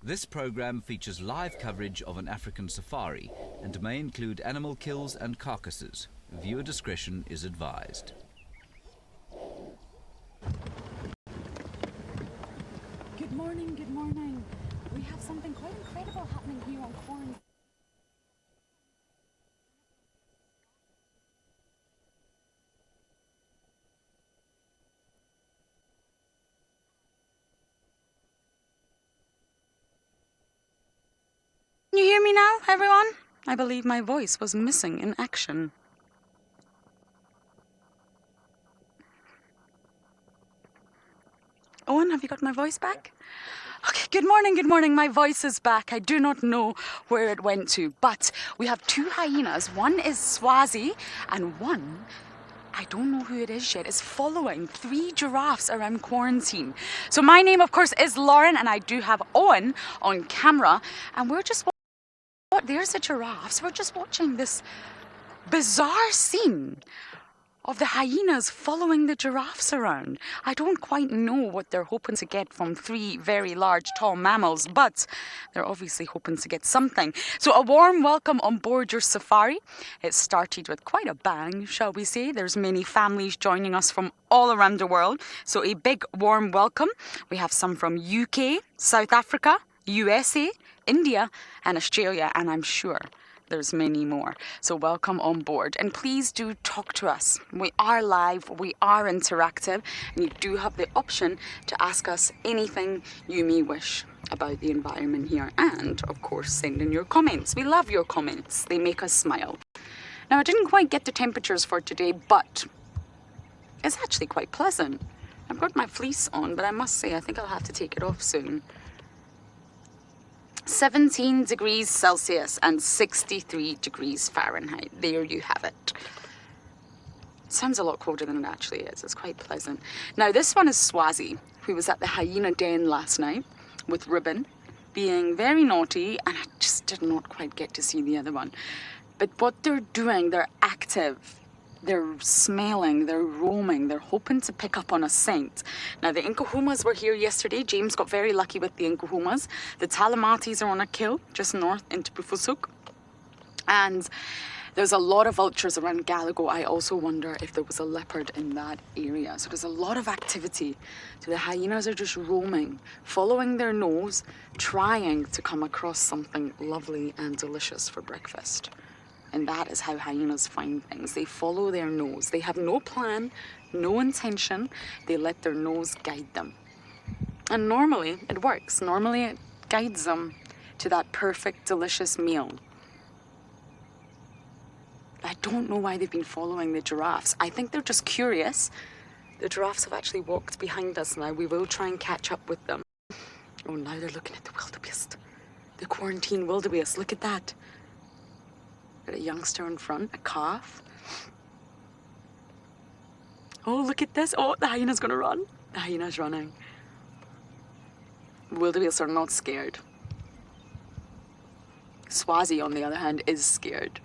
This program features live coverage of an African safari and may include animal kills and carcasses. Viewer discretion is advised. Good morning, good morning. We have something quite incredible happening here on Quarantine. Can you hear me now, everyone? I believe my voice was missing in action. Owen, have you got my voice back? Okay, good morning. My voice is back. I do not know where it went to, but we have two hyenas. One is Swazi, and one, I don't know who it is yet, is following 3 giraffes around quarantine. So my name, of course, is Lauren, and I do have Owen on camera, and we're just... There's the giraffes. We're just watching this bizarre scene of the hyenas following the giraffes around. I don't quite know what they're hoping to get from 3 very large, tall mammals, but they're obviously hoping to get something. So a warm welcome on board your safari. It started with quite a bang, shall we say. There's many families joining us from all around the world. So a big warm welcome. We have some from UK, South Africa, USA, India and Australia, and I'm sure there's many more. So welcome on board, and please do talk to us. We are live, we are interactive, and you do have the option to ask us anything you may wish about the environment here, and of course send in your comments. We love your comments, they make us smile. Now I didn't quite get the temperatures for today, but it's actually quite pleasant. I've got my fleece on, but I must say I think I'll have to take it off soon. 17 degrees Celsius and 63 degrees Fahrenheit. There you have it. Sounds a lot colder than it actually is. It's quite pleasant. Now this one is Swazi, who was at the hyena den last night with Ribbon, being very naughty, and I just did not quite get to see the other one. But what they're doing, they're active. They're smelling, they're roaming, they're hoping to pick up on a scent. Now the Nkuhumas were here yesterday. James got very lucky with the Nkuhumas. The Talamatis are on a kill just north into Pufusuk. And there's a lot of vultures around Galago. I also wonder if there was a leopard in that area. So there's a lot of activity. So the hyenas are just roaming, following their nose, trying to come across something lovely and delicious for breakfast. And that is how hyenas find things. They follow their nose. They have no plan, no intention. They let their nose guide them. And normally it works. Normally it guides them to that perfect, delicious meal. I don't know why they've been following the giraffes. I think they're just curious. The giraffes have actually walked behind us now. We will try and catch up with them. Oh, now they're looking at the wildebeest. The quarantine wildebeest. Look at that. Got a youngster in front, a calf. Oh, look at this. Oh, the hyena's gonna run. The hyena's running. Wildebeest are not scared. Swazi, on the other hand, is scared.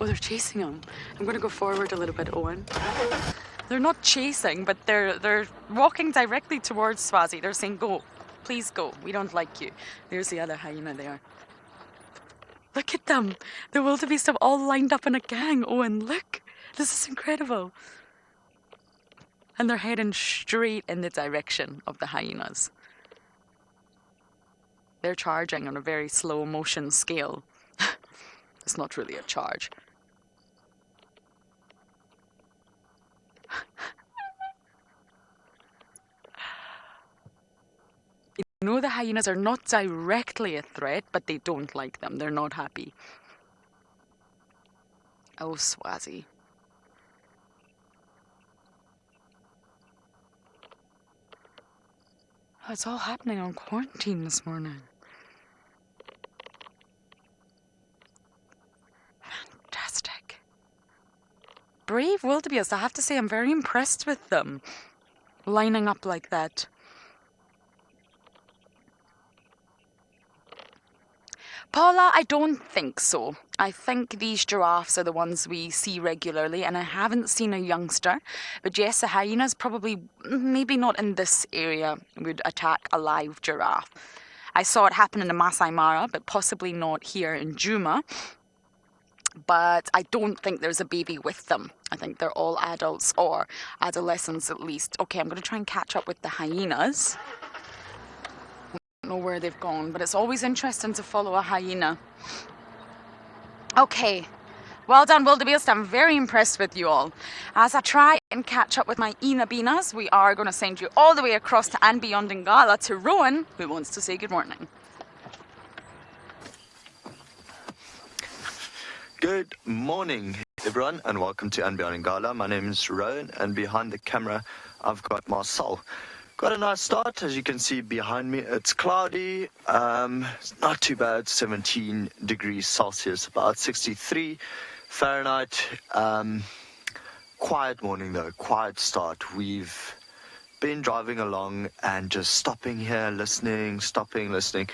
Oh, they're chasing him. I'm gonna go forward a little bit, Owen. They're not chasing, but they're walking directly towards Swazi. They're saying, go, please go. We don't like you. There's the other hyena there. Look at them. The wildebeest have all lined up in a gang. Owen, look. This is incredible. And they're heading straight in the direction of the hyenas. They're charging on a very slow motion scale. It's not really a charge. You know the hyenas are not directly a threat, but they don't like them. They're not happy. Oh, Swazi. Oh, it's all happening on quarantine this morning. Fantastic. Brave wildebeest. I have to say I'm very impressed with them. Lining up like that. Paula, I don't think so. I think these giraffes are the ones we see regularly, and I haven't seen a youngster. But yes, the hyenas probably, maybe not in this area, would attack a live giraffe. I saw it happen in the Masai Mara, but possibly not here in Djuma. But I don't think there's a baby with them. I think they're all adults or adolescents at least. Okay, I'm going to try and catch up with the hyenas. I don't know where they've gone, but it's always interesting to follow a hyena. Okay, well done, Wildebeest. I'm very impressed with you all. As I try and catch up with my Beanas, we are going to send you all the way across to andBeyond Ngala to Rowan, who wants to say good morning. Good morning, everyone, and welcome to andBeyond Ngala. My name is Rowan, and behind the camera, I've got Marcel. Got a nice start, as you can see behind me. It's cloudy, it's not too bad, 17 degrees Celsius, about 63 Fahrenheit. Quiet morning though, quiet start. We've been driving along and just stopping here, listening, listening.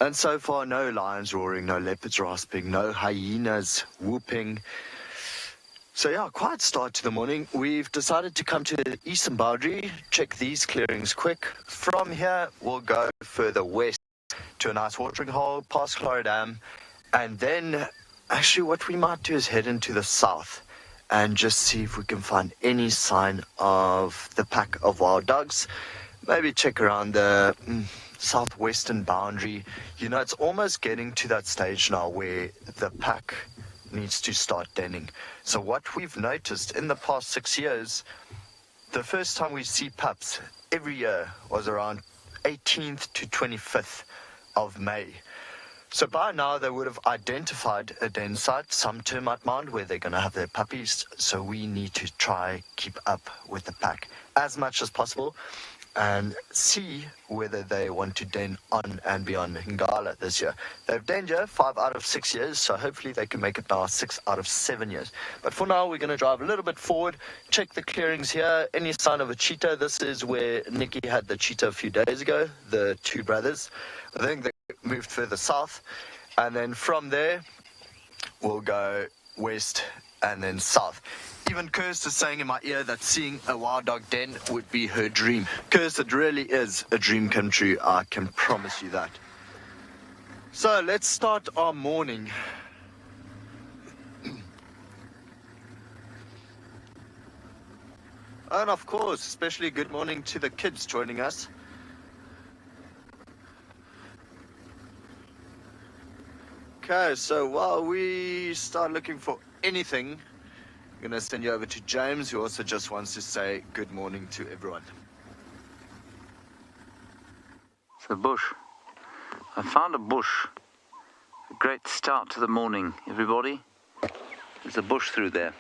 And so far, no lions roaring, no leopards rasping, no hyenas whooping. So yeah, quiet start to the morning. We've decided to come to the eastern boundary, check these clearings quick. From here, we'll go further west to a nice watering hole, past Chitra Dam. And then, actually what we might do is head into the south and just see if we can find any sign of the pack of wild dogs. Maybe check around the southwestern boundary. You know, it's almost getting to that stage now where the pack needs to start denning. So what we've noticed in the past 6 years, the first time we see pups every year was around 18th to 25th of May. So by now they would have identified a den site, some termite mound where they're going to have their puppies. So we need to try keep up with the pack as much as possible and see whether they want to den on andBeyond Ngala this year. They've denned here 5 out of 6 years, so hopefully they can make it now 6 out of 7 years. But for now, we're going to drive a little bit forward, check the clearings here. Any sign of a cheetah? This is where Nikki had the cheetah a few days ago, the two brothers. I think they moved further south. And then from there, we'll go west and then south. Even Kirst is saying in my ear that seeing a wild dog den would be her dream. Kirst, it really is a dream come true, I can promise you that. So let's start our morning. And of course, especially good morning to the kids joining us. Okay, so while we start looking for anything, I'm going to send you over to James, who also just wants to say good morning to everyone. It's a bush. I found a bush. A great start to the morning, everybody. There's a bush through there.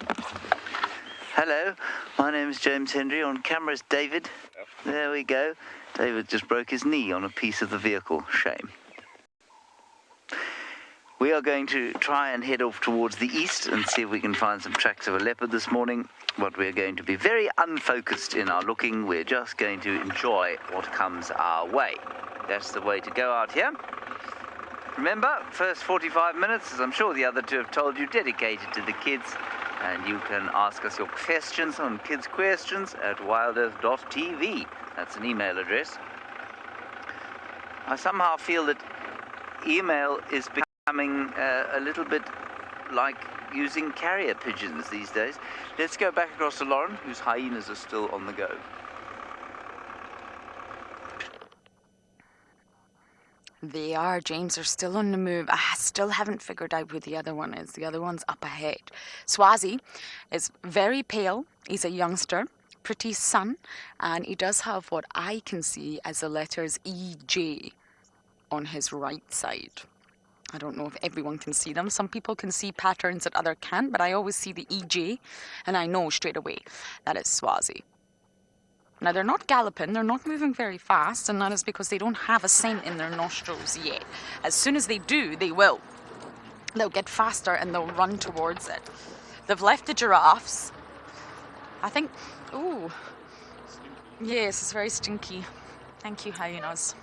Hello, my name is James Hendry. On camera is David. Yep. There we go. David just broke his knee on a piece of the vehicle. Shame. We are going to try and head off towards the east and see if we can find some tracks of a leopard this morning. But we're going to be very unfocused in our looking. We're just going to enjoy what comes our way. That's the way to go out here. Remember, first 45 minutes, as I'm sure the other two have told you, dedicated to the kids. And you can ask us your questions on Kids Questions at WildEarth.tv. That's an email address. I somehow feel that email is becoming a little bit like using carrier pigeons these days. Let's go back across to Lauren, whose hyenas are still on the go. They are, James, are still on the move. I still haven't figured out who the other one is. The other one's up ahead. Swazi is very pale. He's a youngster, pretty sun, and he does have what I can see as the letters EJ on his right side. I don't know if everyone can see them. Some people can see patterns that others can't, but I always see the EJ, and I know straight away that is Swazi. Now, they're not galloping, they're not moving very fast, and that is because they don't have a scent in their nostrils yet. As soon as they do, they will. They'll get faster and they'll run towards it. They've left the giraffes. I think, ooh, yes, it's very stinky. Thank you, hyenas.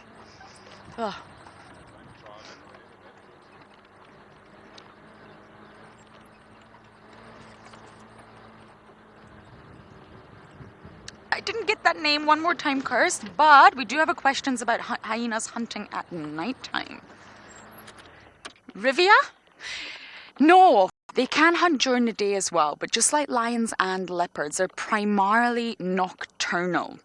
Ugh. I didn't get that name one more time, Kirst, but we do have a questions about hyenas hunting at nighttime. Rivia? No, they can hunt during the day as well, but just like lions and leopards, they're primarily nocturnal.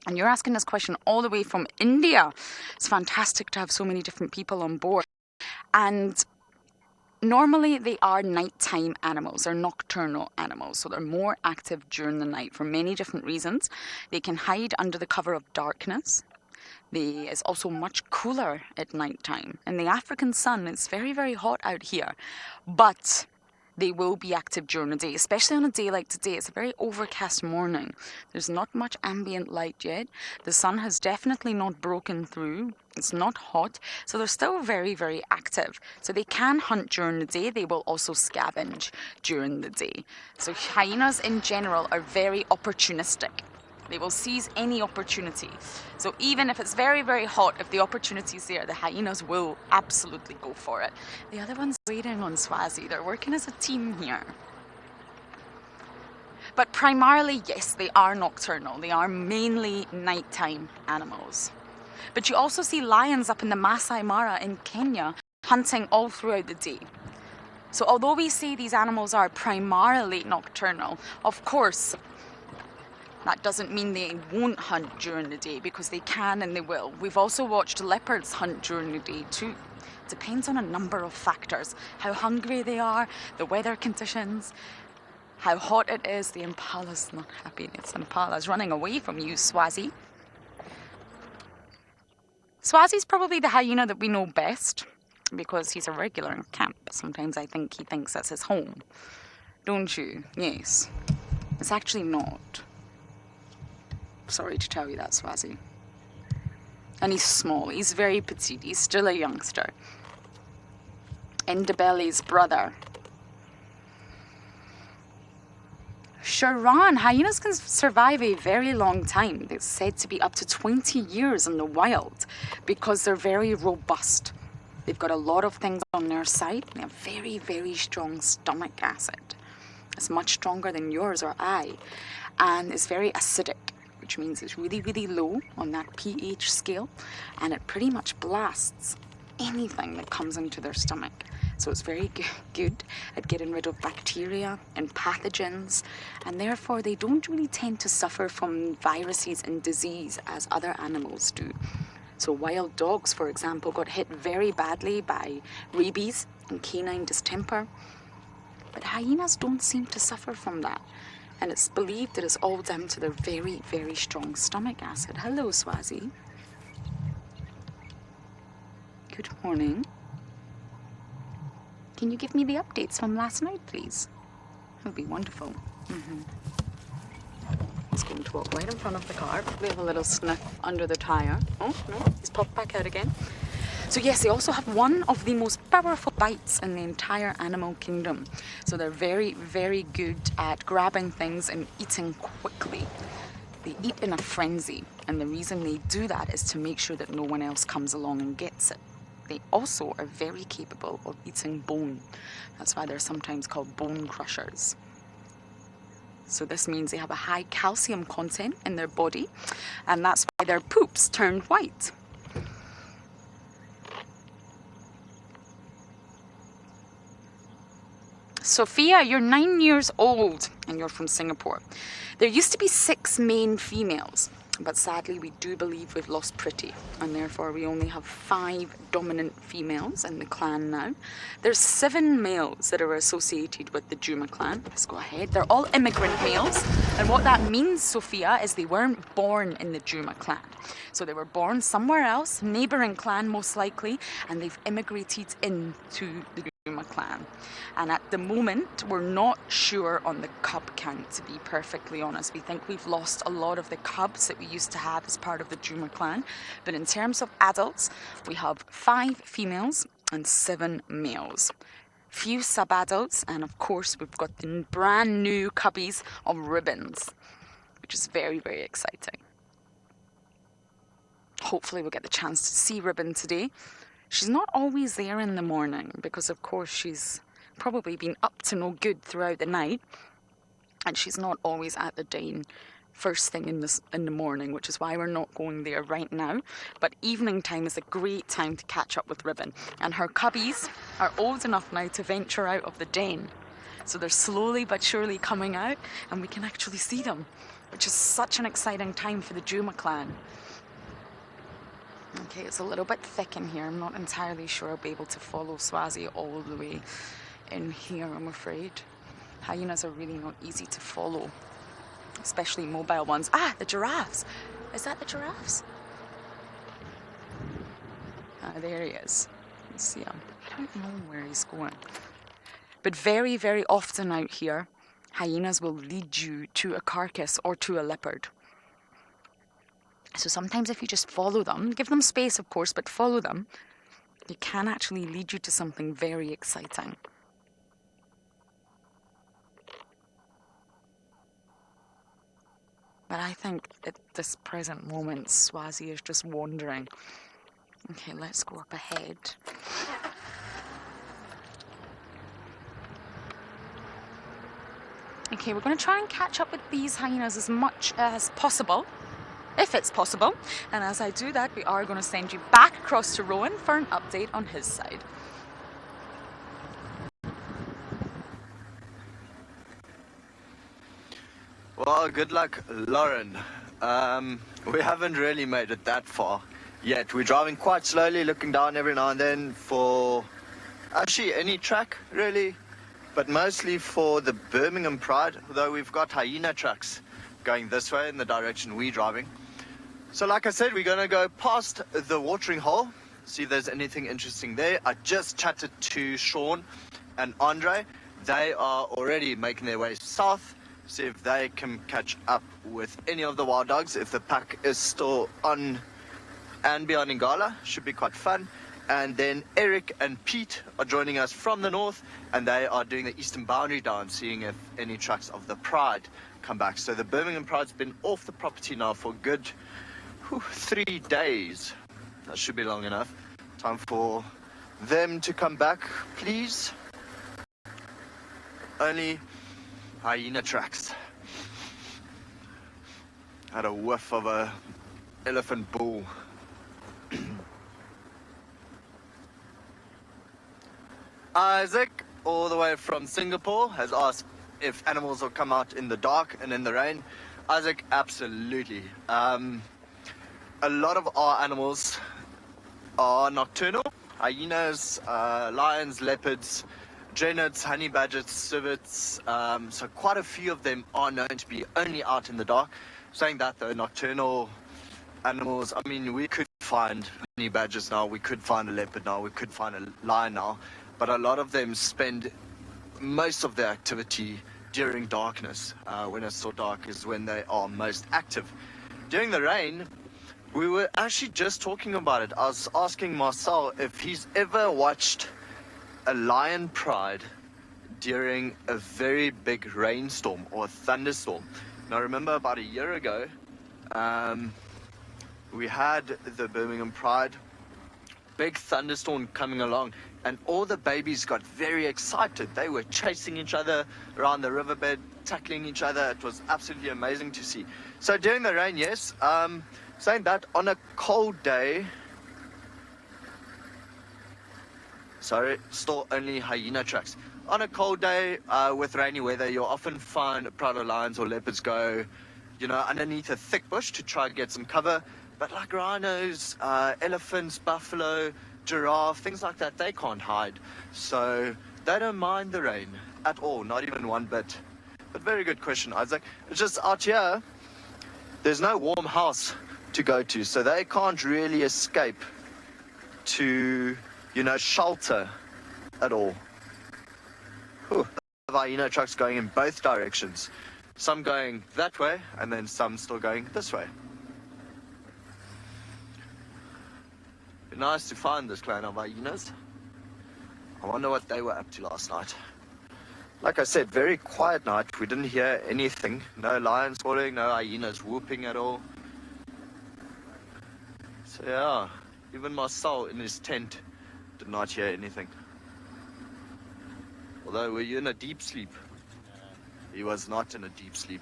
And you're asking this question all the way from India. It's fantastic to have so many different people on board. And normally they are nighttime animals. They're nocturnal animals, so they're more active during the night for many different reasons. They can hide under the cover of darkness. It's also much cooler at nighttime. In the African sun, it's very, very hot out here. But they will be active during the day, especially on a day like today. It's a very overcast morning. There's not much ambient light yet. The sun has definitely not broken through. It's not hot, so they're still very, very active. So they can hunt during the day. They will also scavenge during the day. So hyenas in general are very opportunistic. They will seize any opportunity. So even if it's very, very hot, if the opportunity is there, the hyenas will absolutely go for it. The other one's waiting on Swazi. They're working as a team here. But primarily, yes, they are nocturnal. They are mainly nighttime animals. But you also see lions up in the Masai Mara in Kenya hunting all throughout the day. So although we say these animals are primarily nocturnal, of course, that doesn't mean they won't hunt during the day, because they can and they will. We've also watched leopards hunt during the day too. Depends on a number of factors. How hungry they are, the weather conditions, how hot it is. The impala's not happy. It's impala's running away from you, Swazi. Swazi's probably the hyena that we know best because he's a regular in camp. Sometimes I think he thinks that's his home. Don't you? Yes. It's actually not. Sorry to tell you that, Swazi. And he's small. He's very petite. He's still a youngster. Ndebele's brother. Sharon, hyenas can survive a very long time. They're said to be up to 20 years in the wild because they're very robust. They've got a lot of things on their side. They have very, very strong stomach acid. It's much stronger than yours or I. And it's very acidic, which means it's really, really low on that pH scale, and it pretty much blasts anything that comes into their stomach. So it's very good at getting rid of bacteria and pathogens, and therefore they don't really tend to suffer from viruses and disease as other animals do. So wild dogs, for example, got hit very badly by rabies and canine distemper, but hyenas don't seem to suffer from that. And it's believed that it's all down to their very, very strong stomach acid. Hello, Swazi. Good morning. Can you give me the updates from last night, please? That would be wonderful. He's going to walk right in front of the car. We have a little sniff under the tyre. Oh, no, he's popped back out again. So yes, they also have one of the most powerful bites in the entire animal kingdom. So they're very, very good at grabbing things and eating quickly. They eat in a frenzy, and the reason they do that is to make sure that no one else comes along and gets it. They also are very capable of eating bone. That's why they're sometimes called bone crushers. So this means they have a high calcium content in their body, and that's why their poops turn white. Sophia, you're 9 years old and you're from Singapore. There used to be 6 main females, but sadly we do believe we've lost Pretty, and therefore we only have 5 dominant females in the clan now. There's 7 males that are associated with the Djuma clan. Let's go ahead. They're all immigrant males, and what that means, Sophia, is they weren't born in the Djuma clan. So they were born somewhere else, neighbouring clan most likely, and they've immigrated into the Djuma clan. And at the moment, we're not sure on the cub count, to be perfectly honest. We think we've lost a lot of the cubs that we used to have as part of the Djuma clan. But in terms of adults, we have 5 females and 7 males. Few sub-adults, and of course we've got the brand new cubbies of ribbons, which is very, very exciting. Hopefully we'll get the chance to see Ribbon today. She's not always there in the morning because, of course, she's probably been up to no good throughout the night, and she's not always at the den first thing in the morning, which is why we're not going there right now. But evening time is a great time to catch up with Ribbon, and her cubbies are old enough now to venture out of the den, so they're slowly but surely coming out, and we can actually see them, which is such an exciting time for the Djuma clan. Okay, it's a little bit thick in here. I'm not entirely sure I'll be able to follow Swazi all the way in here, I'm afraid. Hyenas are really not easy to follow, especially mobile ones. Ah, the giraffes. Is that the giraffes? Ah, there he is. Let's see him. I don't know where he's going. But very, very often out here, hyenas will lead you to a carcass or to a leopard. So sometimes if you just follow them, give them space of course, but follow them, they can actually lead you to something very exciting. But I think at this present moment, Swazi is just wandering. Okay, let's go up ahead. Okay, we're going to try and catch up with these hyenas as much as possible, if it's possible. And as I do that, we are going to send you back across to Rowan for an update on his side. Well, good luck, Lauren. We haven't really made it that far yet. We're driving quite slowly, looking down every now and then for actually any track, really, but mostly for the Birmingham Pride, although we've got hyena tracks going this way in the direction we're driving. So like I said, we're going to go past the watering hole, see if there's anything interesting there. I just chatted to Sean and Andre. They are already making their way south, see if they can catch up with any of the wild dogs. If the pack is still on andBeyond Ngala, should be quite fun. And then Eric and Pete are joining us from the north, and they are doing the eastern boundary down, seeing if any tracks of the Pride come back. So the Birmingham Pride's been off the property now for good 3 days. That should be long enough. Time for them to come back, please. Only hyena tracks. Had a whiff of a elephant bull. Isaac, all the way from Singapore, has asked if animals will come out in the dark and in the rain. Isaac, absolutely. A lot of our animals are nocturnal. Hyenas, lions, leopards, drenids, honey badgers, civets. So quite a few of them are known to be only out in the dark. Saying that though, nocturnal animals, I mean, we could find honey badgers now, we could find a leopard now, we could find a lion now, but a lot of them spend most of their activity during darkness. When it's so dark is when they are most active. During the rain, we were actually just talking about it. I was asking Marcel if he's ever watched a lion pride during a very big rainstorm or thunderstorm. Now remember about a year ago, we had the Birmingham Pride, big thunderstorm coming along, and all the babies got very excited. They were chasing each other around the riverbed, tackling each other. It was absolutely amazing to see. So during the rain, yes. Saying that, on a cold day, sorry, still only hyena tracks. On a cold day with rainy weather, you'll often find pride of lions or leopards go, you know, underneath a thick bush to try and get some cover. But like rhinos, elephants, buffalo, giraffe, things like that, they can't hide. So they don't mind the rain at all, not even one bit. But very good question, Isaac. It's just out here, there's no warm house to go to, so they can't really escape to, you know, shelter at all. Hyena trucks going in both directions. Some going that way, and then some still going this way. Be nice to find this clan of hyenas. I wonder what they were up to last night. Like I said, very quiet night. We didn't hear anything. No lions calling, no hyenas whooping at all. So yeah, even Marcel in his tent did not hear anything. Although, were you in a deep sleep? He was not in a deep sleep.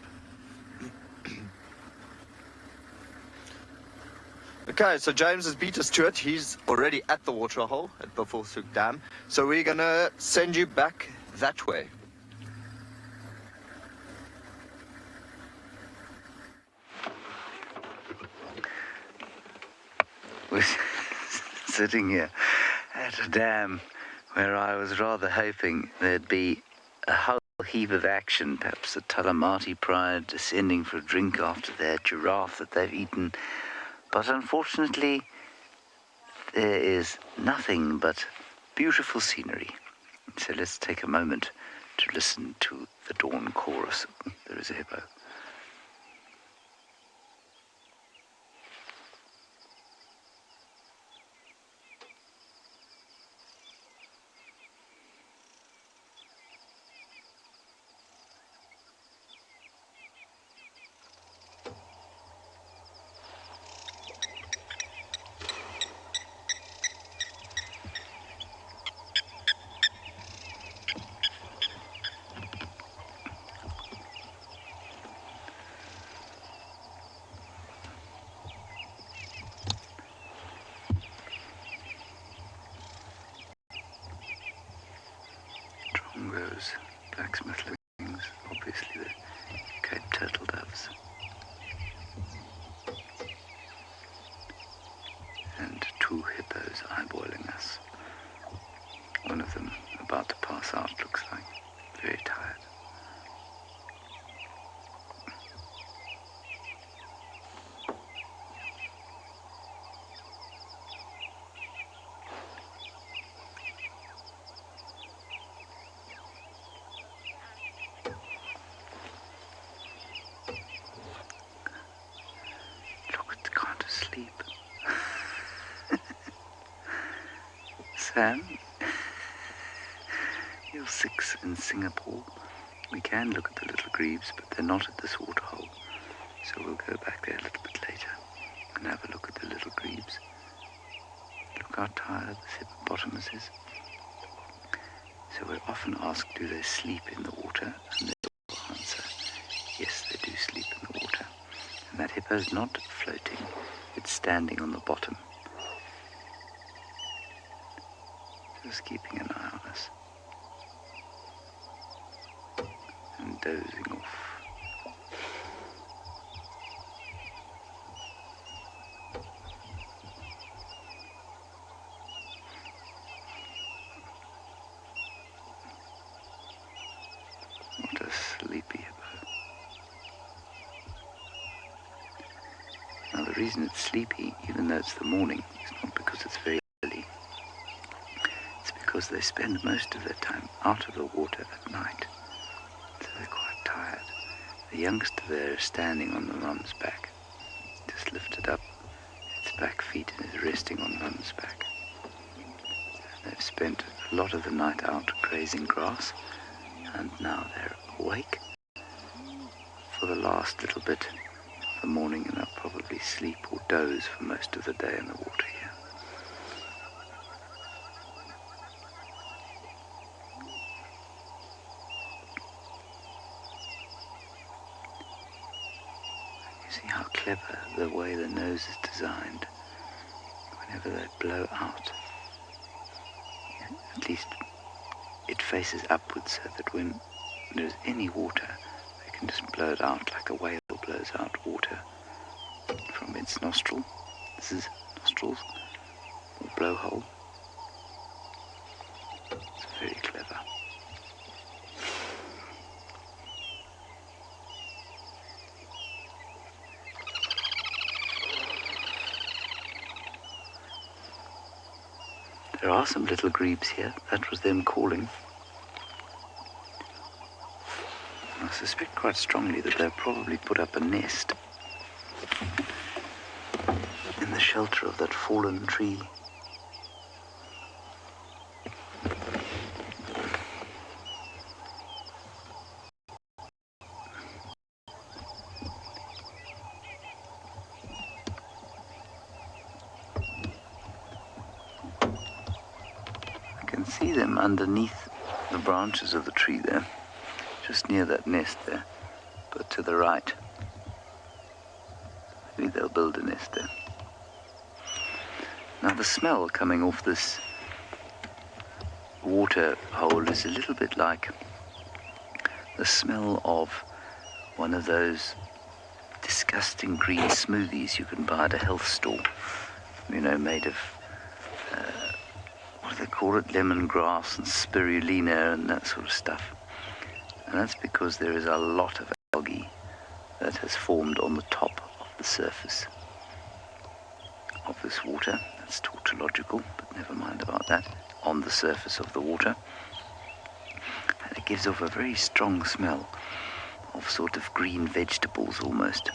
Okay, so James has beat us to it. He's already at the water hole at the Chitra Dam. So we're going to send you back that way. We're sitting here at a dam where I was rather hoping there'd be a whole heap of action, perhaps a Talamati pride descending for a drink after their giraffe that they've eaten. But unfortunately, there is nothing but beautiful scenery. So let's take a moment to listen to the dawn chorus. There is a hippo. Trongos, blacksmith wings, obviously the Cape turtle doves. And two hippos eyeballing us. One of them about to pass out, looks like, very tired. Sleep. Sam, you're 6 in Singapore. We can look at the little grebes, but they're not at this waterhole. So we'll go back there a little bit later and have a look at the little grebes. Look how tired this hippopotamus is. So we're often asked, do they sleep in the water? And they will answer, yes, they do sleep in the water. And that hippo's not floating. It's standing on the bottom, just keeping an eye on us and dozing off. What a sleepy hippo. Now the reason it's sleepy, even though it's the morning, is not because it's very early. It's because they spend most of their time out of the water at night. So they're quite tired. The youngster there is standing on the mum's back, just lifted up its back feet and is resting on mum's back. And they've spent a lot of the night out grazing grass, and now they're awake for the last little bit the morning, and they'll probably sleep or doze for most of the day in the water here. You see how clever the way the nose is designed. Whenever they blow out, at least it faces upwards so that when there's any water, they can just blow it out like a whale blows out water from its nostril. This is nostrils, or blowhole. It's very clever. There are some little grebes here. That was them calling. I suspect quite strongly that they'll probably put up a nest in the shelter of that fallen tree. I can see them underneath the branches of the tree there. Just near that nest there, but to the right. Maybe they'll build a nest there. Now the smell coming off this water hole is a little bit like the smell of one of those disgusting green smoothies you can buy at a health store, you know, made of what do they call it, lemongrass and spirulina and that sort of stuff. And that's because there is a lot of algae that has formed on the top of the surface of this water. That's tautological, but never mind about that. On the surface of the water, and it gives off a very strong smell of sort of green vegetables almost.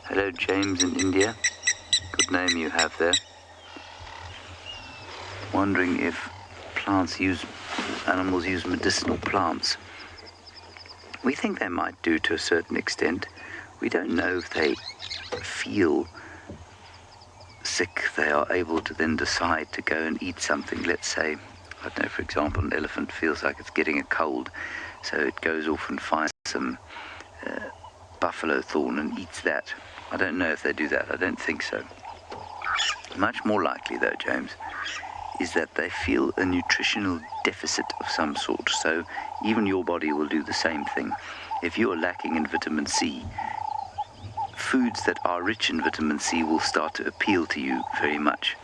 Hello, James in India. Good name you have there. Wondering if animals use medicinal plants. We think they might do to a certain extent. We don't know if they feel sick, they are able to then decide to go and eat something. Let's say, I don't know, for example, an elephant feels like it's getting a cold, so it goes off and finds some buffalo thorn and eats that. I don't know if they do that. I don't think so. Much more likely, though, James, is that they feel a nutritional deficit of some sort. So even your body will do the same thing. If you're lacking in vitamin C, foods that are rich in vitamin C will start to appeal to you very much.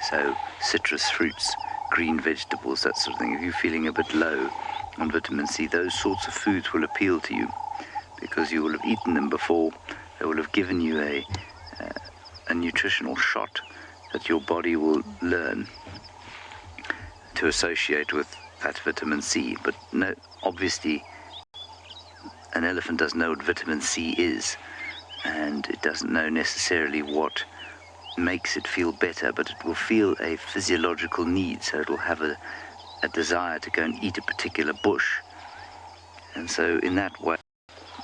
So citrus fruits, green vegetables, that sort of thing. If you're feeling a bit low on vitamin C, those sorts of foods will appeal to you because you will have eaten them before. They will have given you a nutritional shot that your body will learn to associate with that vitamin C. But no, obviously an elephant doesn't know what vitamin C is, and it doesn't know necessarily what makes it feel better, but it will feel a physiological need, so it will have a desire to go and eat a particular bush. And so in that way,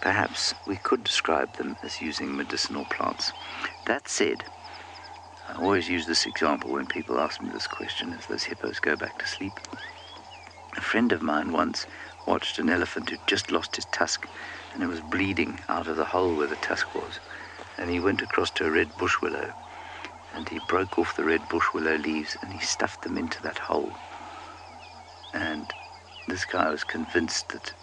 perhaps we could describe them as using medicinal plants. That said, I always use this example when people ask me this question as those hippos go back to sleep. A friend of mine once watched an elephant who'd just lost his tusk, and it was bleeding out of the hole where the tusk was. And he went across to a red bush willow, and he broke off the red bush willow leaves and he stuffed them into that hole. And this guy was convinced that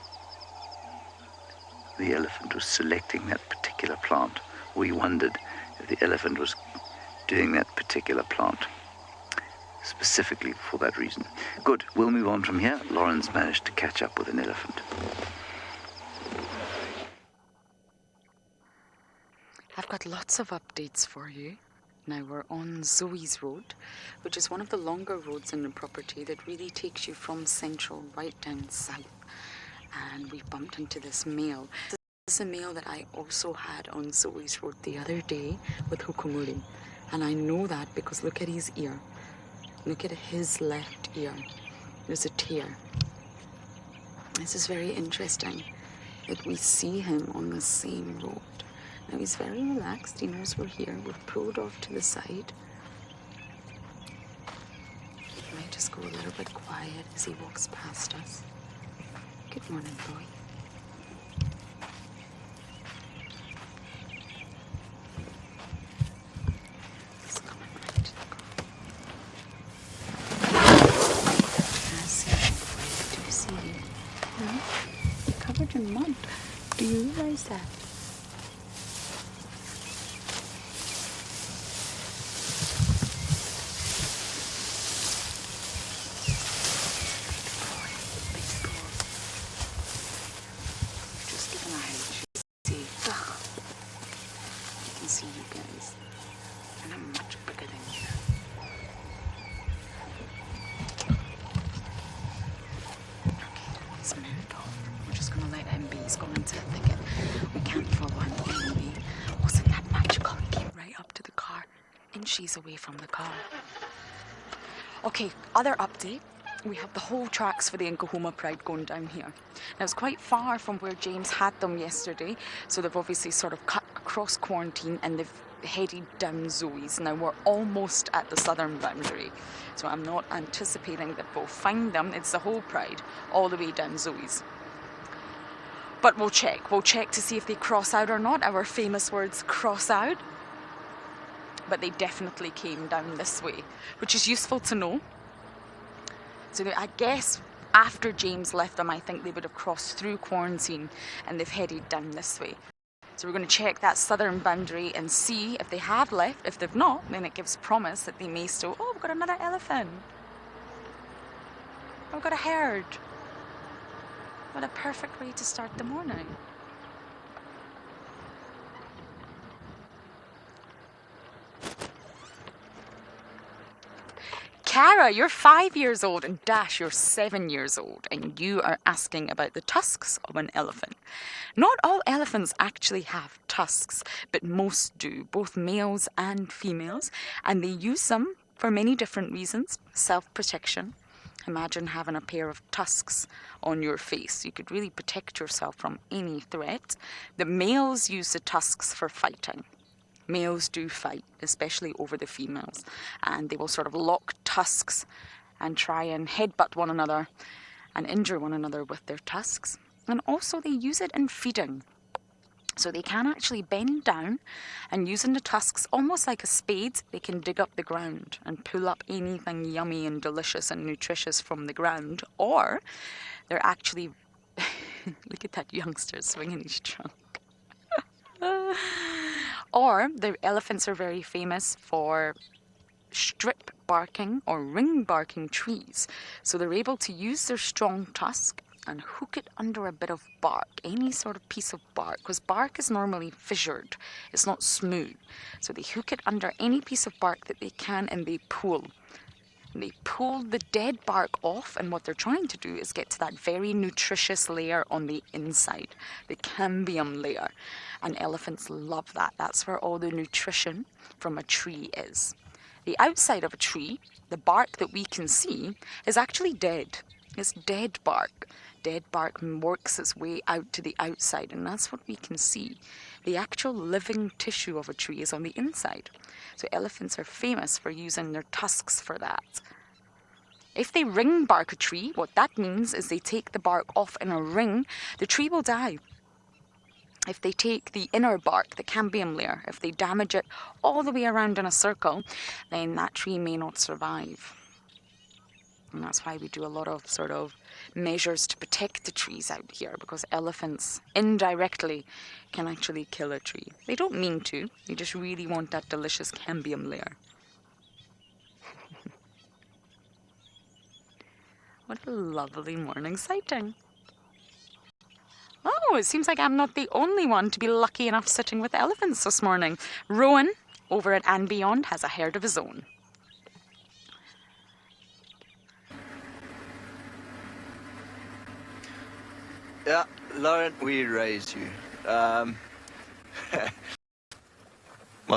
the elephant was selecting that particular plant. We wondered if the elephant was doing that particular plant specifically for that reason. Good, we'll move on from here. Lauren's managed to catch up with an elephant. I've got lots of updates for you. Now we're on Zoe's Road, which is one of the longer roads in the property that really takes you from central right down south. And we bumped into this male. This is a male that I also had on Zoe's Road the other day with Hukumuri. And I know that because look at his ear. Look at his left ear. There's a tear. This is very interesting that we see him on the same road. Now he's very relaxed. He knows we're here. We've pulled off to the side. He might just go a little bit quiet as he walks past us. Good morning, boy. He's coming right to the car. I see him, boy. Do you see him? No? You're covered in mud. Do you realize that? She's away from the car. Okay, other update. We have the whole tracks for the Nkahoma Pride going down here. Now it's quite far from where James had them yesterday, so they've obviously sort of cut across quarantine and they've headed down zoes. Now we're almost at the southern boundary, so I'm not anticipating that we'll find them. It's the whole pride, all the way down zoes. But we'll check to see if they cross out or not. Our famous words, cross out. But they definitely came down this way, which is useful to know. So I guess after James left them, I think they would have crossed through quarantine and they've headed down this way. So we're going to check that southern boundary and see if they have left. If they've not, then it gives promise that they may still... Oh, we've got another elephant. Oh, we've got a herd. What a perfect way to start the morning. Cara, you're 5 years old, and Dash, you're 7 years old, and you are asking about the tusks of an elephant. Not all elephants actually have tusks, but most do, both males and females, and they use them for many different reasons. Self-protection. Imagine having a pair of tusks on your face. You could really protect yourself from any threat. The males use the tusks for fighting. Males do fight, especially over the females, and they will sort of lock tusks and try and headbutt one another and injure one another with their tusks. And also they use it in feeding. So they can actually bend down and using the tusks almost like a spade, they can dig up the ground and pull up anything yummy and delicious and nutritious from the ground. Or they're actually, look at that youngster swinging his trunk. Or the elephants are very famous for strip barking or ring barking trees. So they're able to use their strong tusk and hook it under a bit of bark, any sort of piece of bark, because bark is normally fissured, it's not smooth. So they hook it under any piece of bark that they can and they pull. And they pull the dead bark off, and what they're trying to do is get to that very nutritious layer on the inside, the cambium layer. And elephants love that. That's where all the nutrition from a tree is. The outside of a tree, the bark that we can see, is actually dead. It's dead bark. Dead bark works its way out to the outside, and that's what we can see. The actual living tissue of a tree is on the inside. So elephants are famous for using their tusks for that. If they ring bark a tree, what that means is they take the bark off in a ring, the tree will die. If they take the inner bark, the cambium layer, if they damage it all the way around in a circle, then that tree may not survive. And that's why we do a lot of sort of measures to protect the trees out here, because elephants indirectly can actually kill a tree. They don't mean to, they just really want that delicious cambium layer. What a lovely morning sighting. Oh, it seems like I'm not the only one to be lucky enough sitting with elephants this morning. Rowan, over at andBeyond, has a herd of his own. Yeah, Lauren, we raised you. My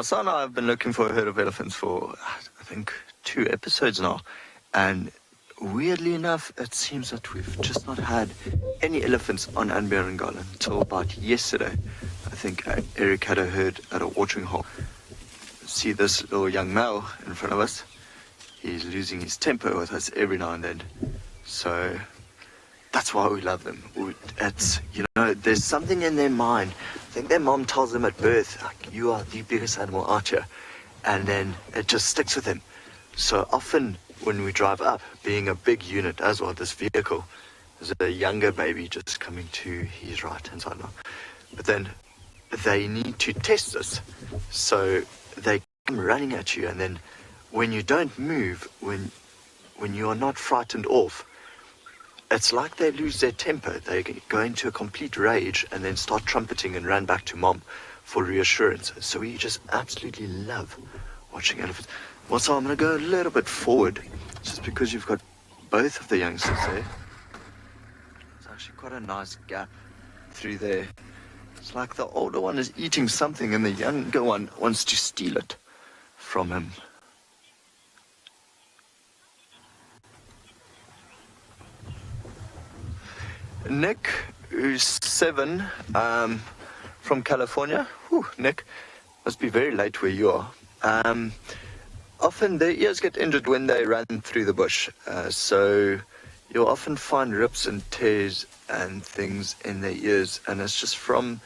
son and I have been looking for a herd of elephants for, I think, 2 episodes now. And weirdly enough, it seems that we've just not had any elephants on andBeyond Ngala until about yesterday. I think Eric had a herd at a watering hole. See this little young male in front of us? He's losing his temper with us every now and then. So that's why we love them. It's, there's something in their mind. I think their mom tells them at birth, like, you are the biggest animal out here. And then it just sticks with them. So often when we drive up, being a big unit as well, this vehicle, there's a younger baby just coming to his right-hand side now. But then they need to test this. So they come running at you, and then when you don't move, when you are not frightened off, it's like they lose their temper. They go into a complete rage and then start trumpeting and run back to mom for reassurance. So we just absolutely love watching elephants. Also, I'm going to go a little bit forward, just because you've got both of the youngsters there. It's actually quite a nice gap through there. It's like the older one is eating something and the younger one wants to steal it from him. Nick, who's 7, from California. Nick, Must be very late where you are. Often their ears get injured when they run through the bush. So you'll often find rips and tears and things in their ears. And it's just from,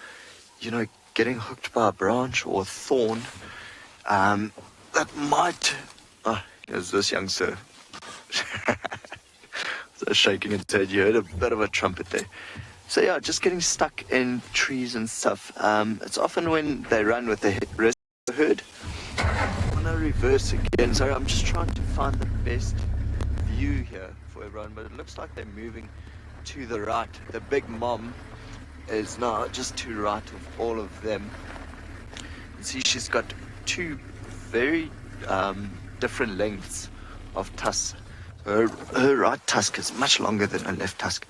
getting hooked by a branch or a thorn. That might... Oh, here's this youngster. So shaking its head. You heard a bit of a trumpet there. So yeah, just getting stuck in trees and stuff. It's often when they run with the rest of the herd. I want to reverse again. Sorry, I'm just trying to find the best view here for everyone. But it looks like they're moving to the right. The big mom is now just to the right of all of them. You see, she's got two very different lengths of tusks. Her right tusk is much longer than her left tusk.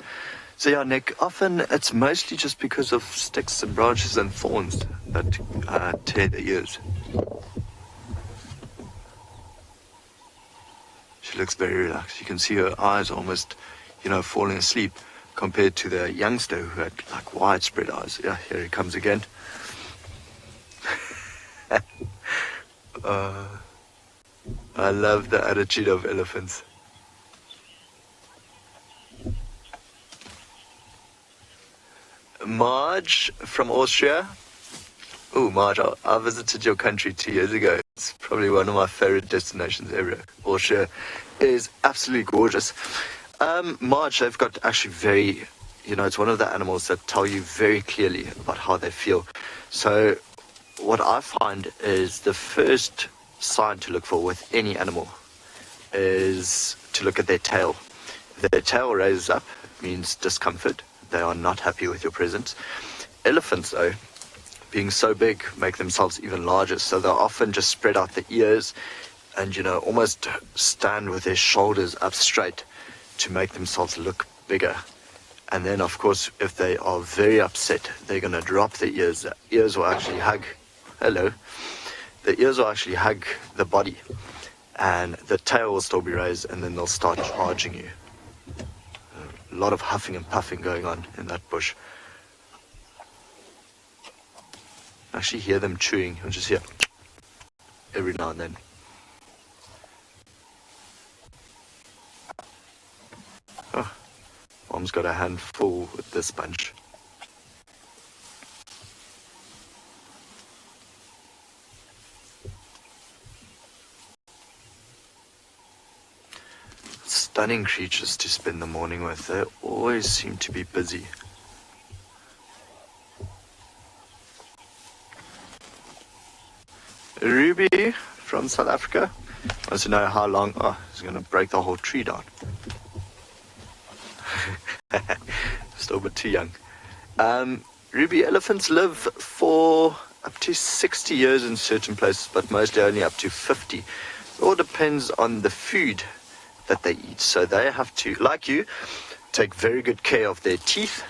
So yeah, Nick, often it's mostly just because of sticks and branches and thorns that tear the ears. She looks very relaxed. You can see her eyes almost, falling asleep compared to the youngster who had like widespread eyes. Yeah, here he comes again. I love the attitude of elephants. Marge from Austria. Oh, Marge, I visited your country 2 years ago. It's probably one of my favorite destinations ever. Austria is absolutely gorgeous. Marge, they've got actually very, it's one of the animals that tell you very clearly about how they feel. So what I find is the first sign to look for with any animal is to look at their tail. If their tail raises up, it means discomfort. They are not happy with your presence. Elephants, though, being so big, make themselves even larger. So they'll often just spread out the ears and, almost stand with their shoulders up straight to make themselves look bigger. And then, of course, if they are very upset, they're going to drop the ears. The ears will actually hug. Hello. The ears will actually hug the body. And the tail will still be raised, and then they'll start charging you. A lot of huffing and puffing going on in that bush. I actually hear them chewing. I'll just hear every now and then. Oh, Mom's got a handful with this bunch. Stunning creatures to spend the morning with. They always seem to be busy. Ruby from South Africa wants to know how long. Oh, he's going to break the whole tree down. Still a bit too young. Ruby, elephants live for up to 60 years in certain places, but mostly only up to 50. It all depends on the food that they eat. So they have to, like you, take very good care of their teeth.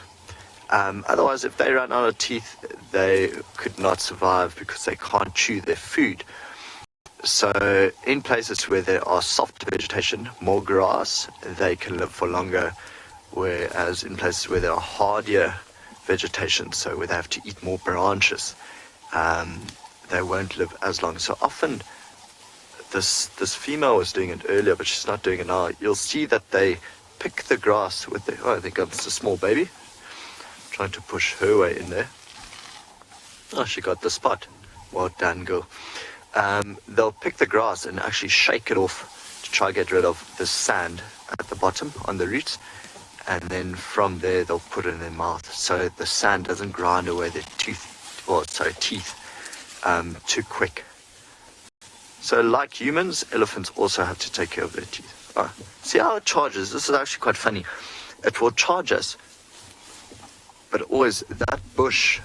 Otherwise, if they run out of teeth, they could not survive because they can't chew their food. So in places where there are soft vegetation, more grass, they can live for longer. Whereas in places where there are hardier vegetation, so where they have to eat more branches, they won't live as long. So often, this female was doing it earlier, but she's not doing it now. You'll see that they pick the grass with their... Oh, I think it's a small baby. Trying to push her way in there. Oh, she got the spot. Well done, girl. They'll pick the grass and actually shake it off to try to get rid of the sand at the bottom on the roots. And then from there, they'll put it in their mouth. So the sand doesn't grind away their teeth too quick. So like humans, elephants also have to take care of their teeth. Oh, see how it charges? This is actually quite funny. It will charge us, but always that bush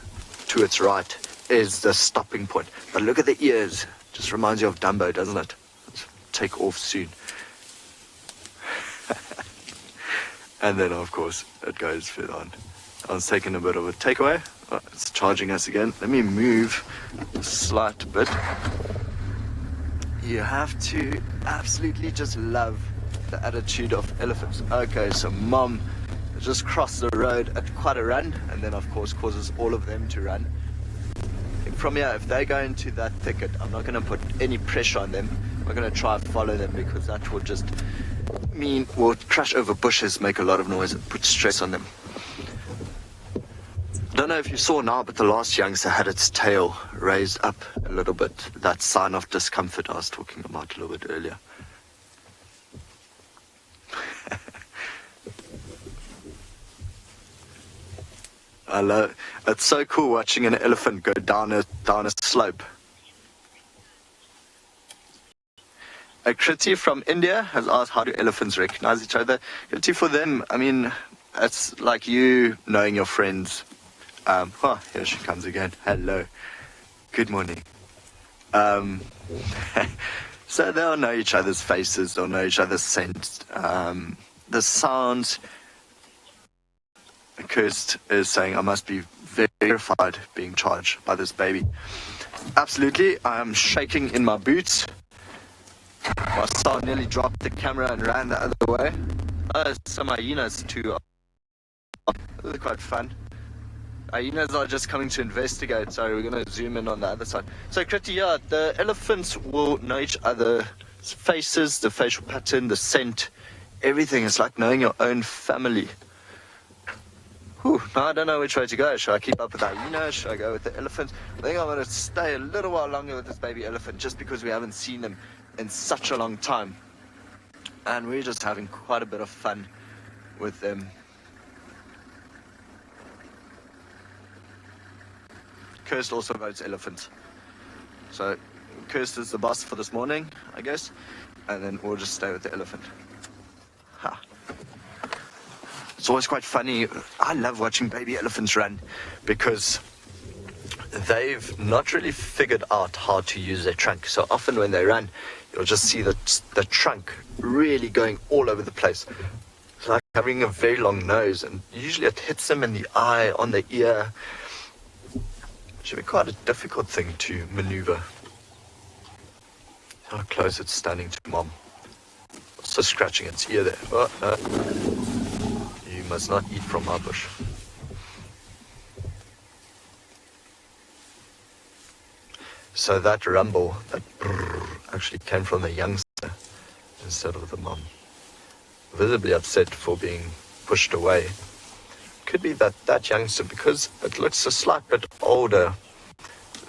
to its right is the stopping point. But look at the ears. Just reminds you of Dumbo, doesn't it? Let's take off soon. And then, of course, it goes further on. I was taking a bit of a takeaway. Oh, it's charging us again. Let me move a slight bit. You have to absolutely just love the attitude of elephants. Okay, so Mom just crossed the road at quite a run, and then of course causes all of them to run. I think from here, if they go into that thicket, I'm not going to put any pressure on them. We're going to try and follow them because that will just mean we'll crash over bushes, make a lot of noise, and put stress on them. I don't know if you saw now, but the last youngster had its tail raised up a little bit. That sign of discomfort I was talking about a little bit earlier. I love, it's so cool watching an elephant go down a slope. A Kriti from India has asked, how do elephants recognize each other? Kriti, for them, I mean, it's like you knowing your friends. Oh, here she comes again. Hello. Good morning. So they'll know each other's faces, they'll know each other's scents. The sounds. Kirst is saying, I must be very terrified being charged by this baby. Absolutely, I am shaking in my boots. My son nearly dropped the camera and ran the other way. Some hyenas too. This is quite fun. Hyenas are just coming to investigate, so we're going to zoom in on the other side. So Kriti, yeah, the elephants will know each other's faces, the facial pattern, the scent, everything. It's like knowing your own family. Whew, now I don't know which way to go. Should I keep up with the hyena? Should I go with the elephants? I think I'm going to stay a little while longer with this baby elephant just because we haven't seen him in such a long time. And we're just having quite a bit of fun with them. Kirst also votes elephants. So Kirst is the boss for this morning, I guess. And then we'll just stay with the elephant. Ha. It's always quite funny. I love watching baby elephants run because they've not really figured out how to use their trunk. So often when they run, you'll just see the trunk really going all over the place. It's like having a very long nose, and usually it hits them in the eye, on the ear. It should be quite a difficult thing to maneuver. How close it's standing to mom. Also scratching its ear there. Oh, no. You must not eat from our bush. So that rumble, that brrr, actually came from the youngster instead of the mom. Visibly upset for being pushed away. Could be that youngster, because it looks a slight bit older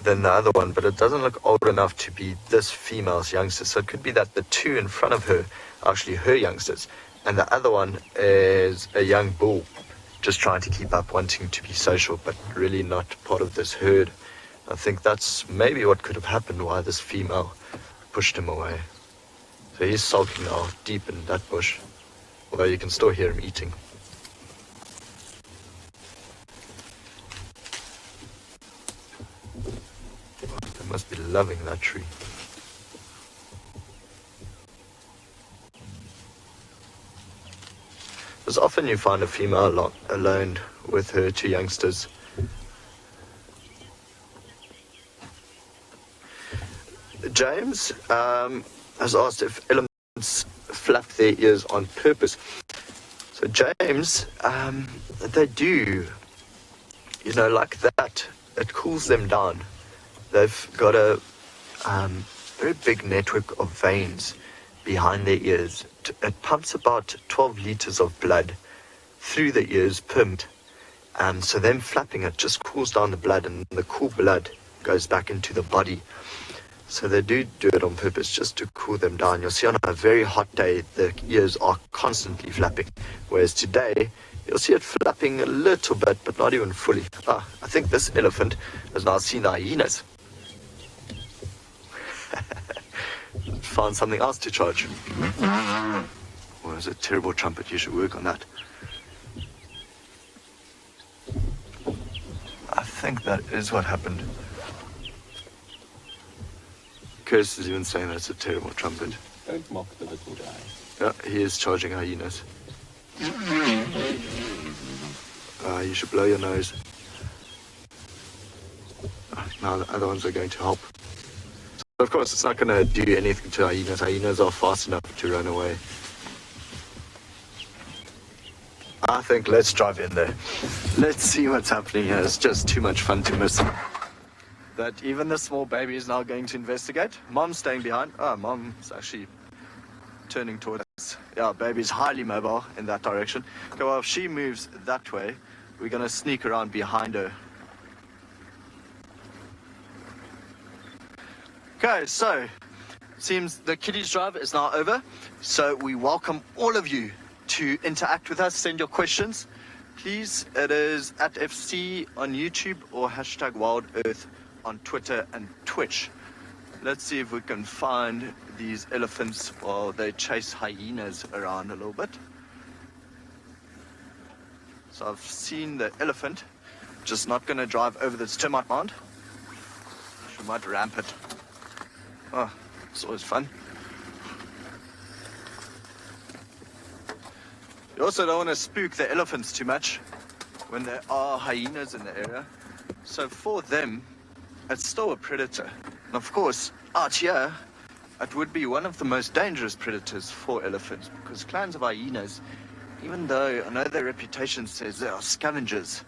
than the other one, but it doesn't look old enough to be this female's youngster. So it could be that the two in front of her are actually her youngsters, and the other one is a young bull, just trying to keep up, wanting to be social, but really not part of this herd. I think that's maybe what could have happened, why this female pushed him away. So he's sulking now, deep in that bush, although you can still hear him eating. They must be loving that tree. Because often you find a female alone with her two youngsters. James has asked if elephants flap their ears on purpose. So James, they do, like that. It cools them down. They've got a very big network of veins behind their ears. It pumps about 12 liters of blood through the ears per minute. So them flapping it just cools down the blood, and the cool blood goes back into the body. So they do it on purpose, just to cool them down. You'll see on a very hot day, the ears are constantly flapping. Whereas today, you'll see it flapping a little bit, but not even fully. I think this elephant has now seen the hyenas. Found something else to charge. Well, it's a terrible trumpet. You should work on that. I think that is what happened. Kirst is even saying that it's a terrible trumpet. Don't mock the little guy. Yeah, he is charging hyenas. You should blow your nose. Now the other ones are going to help. So of course, it's not going to do anything to hyenas. Hyenas are fast enough to run away. I think let's drive in there. Let's see what's happening here. It's just too much fun to miss. that even the small baby is now going to investigate. Mom's staying behind. Oh, Mom's actually turning towards us. Yeah, baby's highly mobile in that direction. Okay, well, if she moves that way, we're going to sneak around behind her. Okay, so seems the kiddies drive is now over. So we welcome all of you to interact with us, send your questions. Please, it is at FC on YouTube or hashtag WildEarth on Twitter and Twitch. Let's see if we can find these elephants while they chase hyenas around a little bit. So I've seen the elephant, just not going to drive over this termite mound. She might ramp it. Oh, it's always fun. You also don't want to spook the elephants too much when there are hyenas in the area. So for them, it's still a predator. And of course, out here, it would be one of the most dangerous predators for elephants, because clans of hyenas, even though I know their reputation says they are scavengers,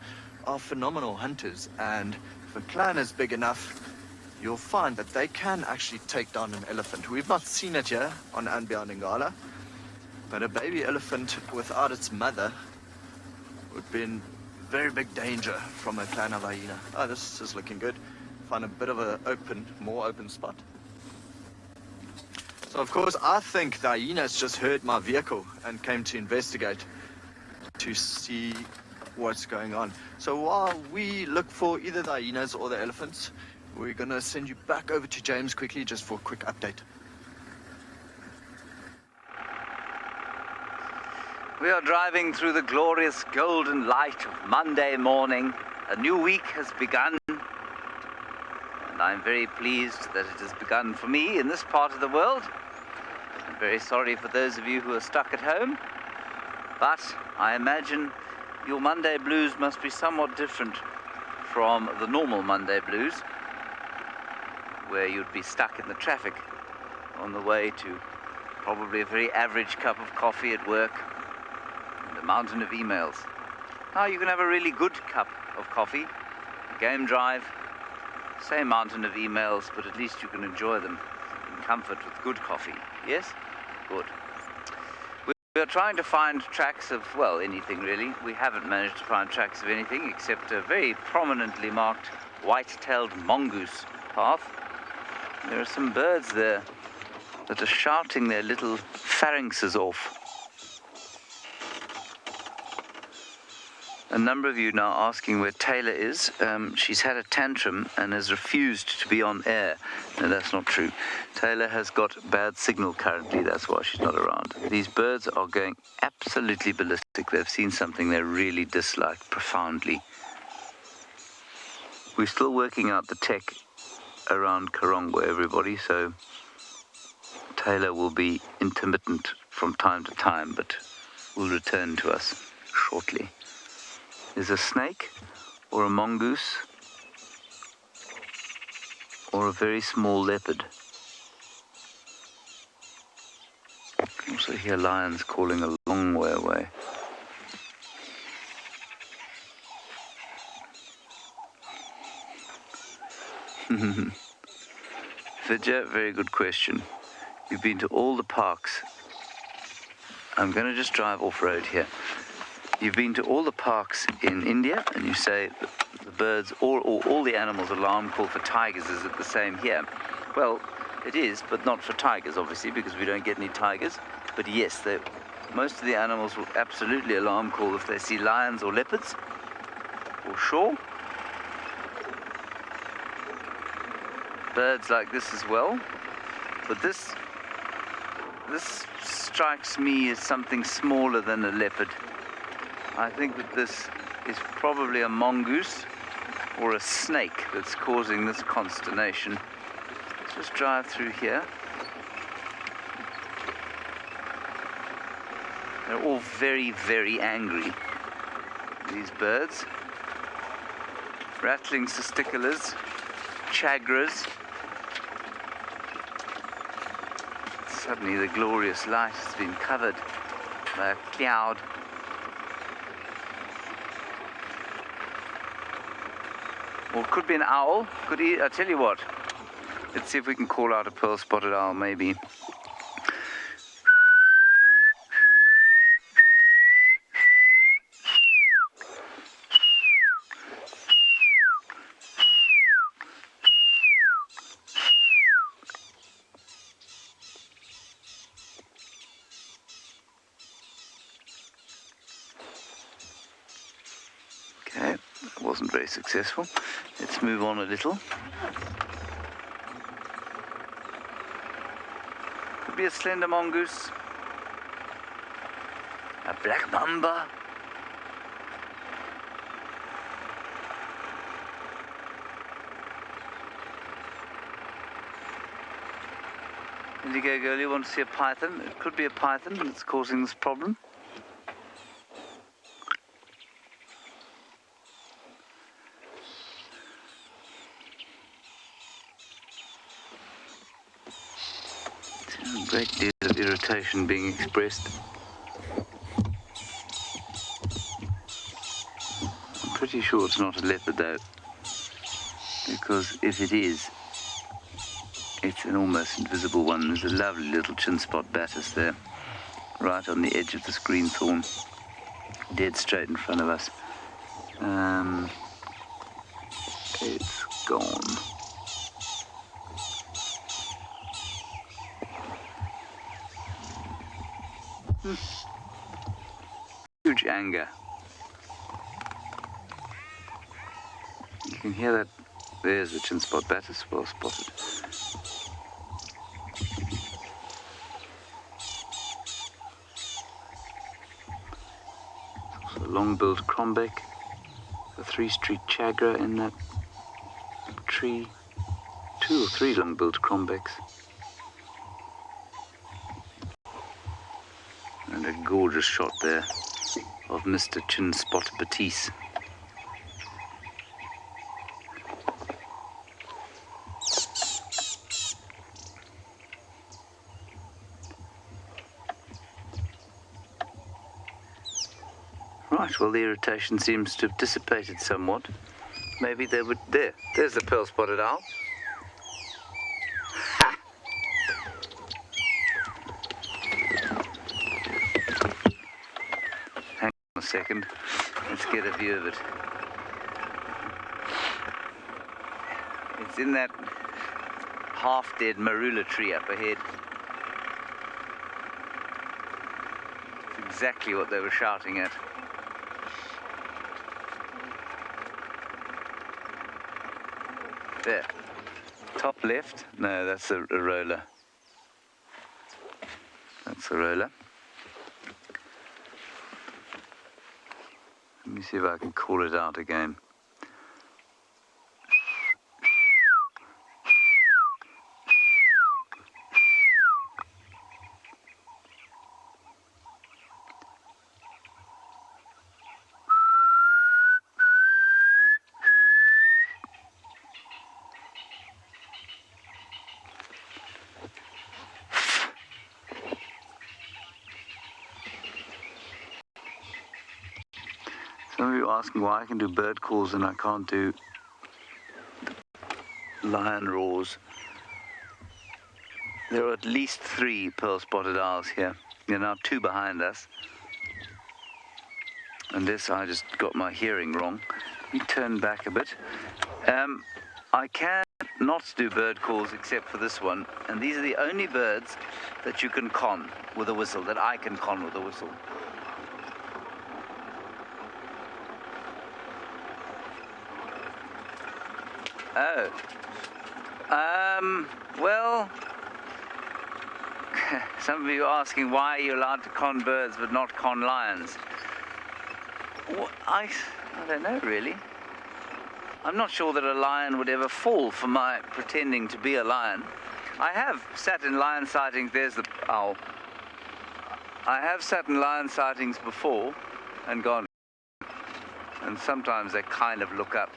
are phenomenal hunters. And if a clan is big enough, you'll find that they can actually take down an elephant. We've not seen it here on andBeyond in Ngala, but a baby elephant without its mother would be in very big danger from a clan of hyena. Oh, this is looking good. Find a bit of a more open spot. So of course, I think the hyenas just heard my vehicle and came to investigate to see what's going on. So while we look for either the hyenas or the elephants, we're going to send you back over to James quickly just for a quick update. We are driving through the glorious golden light of Monday morning. A new week has begun, and I'm very pleased that it has begun for me in this part of the world. I'm very sorry for those of you who are stuck at home, but I imagine your Monday blues must be somewhat different from the normal Monday blues, where you'd be stuck in the traffic on the way to probably a very average cup of coffee at work, a mountain of emails. Now you can have a really good cup of coffee, a game drive, same mountain of emails, but at least you can enjoy them in comfort with good coffee. Yes? Good. We are trying to find tracks of, well, anything really. We haven't managed to find tracks of anything except a very prominently marked white-tailed mongoose path. There are some birds there that are shouting their little pharynxes off. A number of you now asking where Taylor is. She's had a tantrum and has refused to be on air. No, that's not true. Taylor has got bad signal currently. That's why she's not around. These birds are going absolutely ballistic. They've seen something they really dislike profoundly. We're still working out the tech around Karongwa, everybody, so Taylor will be intermittent from time to time, but will return to us shortly. Is a snake or a mongoose or a very small leopard. I can also hear lions calling a long way away. Vidya, very good question. You've been to all the parks. I'm going to just drive off-road here. You've been to all the parks in India, and you say the birds or all the animals' alarm call for tigers. Is it the same here? Well, it is, but not for tigers, obviously, because we don't get any tigers. But yes, most of the animals will absolutely alarm call if they see lions or leopards, for sure. Birds like this as well. But this strikes me as something smaller than a leopard. I think that this is probably a mongoose or a snake that's causing this consternation. Let's just drive through here. They're all very, very angry, these birds. Rattling cisticolas, chagras. Suddenly the glorious light has been covered by a cloud. Or it could be an owl. I tell you what. Let's see if we can call out a pearl-spotted owl, maybe. Okay, that wasn't very successful. Let's move on a little. Could be a slender mongoose. A black mamba. Indigo girl, you want to see a python? It could be a python that's causing this problem. A great deal of irritation being expressed. I'm pretty sure it's not a leopard though, because if it is, it's an almost invisible one. There's a lovely little chin spot batis there, right on the edge of this green thorn, dead straight in front of us. It's gone. Huge anger. You can hear that. There's the chin spot batis, well spotted. Also a long-billed crombeck, a three-street chagra in that tree, 2 or 3 long-billed crombecks. And a gorgeous shot there of Mr. Chin Spot Batis. Right, well the irritation seems to have dissipated somewhat. Maybe they would... There's the pearl-spotted owl. Second, let's get a view of it. It's in that half-dead marula tree up ahead. It's exactly what they were shouting at. There, top left. No, that's a roller. That's a roller. Let me see if I can call it out again. Some of you are asking why I can do bird calls and I can't do lion roars. There are at least 3 pearl-spotted owls here. There are now 2 behind us. Unless I just got my hearing wrong. Let me turn back a bit. I can not do bird calls except for this one. And these are the only birds that you can con with a whistle, that I can con with a whistle. Oh. Well, some of you are asking why are you allowed to con birds but not con lions? Well, I don't know, really. I'm not sure that a lion would ever fall for my pretending to be a lion. I have sat in lion sightings. There's the owl. I have sat in lion sightings before and gone, and sometimes they kind of look up.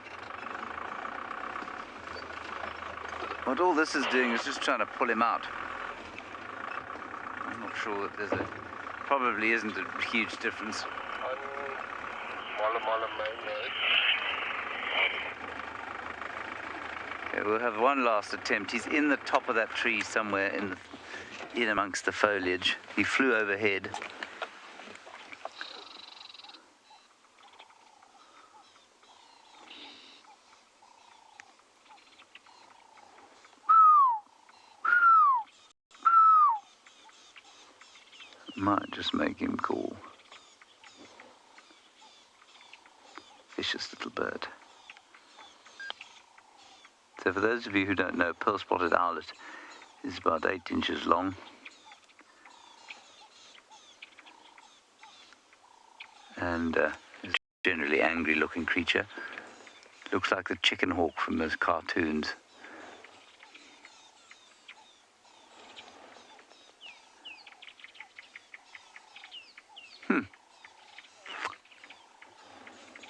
What all this is doing is just trying to pull him out. I'm not sure that there's probably isn't a huge difference. Okay, we'll have one last attempt. He's in the top of that tree somewhere in amongst the foliage. He flew overhead. Might just make him call. Vicious little bird. So for those of you who don't know, pearl-spotted owlet is about 8 inches long. And is a generally angry-looking creature. Looks like the chicken hawk from those cartoons.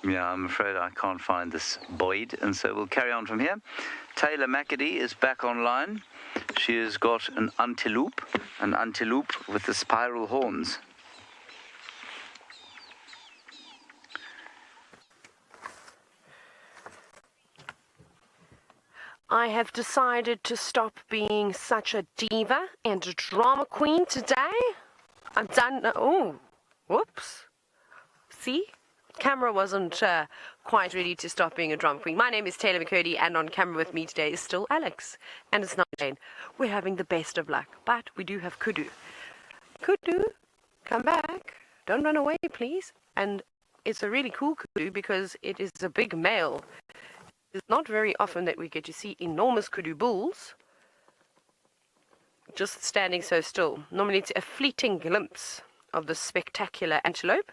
Yeah, I'm afraid I can't find this Boyd, and so we'll carry on from here. Taylor McAdee is back online. She has got an antelope with the spiral horns. I have decided to stop being such a diva and a drama queen today. I'm done. Oh, whoops. See? Camera wasn't quite ready to stop being a drama queen. My name is Taylor McCurdy, and on camera with me today is still Alex. And it's not Jane. We're having the best of luck, but we do have Kudu. Kudu, come back. Don't run away, please. And it's a really cool Kudu because it is a big male. It's not very often that we get to see enormous Kudu bulls just standing so still. Normally it's a fleeting glimpse of the spectacular antelope.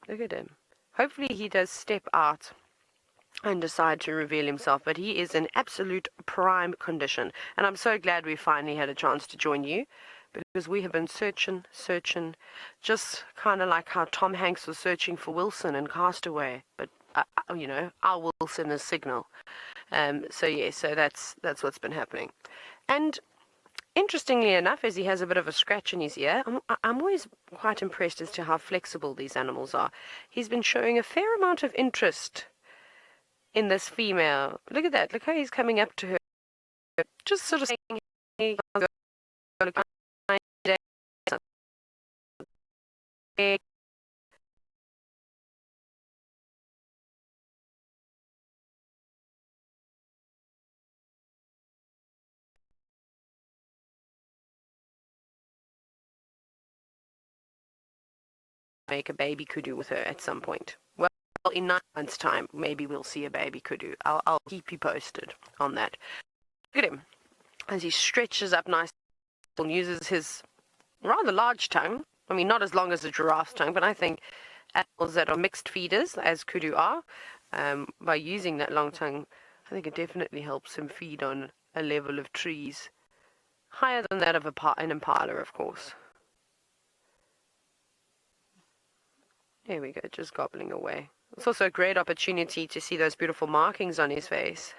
Look at him. Hopefully he does step out and decide to reveal himself, but he is in absolute prime condition. And I'm so glad we finally had a chance to join you, because we have been searching, just kind of like how Tom Hanks was searching for Wilson in Castaway, but our Wilson is Signal. So that's what's been happening. And interestingly enough, as he has a bit of a scratch in his ear, I'm always quite impressed as to how flexible these animals are. He's been showing a fair amount of interest in this female. Look at that. Look how he's coming up to her. Just sort of saying, hey, make a baby kudu with her at some point. Well, in 9 months' time, maybe we'll see a baby kudu. I'll keep you posted on that. Look at him as he stretches up nicely and uses his rather large tongue. I mean, not as long as a giraffe's tongue, but I think animals that are mixed feeders, as kudu are, by using that long tongue, I think it definitely helps him feed on a level of trees higher than that of an impala, of course. There we go, just gobbling away. It's also a great opportunity to see those beautiful markings on his face.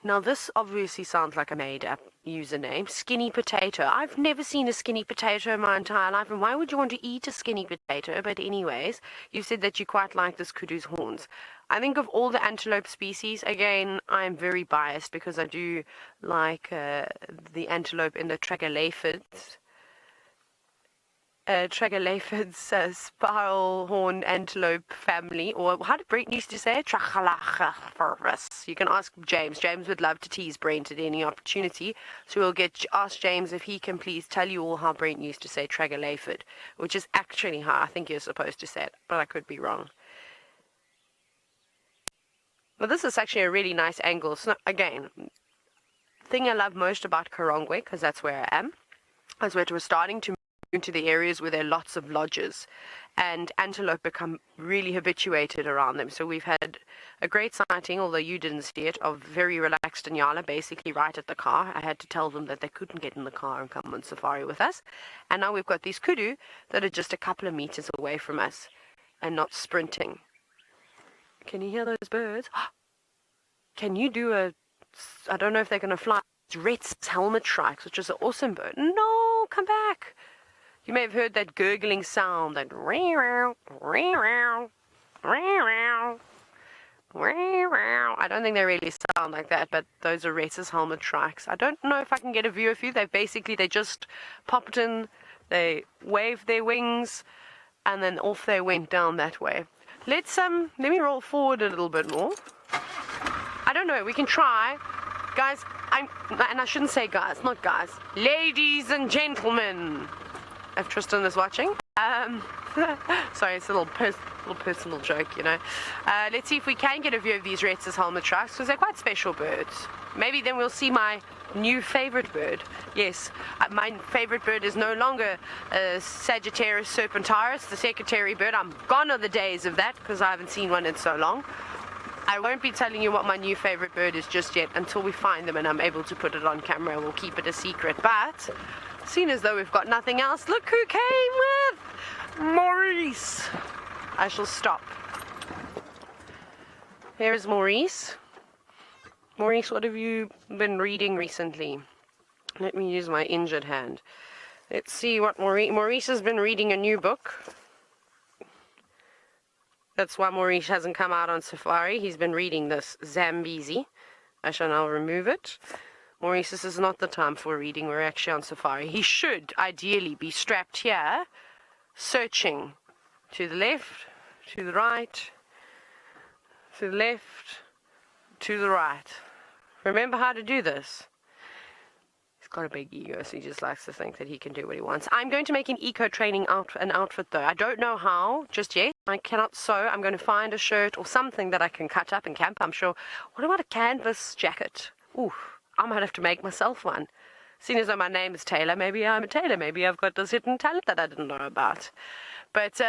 Now this obviously sounds like a made-up username. Skinny potato. I've never seen a skinny potato in my entire life, and why would you want to eat a skinny potato? But anyways, you said that you quite like this kudu's horns. I think of all the antelope species, again, I'm very biased because I do like the antelope in the tragaleophids. Tragaleophids, spiral horn antelope family, or how did Brent used to say it? Tragaleophids. You can ask James. James would love to tease Brent at any opportunity, so we'll ask James if he can please tell you all how Brent used to say tragaleophid, which is actually how I think you're supposed to say it, but I could be wrong. Well, this is actually a really nice angle. So again, thing I love most about Karongwe, because that's where I am, is where we're starting to into the areas where there are lots of lodges and antelope become really habituated around them. So we've had a great sighting, although you didn't see it, of very relaxed Ngala basically right at the car. I had to tell them that they couldn't get in the car and come on safari with us. And now we've got these kudu that are just a couple of meters away from us and not sprinting. Can you hear those birds? Can you do I don't know if they're going to fly. It's Rhett's helmet shrikes, which is an awesome bird. No, come back. You may have heard that gurgling sound, that I don't think they really sound like that, but those are Rhetta's helmet trikes. I don't know if I can get a view of you. They just popped in, they waved their wings, and then off they went down that way. Let me roll forward a little bit more. I don't know, we can try. Guys, and I shouldn't say guys, not guys. Ladies and gentlemen, if Tristan is watching. Sorry, it's a little personal joke, you know. Let's see if we can get a view of these Rhetta's helmet trikes, because they're quite special birds. Maybe then we'll see my new favorite bird. Yes, my favorite bird is no longer Sagittarius serpentaris, the secretary bird. I'm gone are the days of that, because I haven't seen one in so long. I won't be telling you what my new favorite bird is just yet until we find them and I'm able to put it on camera. We'll keep it a secret. But, seeing as though we've got nothing else, look who came with Maurice. I shall stop. Here is Maurice. Maurice, what have you been reading recently? Let me use my injured hand. Let's see what Maurice has been reading a new book. That's why Maurice hasn't come out on safari. He's been reading this Zambezi. I shall now remove it. Maurice, this is not the time for reading. We're actually on safari. He should ideally be strapped here, searching to the left, to the right, to the left, to the right. Remember how to do this. He's got a big ego, so he just likes to think that he can do what he wants. I'm going to make an eco-training outfit, though. I don't know how just yet. I cannot sew. I'm going to find a shirt or something that I can cut up and camp, I'm sure. What about a canvas jacket? Ooh, I might have to make myself one. Seeing as though my name is Taylor, maybe I'm a tailor. Maybe I've got this hidden talent that I didn't know about. But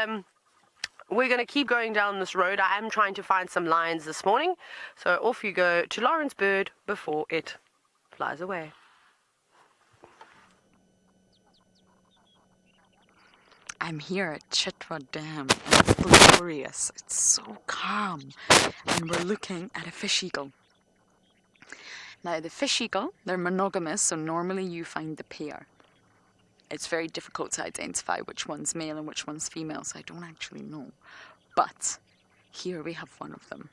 we're going to keep going down this road. I am trying to find some lions this morning. So off you go to Lawrence Bird before it flies away. I'm here at Chitra Dam, and it's glorious. It's so calm, and we're looking at a fish eagle. Now, the fish eagle, they're monogamous, so normally you find the pair. It's very difficult to identify which one's male and which one's female, so I don't actually know. But here we have one of them.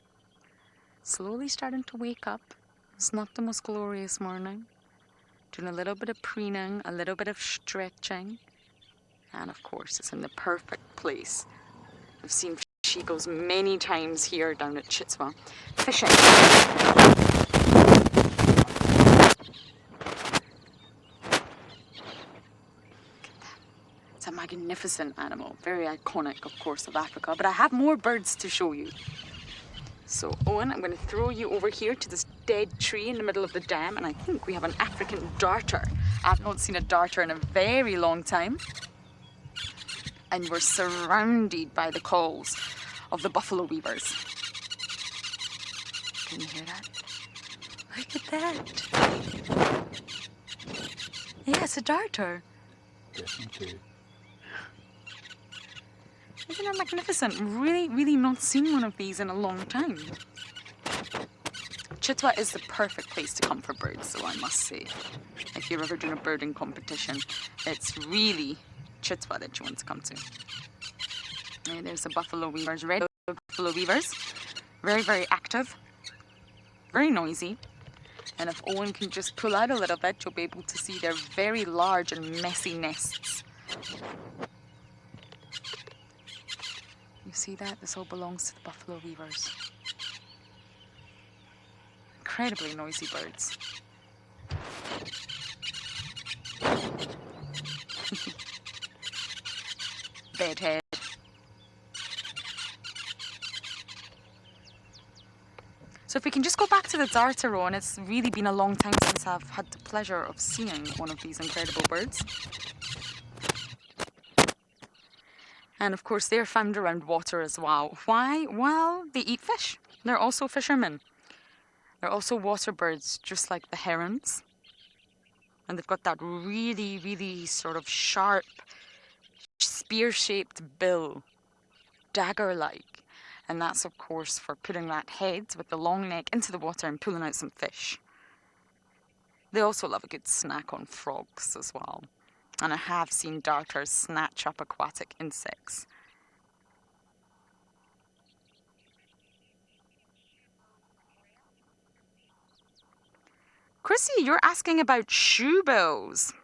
Slowly starting to wake up. It's not the most glorious morning. Doing a little bit of preening, a little bit of stretching. And of course, it's in the perfect place. I've seen fish eagles many times here down at Tsavo. Fishing. It's a magnificent animal. Very iconic, of course, of Africa. But I have more birds to show you. So, Owen, I'm going to throw you over here to this dead tree in the middle of the dam. And I think we have an African darter. I've not seen a darter in a very long time. And we're surrounded by the calls of the buffalo weavers. Can you hear that? Look at that. Yeah, it's a darter. Definitely. Isn't that magnificent? Really, really not seen one of these in a long time. Chitwa is the perfect place to come for birds, so I must say. If you're ever doing a birding competition, it's really Chitwa that you want to come to. And there's the buffalo weavers, red buffalo weavers. Very, very active. Very noisy. And if Owen can just pull out a little bit, you'll be able to see their very large and messy nests. You see that? This all belongs to the buffalo weavers. Incredibly noisy birds. Bedhead. So if we can just go back to the darter row, and it's really been a long time since I've had the pleasure of seeing one of these incredible birds. And of course they're found around water as well. Why? Well, they eat fish. They're also fishermen. They're also water birds, just like the herons. And they've got that really, really sort of sharp, spear-shaped bill, dagger-like. And that's, of course, for putting that head with the long neck into the water and pulling out some fish. They also love a good snack on frogs as well. And I have seen darters snatch up aquatic insects. Chrissy, you're asking about shoebills.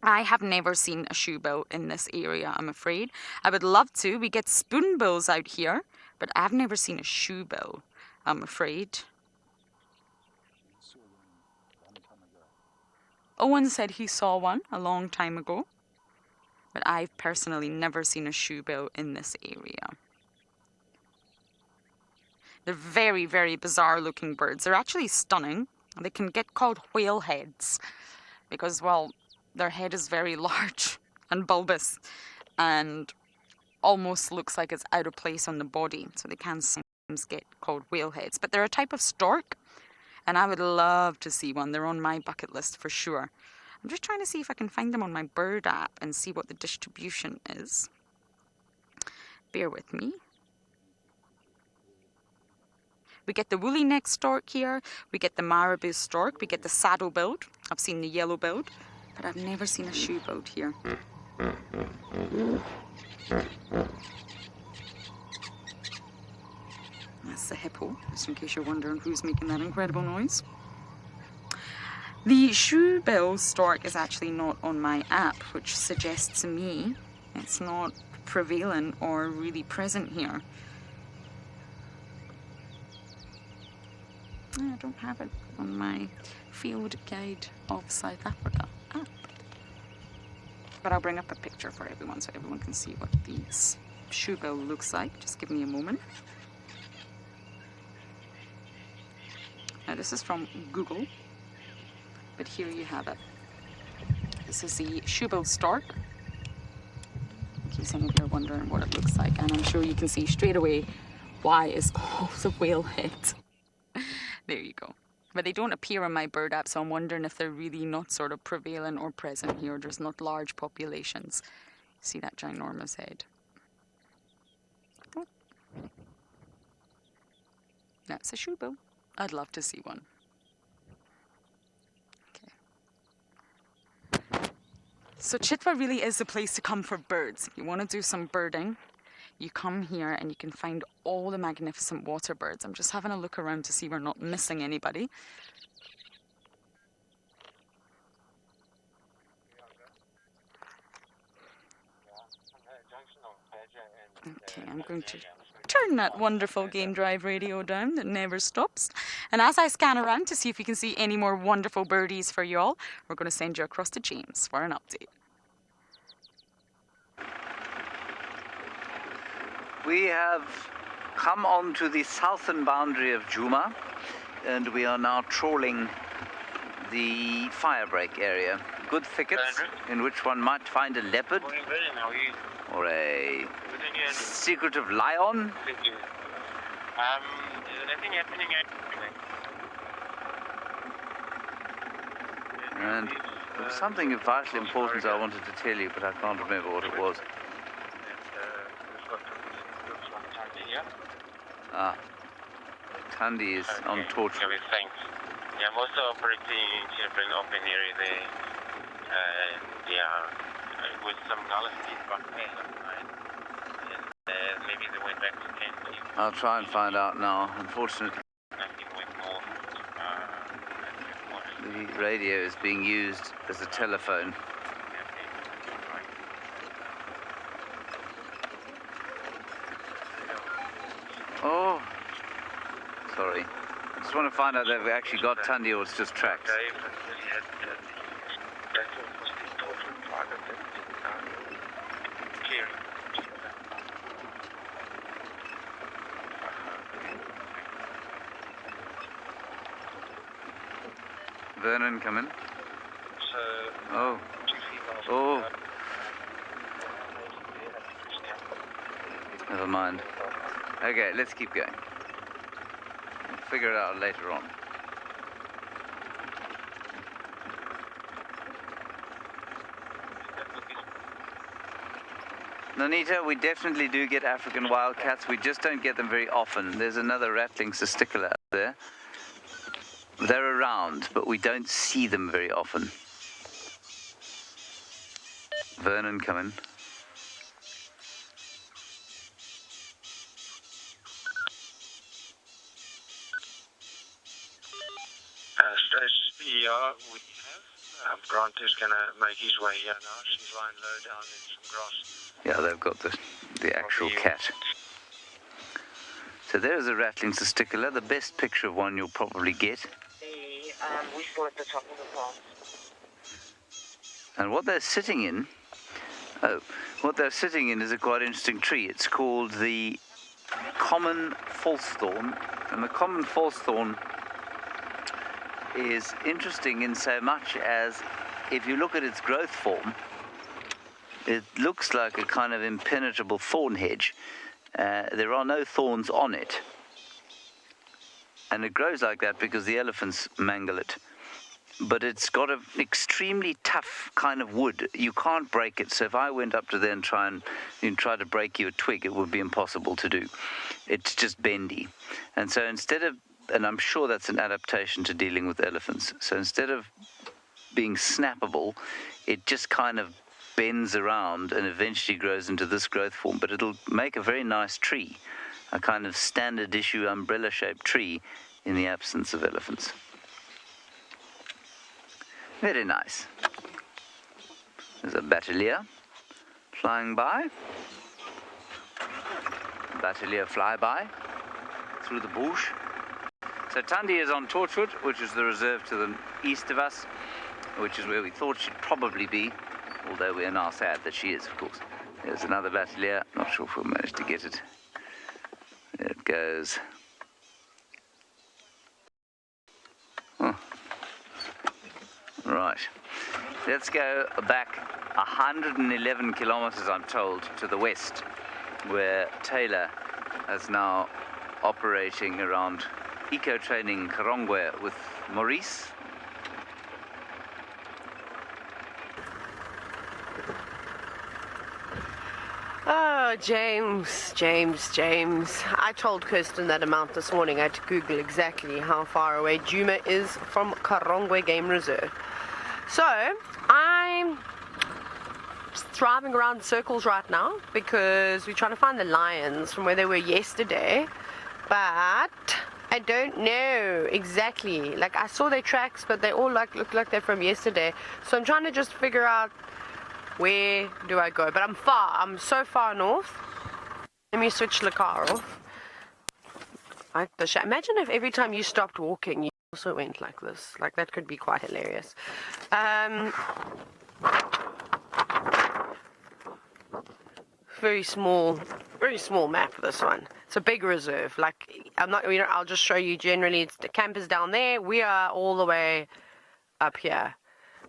I have never seen a shoebill in this area, I'm afraid. I would love to. We get spoonbills out here, but I've never seen a shoebill, I'm afraid. Owen said he saw one a long time ago, but I've personally never seen a shoebill in this area. They're very, very bizarre looking birds. They're actually stunning. They can get called whale heads because, well, their head is very large and bulbous and almost looks like it's out of place on the body. So they can sometimes get called whale heads. But they're a type of stork, and I would love to see one. They're on my bucket list for sure. I'm just trying to see if I can find them on my bird app and see what the distribution is. Bear with me. We get the woolly neck stork here. We get the marabou stork. We get the saddle-billed. I've seen the yellow-billed, but I've never seen a shoe-billed here. That's the hippo, just in case you're wondering who's making that incredible noise. The shoe-bill stork is actually not on my app, which suggests to me it's not prevalent or really present here. I don't have it on my Field Guide of South Africa app. But I'll bring up a picture for everyone so everyone can see what the shoebill looks like. Just give me a moment. Now this is from Google, but here you have it. This is the shoebill stork, in case any of you are wondering what it looks like. And I'm sure you can see straight away why it's called a whale head. There you go. But they don't appear on my bird app, so I'm wondering if they're really not sort of prevalent or present here. There's not large populations. See that ginormous head? Oh. That's a shoebill. I'd love to see one. Okay. So Chitra really is the place to come for birds. If you want to do some birding, you come here and you can find all the magnificent water birds. I'm just having a look around to see we're not missing anybody. Okay, I'm going to turn that wonderful Game Drive radio down that never stops. And as I scan around to see if we can see any more wonderful birdies for you all, we're going to send you across to James for an update. We have come on to the southern boundary of Djuma, and we are now trawling the firebreak area. Good thickets in which one might find a leopard or a secretive lion. Nothing happening And there was something of vital importance I wanted to tell you, but I can't remember what it was. Ah, Tandy is on torch. Thanks. Yeah, I'm also operating in an open area there. With some Ngala back there. And maybe they went back to Kent. I'll try and find out now. Unfortunately, the radio is being used as a telephone. Oh, sorry. I just want to find out if we actually got Tandy or it's just tracks. Vernon, come in. Oh. Oh. Never mind. Okay, let's keep going. We'll figure it out later on. Nonita, we definitely do get African wildcats. We just don't get them very often. There's another rattling testicular out there. They're around, but we don't see them very often. Vernon, come in. Yeah, we have. Grant is going to make his way here now. She's lying low down in some grass. Yeah, they've got the actual cat. So there's a rattling testicular, the best picture of one you'll probably get. We're still at the top of the farm. And what they're sitting in, is a quite interesting tree. It's called the common false thorn, and the common false thorn is interesting in so much as if you look at its growth form, it looks like a kind of impenetrable thorn hedge. There are no thorns on it, and it grows like that because the elephants mangle it. But it's got an extremely tough kind of wood. You can't break it. So if I went up to there and try to break you a twig, it would be impossible to do. It's just bendy. And so and I'm sure that's an adaptation to dealing with elephants. So instead of being snappable, it just kind of bends around and eventually grows into this growth form. But it'll make a very nice tree, a kind of standard issue umbrella-shaped tree in the absence of elephants. Very nice. There's a batelier flying by. Batelier flyby through the bush. So Tundi is on Torchwood, which is the reserve to the east of us, which is where we thought she'd probably be, although we are now sad that she is, of course. There's another batelier. Not sure if we'll manage to get it. There it goes. Oh. Right, let's go back 111 kilometers, I'm told, to the west, where Taylor is now operating around eco-training Karongwe with Maurice. Oh, James. I told Kirsten that amount this morning. I had to Google exactly how far away Djuma is from Karongwe Game Reserve. So, I'm just driving around in circles right now because we're trying to find the lions from where they were yesterday. But I don't know exactly. Like, I saw their tracks, but they all look like they're from yesterday. So I'm trying to just figure out where do I go. But I'm so far north. Let me switch the car off. Imagine if every time you stopped walking, you also went like this. Like, that could be quite hilarious. Very small map, this one. It's a big reserve. Like, I'll just show you generally. The camp is down there. We are all the way up here.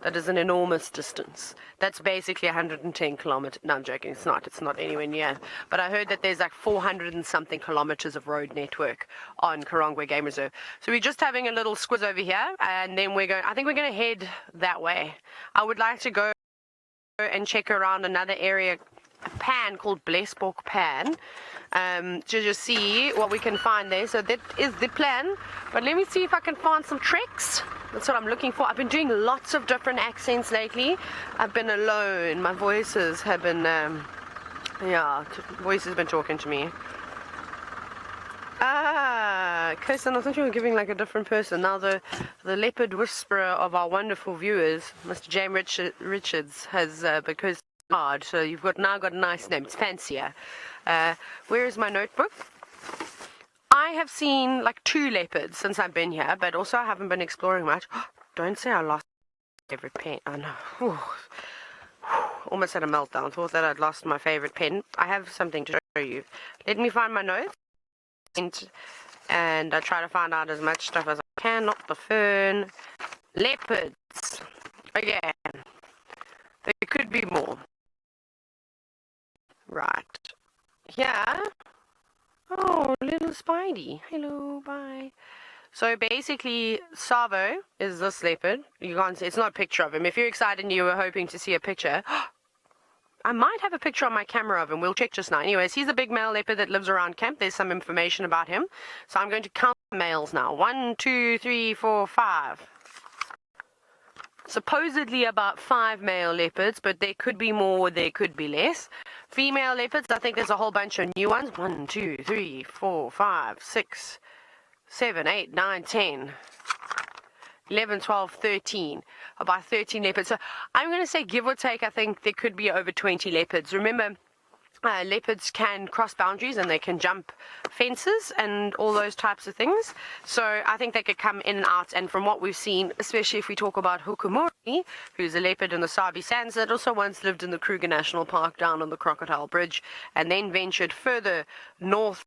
That is an enormous distance. That's basically 110 kilometers. No, I'm joking. It's not anywhere near. But I heard that there's like 400 and something kilometers of road network on Karongwe Game Reserve. So we're just having a little squiz over here, and then I think we're going to head that way. I would like to go and check around another area, a pan called Blesbok Pan, to just see what we can find there. So that is the plan. But let me see if I can find some tricks. That's what I'm looking for. I've been doing lots of different accents lately. I've been alone. My voices have been, voice has been talking to me. Kirsten, I thought you were giving like a different person. Now the leopard whisperer of our wonderful viewers, Mr. James Richards, has because hard. So you've now got a nice name. It's fancier. Where is my notebook? I have seen like 2 leopards since I've been here, but also I haven't been exploring much. Don't say I lost every pen. I know. Almost had a meltdown. Thought that I'd lost my favorite pen. I have something to show you. Let me find my notes. And I try to find out as much stuff as I can. Not the fern. Leopards. Again. There could be more. Right. Yeah. Oh, little Spidey. Hello, bye. So basically, Tsavo is this leopard. You can't see, it's not a picture of him. If you're excited and you were hoping to see a picture, I might have a picture on my camera of him. We'll check just now. Anyways, he's a big male leopard that lives around camp. There's some information about him. So I'm going to count the males now. 1, 2, 3, 4, 5. Supposedly about 5 male leopards, but there could be more, there could be less. Female leopards, I think there's a whole bunch of new ones. 1, 2, 3, 4, 5, 6, 7, 8, 9, 10. 11, 12, 13, about 13 leopards. So I'm going to say, give or take, I think there could be over 20 leopards. Remember, leopards can cross boundaries and they can jump fences and all those types of things. So I think they could come in and out. And from what we've seen, especially if we talk about Hukumori, who's a leopard in the Sabi Sands that also once lived in the Kruger National Park down on the Crocodile Bridge and then ventured further north.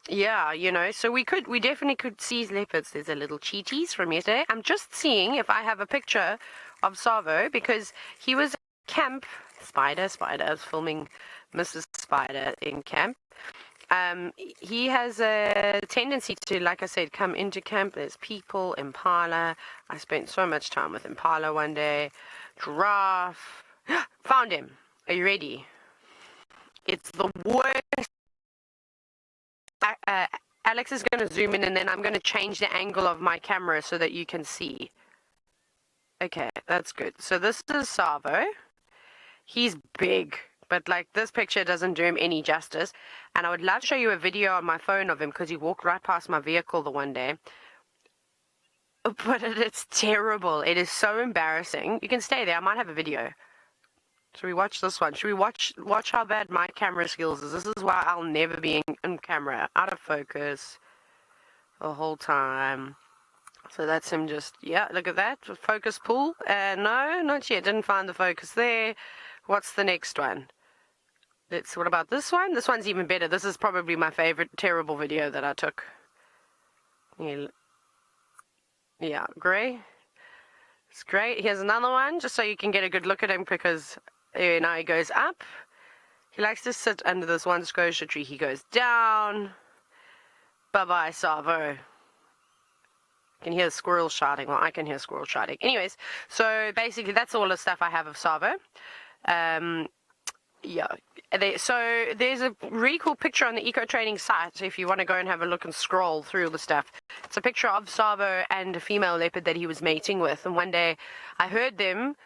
Yeah, you know, so we definitely could see leopards. There's a little cheeties from yesterday. I'm just seeing if I have a picture of Tsavo because he was at camp. Spider is filming Mrs. Spider in camp. He has a tendency to, like I said, come into camp. There's people, impala. I spent so much time with impala one day. Giraffe. Found him. Are you ready? It's the worst. Alex is going to zoom in and then I'm going to change the angle of my camera so that you can see. Okay, that's good. So this is Tsavo. He's big, but like this picture doesn't do him any justice. And I would love to show you a video on my phone of him because he walked right past my vehicle the one day. But it's terrible. It is so embarrassing. You can stay there. I might have a video. Should we watch this one? Should we watch how bad my camera skills is? This is why I'll never be in camera. Out of focus the whole time. So that's him just, yeah, look at that. Focus pull. No, not yet. Didn't find the focus there. What's the next one? What about this one? This one's even better. This is probably my favorite terrible video that I took. Yeah, Gray. It's great. Here's another one, just so you can get a good look at him because now he goes up. He likes to sit under this one scotia tree. He goes down. Bye-bye, Tsavo. You can hear squirrels shouting. Well, I can hear squirrels shouting. Anyways, so basically that's all the stuff I have of Tsavo. Yeah. So there's a really cool picture on the Eco Trading site if you want to go and have a look and scroll through the stuff. It's a picture of Tsavo and a female leopard that he was mating with. And one day I heard them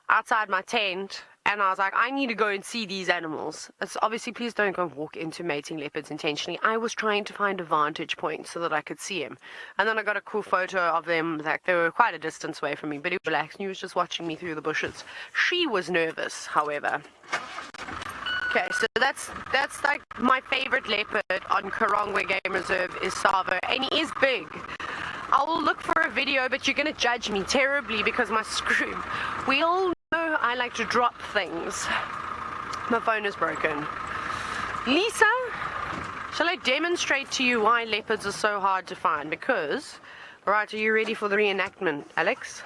outside my tent and I was like, I need to go and see these animals. It's obviously, please don't go and walk into mating leopards intentionally. I was trying to find a vantage point so that I could see him. And then I got a cool photo of them. Like, they were quite a distance away from me, but he was relaxed and he was just watching me through the bushes. She was nervous, however. Okay, so that's like my favorite leopard on Karongwe Game Reserve is Tsavo, and he is big. I will look for a video, but you're going to judge me terribly because my screw. We all know I like to drop things. My phone is broken. Lisa, shall I demonstrate to you why leopards are so hard to find? Because, right, are you ready for the reenactment, Alex?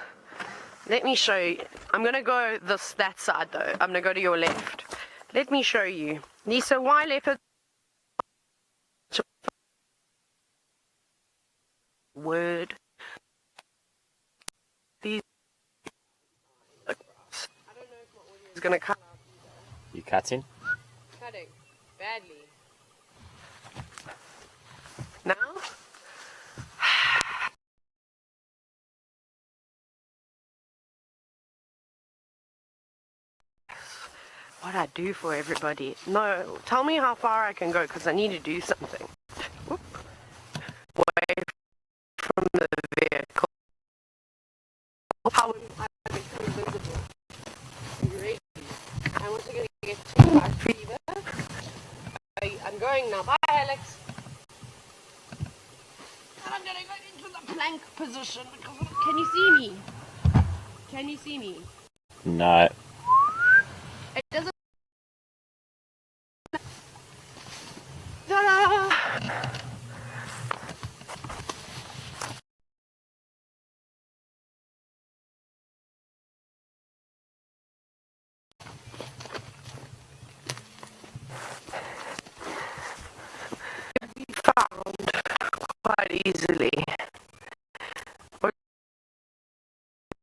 Let me show you. I'm going to go that side, though. I'm going to go to your left. Let me show you. Lisa, why leopards? Word. These. I don't know if my audio is going to cut out. You cutting? Cutting. Badly. Now? What I do for everybody. No, tell me how far I can go because I need to do something. Whoop. Away from the vehicle. How would I become visible? Are you ready? I'm also going to get to my fever. I'm going now. Bye, Alex. And I'm going to go into the plank position because can you see me? Can you see me? No. It doesn't. Found quite easily.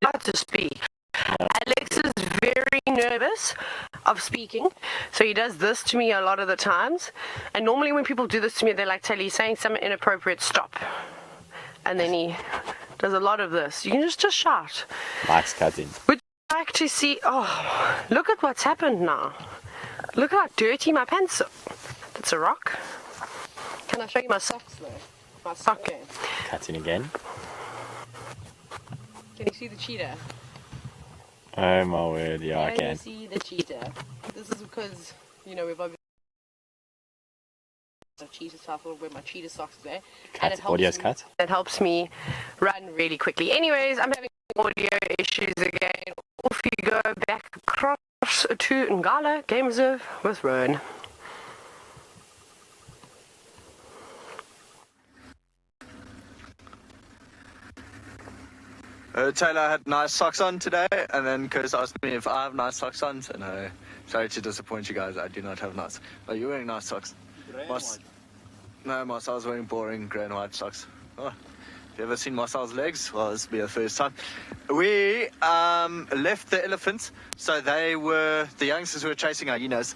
Not to speak. Alex is very nervous of speaking, so he does this to me a lot of the times. And normally when people do this to me, they like tell you saying something inappropriate, stop. And then he does a lot of this. You can just shout. Mike's cutting. Would you like to see? Oh, look at what's happened now. Look how dirty my pants are. That's a rock. Can I show you my socks though? My sock game. Cutting again. Can you see the cheetah? Oh my word, yeah, I Can can. you see the cheetah? This is because, we've obviously cheetah stuff. I'll wear my cheetah socks today. Cut. Audio's cut. It helps me run really quickly. Anyways, I'm having audio issues again. Off you go back across to Ngala Game Reserve with Rowan. Taylor had nice socks on today, and then Chris asked me if I have nice socks on. So no, sorry to disappoint you guys, I do not have nice. But you're wearing nice socks. No, Marcel's wearing boring grey and white socks. Oh, have you ever seen Marcel's legs? Well, this will be the first time. We left the elephants, so the youngsters were chasing hyenas.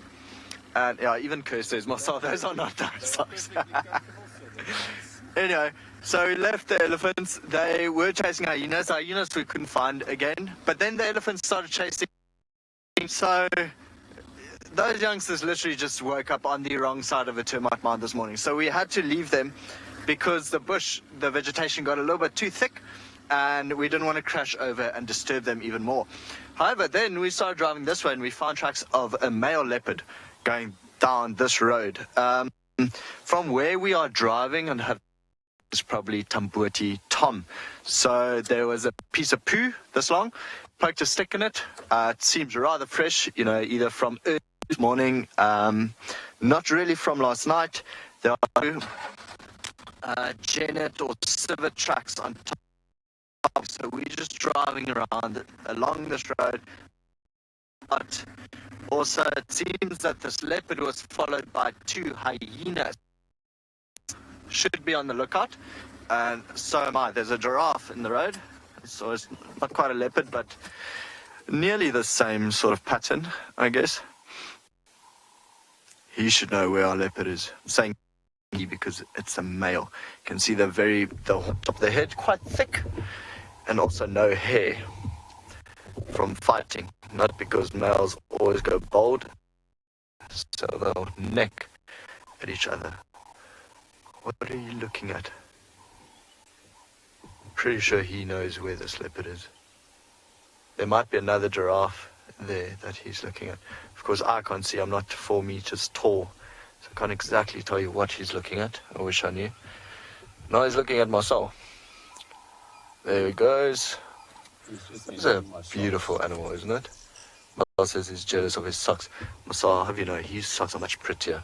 And yeah, even Chris says, Marcel, those are not nice socks. Anyway, so we left the elephants. They were chasing hyenas. Hyenas we couldn't find again. But then the elephants started chasing. So those youngsters literally just woke up on the wrong side of a termite mound this morning. So we had to leave them because the vegetation got a little bit too thick and we didn't want to crash over and disturb them even more. However, then we started driving this way and we found tracks of a male leopard going down this road. From where we are driving and have is probably Tambuti Tom. So there was a piece of poo this long, poked a stick in it. It seems rather fresh, either from early this morning, not really from last night. There are Janet or civet tracks on top. So we're just driving around along this road. But also it seems that this leopard was followed by 2 hyenas. Should be on the lookout, and so am I. There's a giraffe in the road, so it's not quite a leopard, but nearly the same sort of pattern, I guess. He should know where our leopard is. I'm saying he because it's a male. You can see the top of the head quite thick, and also no hair from fighting. Not because males always go bald, so they'll neck at each other. What are you looking at? Pretty sure he knows where this leopard is. There might be another giraffe there that he's looking at. Of course, I can't see. I'm not 4 meters tall, so I can't exactly tell you what he's looking at. I wish I knew. Now he's looking at Marcel. There he goes. It's a beautiful animal, isn't it? Marcel says he's jealous of his socks. Marcel, have you know, his socks are much prettier.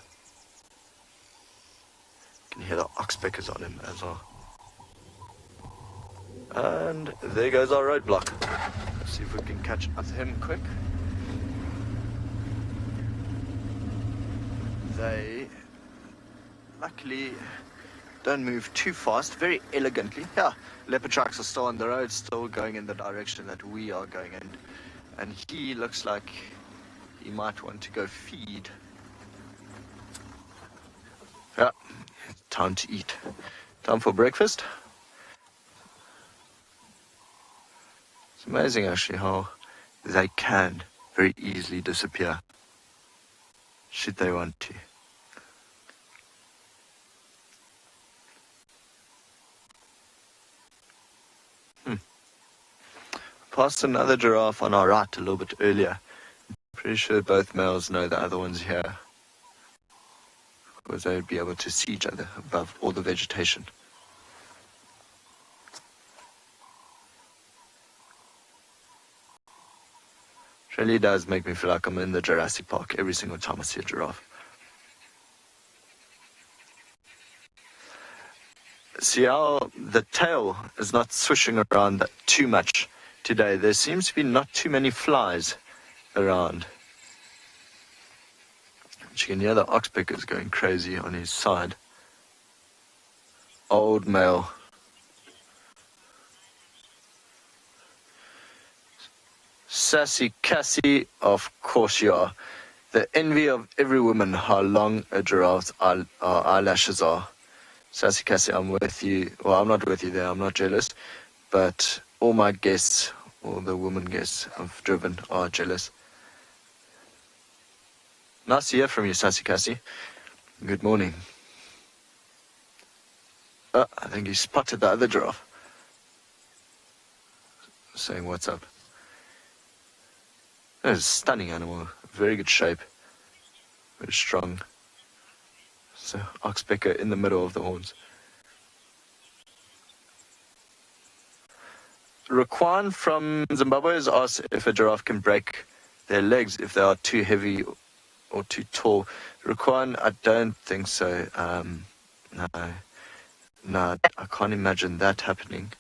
You can hear the oxpeckers on him as well. And there goes our roadblock. Let's see if we can catch up to him quick. They luckily don't move too fast, very elegantly. Yeah, leopard tracks are still on the road, still going in the direction that we are going in. And he looks like he might want to go feed. Yeah. Time to eat. Time for breakfast. It's amazing actually how they can very easily disappear should they want to. Passed another giraffe on our right a little bit earlier. Pretty sure both males know the other one's here, because they would be able to see each other above all the vegetation. It really does make me feel like I'm in the Jurassic Park every single time I see a giraffe. See how the tail is not swishing around too much today. There seems to be not too many flies around. You can hear the oxpeckers going crazy on his side. Old male. Sassy Cassie, of course you are. The envy of every woman, how long a giraffe's eyelashes are. Sassy Cassie, I'm with you. Well, I'm not with you there, I'm not jealous. But all my guests, all the women guests I've driven are jealous. Nice to hear from you, Sassy Cassie. Good morning. I think he spotted the other giraffe. saying what's up. It's a stunning animal, very good shape, very strong. So oxpecker in the middle of the horns. Raquan from Zimbabwe has asked if a giraffe can break their legs if they are too heavy or too tall. Raquan, I don't think so. No, I can't imagine that happening.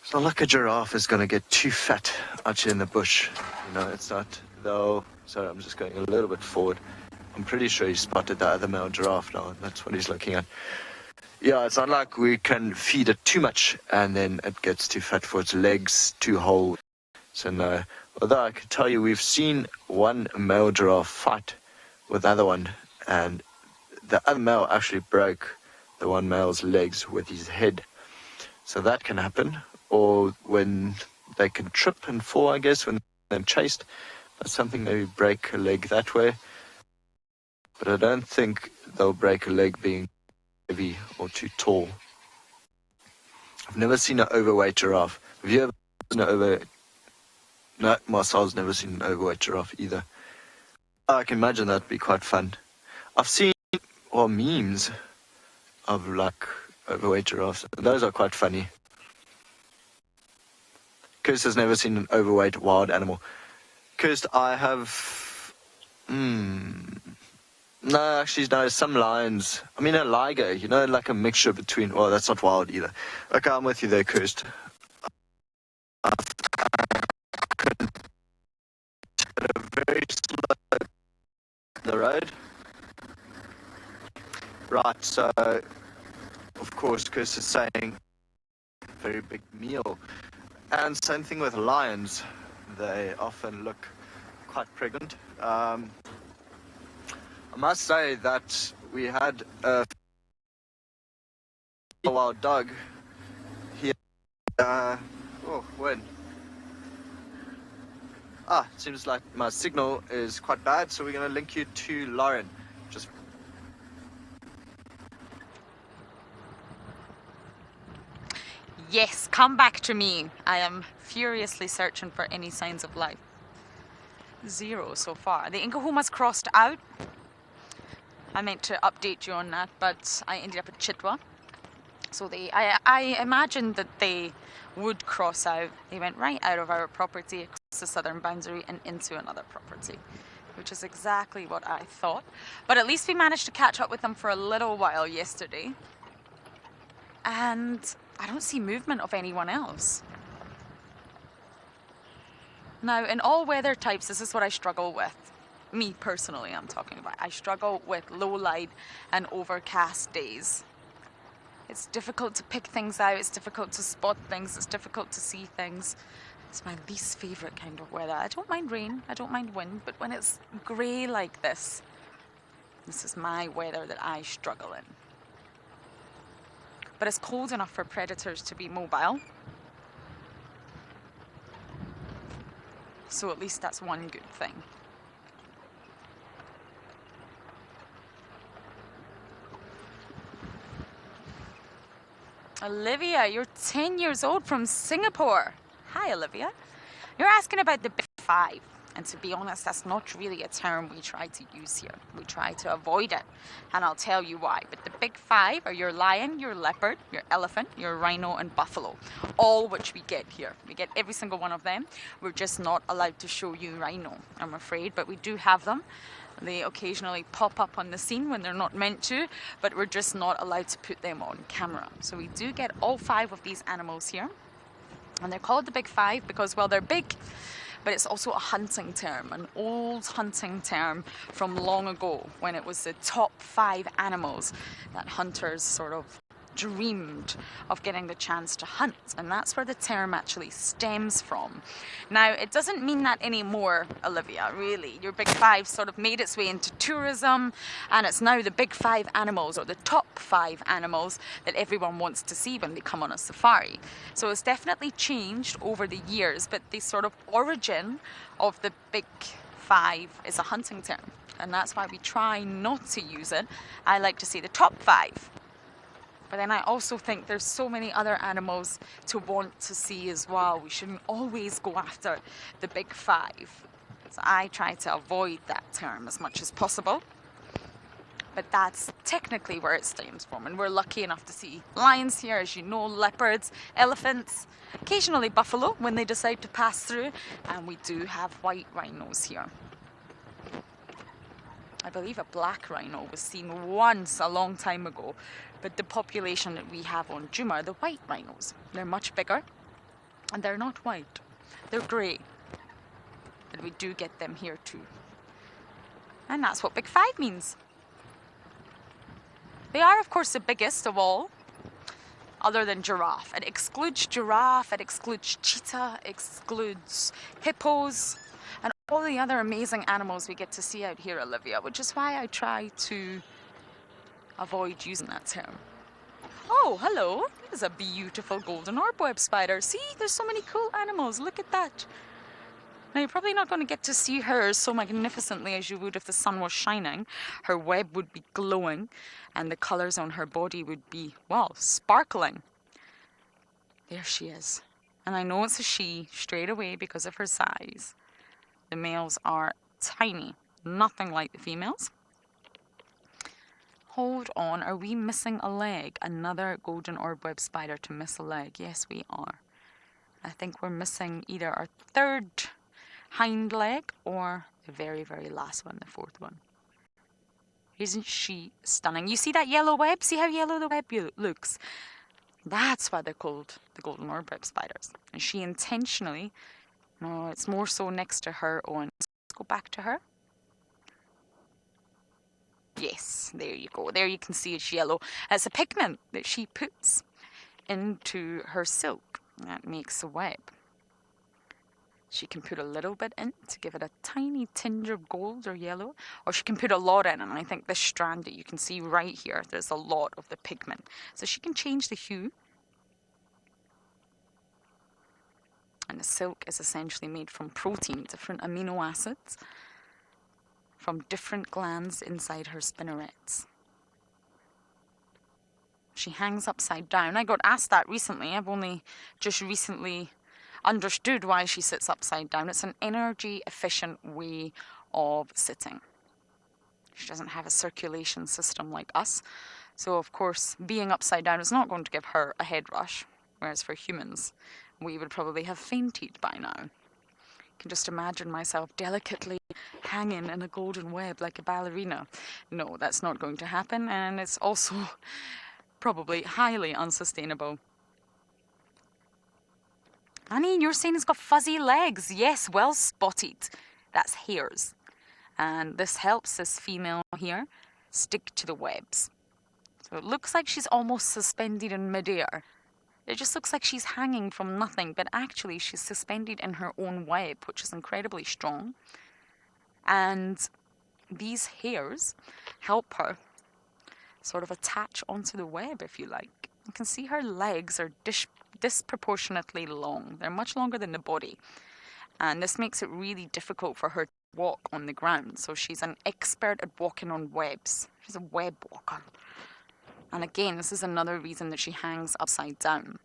It's not like a giraffe is going to get too fat out here in the bush. It's not, though. Sorry, I'm just going a little bit forward. I'm pretty sure he spotted the other male giraffe now, and that's what he's looking at. Yeah, it's not like we can feed it too much and then it gets too fat for its legs to hold. So no. Although I can tell you, we've seen one male giraffe fight with the other one, and the other male actually broke the one male's legs with his head. So that can happen. Or when they can trip and fall, I guess, when they're chased. That's something, maybe break a leg that way. But I don't think they'll break a leg being heavy or too tall. I've never seen an overweight giraffe. Have you ever seen an overweight? No, Marcel's never seen an overweight giraffe either. I can imagine that'd be quite fun. I've seen memes of like overweight giraffes. Those are quite funny. Kirst has never seen an overweight wild animal. Kirst, I have... No, actually, no, some lions. I mean, a liger, like a mixture between... Well, that's not wild either. Okay, I'm with you there, Kirst. I could at a very slow the road. Right, so, of course, Kirst is saying very big meal. And same thing with lions. They often look quite pregnant. I must say that we had a wild dog here. When? It seems like my signal is quite bad, so we're going to link you to Lauren. Yes, come back to me. I am furiously searching for any signs of life. 0 so far. The Inkahuma's crossed out. I meant to update you on that, but I ended up at Chitwa. So I imagined that they would cross out. They went right out of our property, across the southern boundary and into another property, which is exactly what I thought. But at least we managed to catch up with them for a little while yesterday. And I don't see movement of anyone else. Now, in all weather types, this is what I struggle with. Me personally, I'm talking about. I struggle with low light and overcast days. It's difficult to pick things out. It's difficult to spot things. It's difficult to see things. It's my least favorite kind of weather. I don't mind rain. I don't mind wind. But when it's grey like this is my weather that I struggle in. But it's cold enough for predators to be mobile. So at least that's one good thing. Olivia, you're 10 years old from Singapore. Hi, Olivia. You're asking about the Big Five. And to be honest, that's not really a term we try to use here. We try to avoid it. And I'll tell you why. But the Big Five are your lion, your leopard, your elephant, your rhino, and buffalo. All which we get here. We get every single one of them. We're just not allowed to show you rhino, I'm afraid. But we do have them. They occasionally pop up on the scene when they're not meant to, but we're just not allowed to put them on camera. So we do get all 5 of these animals here. And they're called the Big Five because, well, they're big, but it's also a hunting term, an old hunting term from long ago when it was the top 5 animals that hunters sort of dreamed of getting the chance to hunt, and that's where the term actually stems from. Now, it doesn't mean that anymore, Olivia, really. Your Big Five sort of made its way into tourism, and it's now the Big 5 animals, or the top 5 animals, that everyone wants to see when they come on a safari. So it's definitely changed over the years, but the sort of origin of the Big 5 is a hunting term, and that's why we try not to use it. I like to say the top 5. But then I also think there's so many other animals to want to see as well. We shouldn't always go after the big five. So I try to avoid that term as much as possible. But that's technically where it stems from. And we're lucky enough to see lions here, as you know, leopards, elephants, occasionally buffalo when they decide to pass through. And we do have white rhinos here. I believe a black rhino was seen once a long time ago. But the population that we have on Djuma are the white rhinos. They're much bigger. And they're not white. They're grey. But we do get them here too. And that's what Big Five means. They are, of course, the biggest of all, other than giraffe. It excludes giraffe, it excludes cheetah, excludes hippos, and all the other amazing animals we get to see out here, Olivia, which is why I try to avoid using that term. Oh, hello. There's a beautiful golden orb-web spider. See, there's so many cool animals. Look at that. Now, you're probably not going to get to see her so magnificently as you would if the sun was shining. Her web would be glowing and the colours on her body would be, well, sparkling. There she is. And I know it's a she straight away because of her size. The males are tiny, nothing like the females. Hold on, are we missing a leg? Another golden orb-web spider to miss a leg. Yes, we are. I think we're missing either our third hind leg or the very, very last one, the fourth one. Isn't she stunning? You see that yellow web? See how yellow the web looks? That's why they're called the golden orb-web spiders. And she intentionally, no, it's more so next to her own. Let's go back to her. Yes, there you go. There you can see it's yellow. It's a pigment that she puts into her silk. That makes a web. She can put a little bit in to give it a tiny tinge of gold or yellow, or she can put a lot in, and I think this strand that you can see right here, there's a lot of the pigment. So she can change the hue. And the silk is essentially made from protein, different amino acids, from different glands inside her spinnerets. She hangs upside down. I got asked that recently. I've only just recently understood why she sits upside down. It's an energy efficient way of sitting. She doesn't have a circulation system like us. So of course, being upside down is not going to give her a head rush. Whereas for humans, we would probably have fainted by now. I can just imagine myself delicately hanging in a golden web like a ballerina. No, that's not going to happen. And it's also probably highly unsustainable. Annie, you're saying it's got fuzzy legs. Yes, well spotted. That's hairs. And this helps this female here stick to the webs. So it looks like she's almost suspended in midair. It just looks like she's hanging from nothing, but actually she's suspended in her own web, which is incredibly strong. And these hairs help her sort of attach onto the web, if you like. You can see her legs are disproportionately long. They're much longer than the body. And this makes it really difficult for her to walk on the ground. So she's an expert at walking on webs. She's a web walker. And again, this is another reason that she hangs upside down.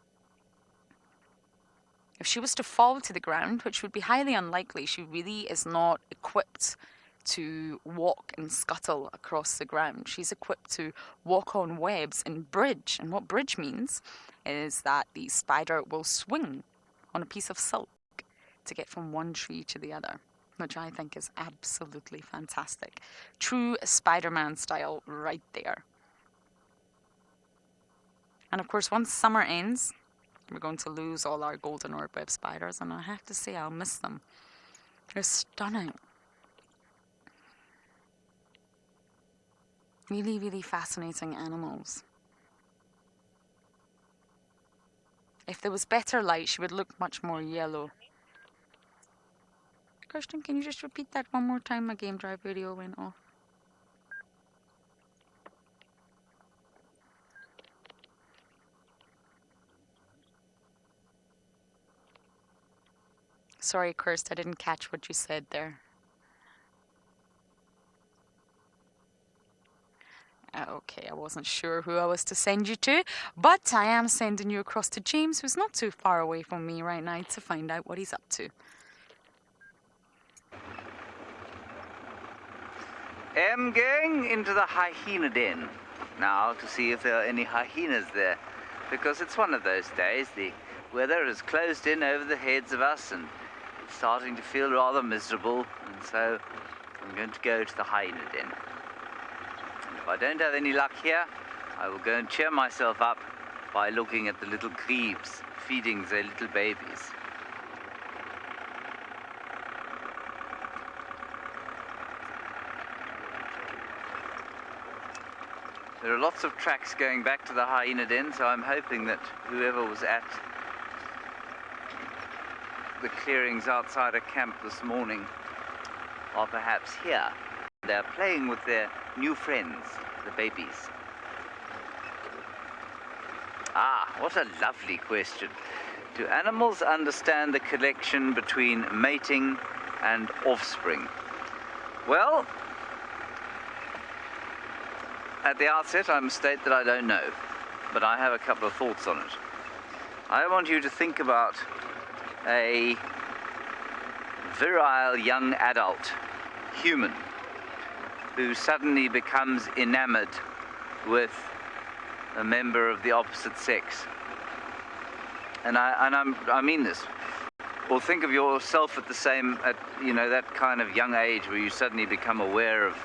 If she was to fall to the ground, which would be highly unlikely, she really is not equipped to walk and scuttle across the ground. She's equipped to walk on webs and bridge. And what bridge means is that the spider will swing on a piece of silk to get from one tree to the other, which I think is absolutely fantastic. True Spider-Man style right there. And of course, once summer ends, we're going to lose all our golden orb-web spiders, and I have to say I'll miss them. They're stunning. Really, really fascinating animals. If there was better light, she would look much more yellow. Kirsten, can you just repeat that one more time? My game drive video went off. Sorry, Kirst, I didn't catch what you said there. Okay, I wasn't sure who I was to send you to, but I am sending you across to James, who's not too far away from me right now, to find out what he's up to. I'm going into the hyena den now to see if there are any hyenas there, because it's one of those days. The weather has closed in over the heads of us and it's starting to feel rather miserable, and so I'm going to go to the hyena den. And if I don't have any luck here, I will go and cheer myself up by looking at the little grebes feeding their little babies. There are lots of tracks going back to the hyena den, so I'm hoping that whoever was at the clearings outside a camp this morning are perhaps here. They're playing with their new friends, the babies. Ah, what a lovely question. Do animals understand the connection between mating and offspring? Well, at the outset, I must state that I don't know, but I have a couple of thoughts on it. I want you to think about a virile young adult human who suddenly becomes enamored with a member of the opposite sex. And I mean this. Or think of yourself at that kind of young age where you suddenly become aware of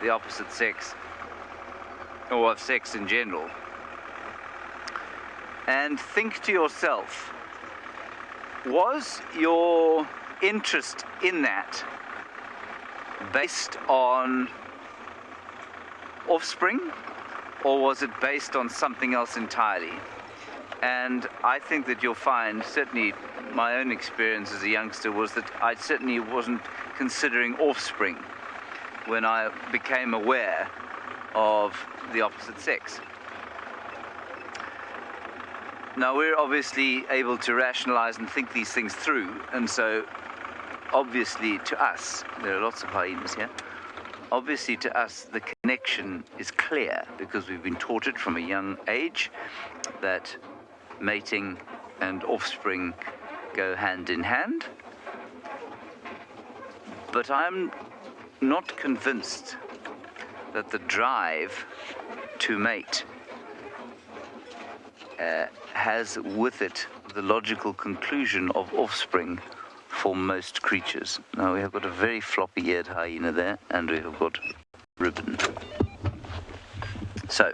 the opposite sex, or of sex in general, and think to yourself, was your interest in that based on offspring, or was it based on something else entirely? And I think that you'll find, certainly my own experience as a youngster was that I certainly wasn't considering offspring when I became aware of the opposite sex. Now, we're obviously able to rationalize and think these things through, and so obviously to us, there are lots of hyenas here, obviously to us the connection is clear because we've been taught it from a young age that mating and offspring go hand in hand. But I'm not convinced that the drive to mate has with it the logical conclusion of offspring for most creatures. Now, we have got a very floppy-eared hyena there, and we have got ribbon. So,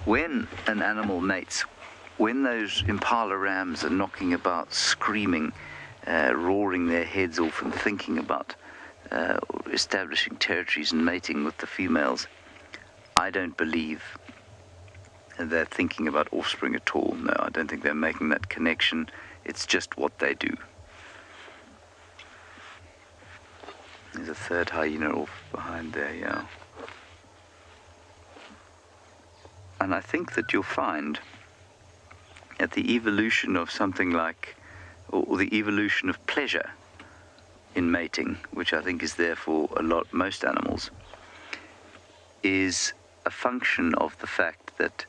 when an animal mates, when those impala rams are knocking about, screaming, roaring their heads off and thinking about establishing territories and mating with the females, I don't believe they're thinking about offspring at all. No, I don't think they're making that connection. It's just what they do. There's a third hyena off behind there, yeah. And I think that you'll find that the evolution of something like, or the evolution of pleasure in mating, which I think is there for most animals, is a function of the fact that,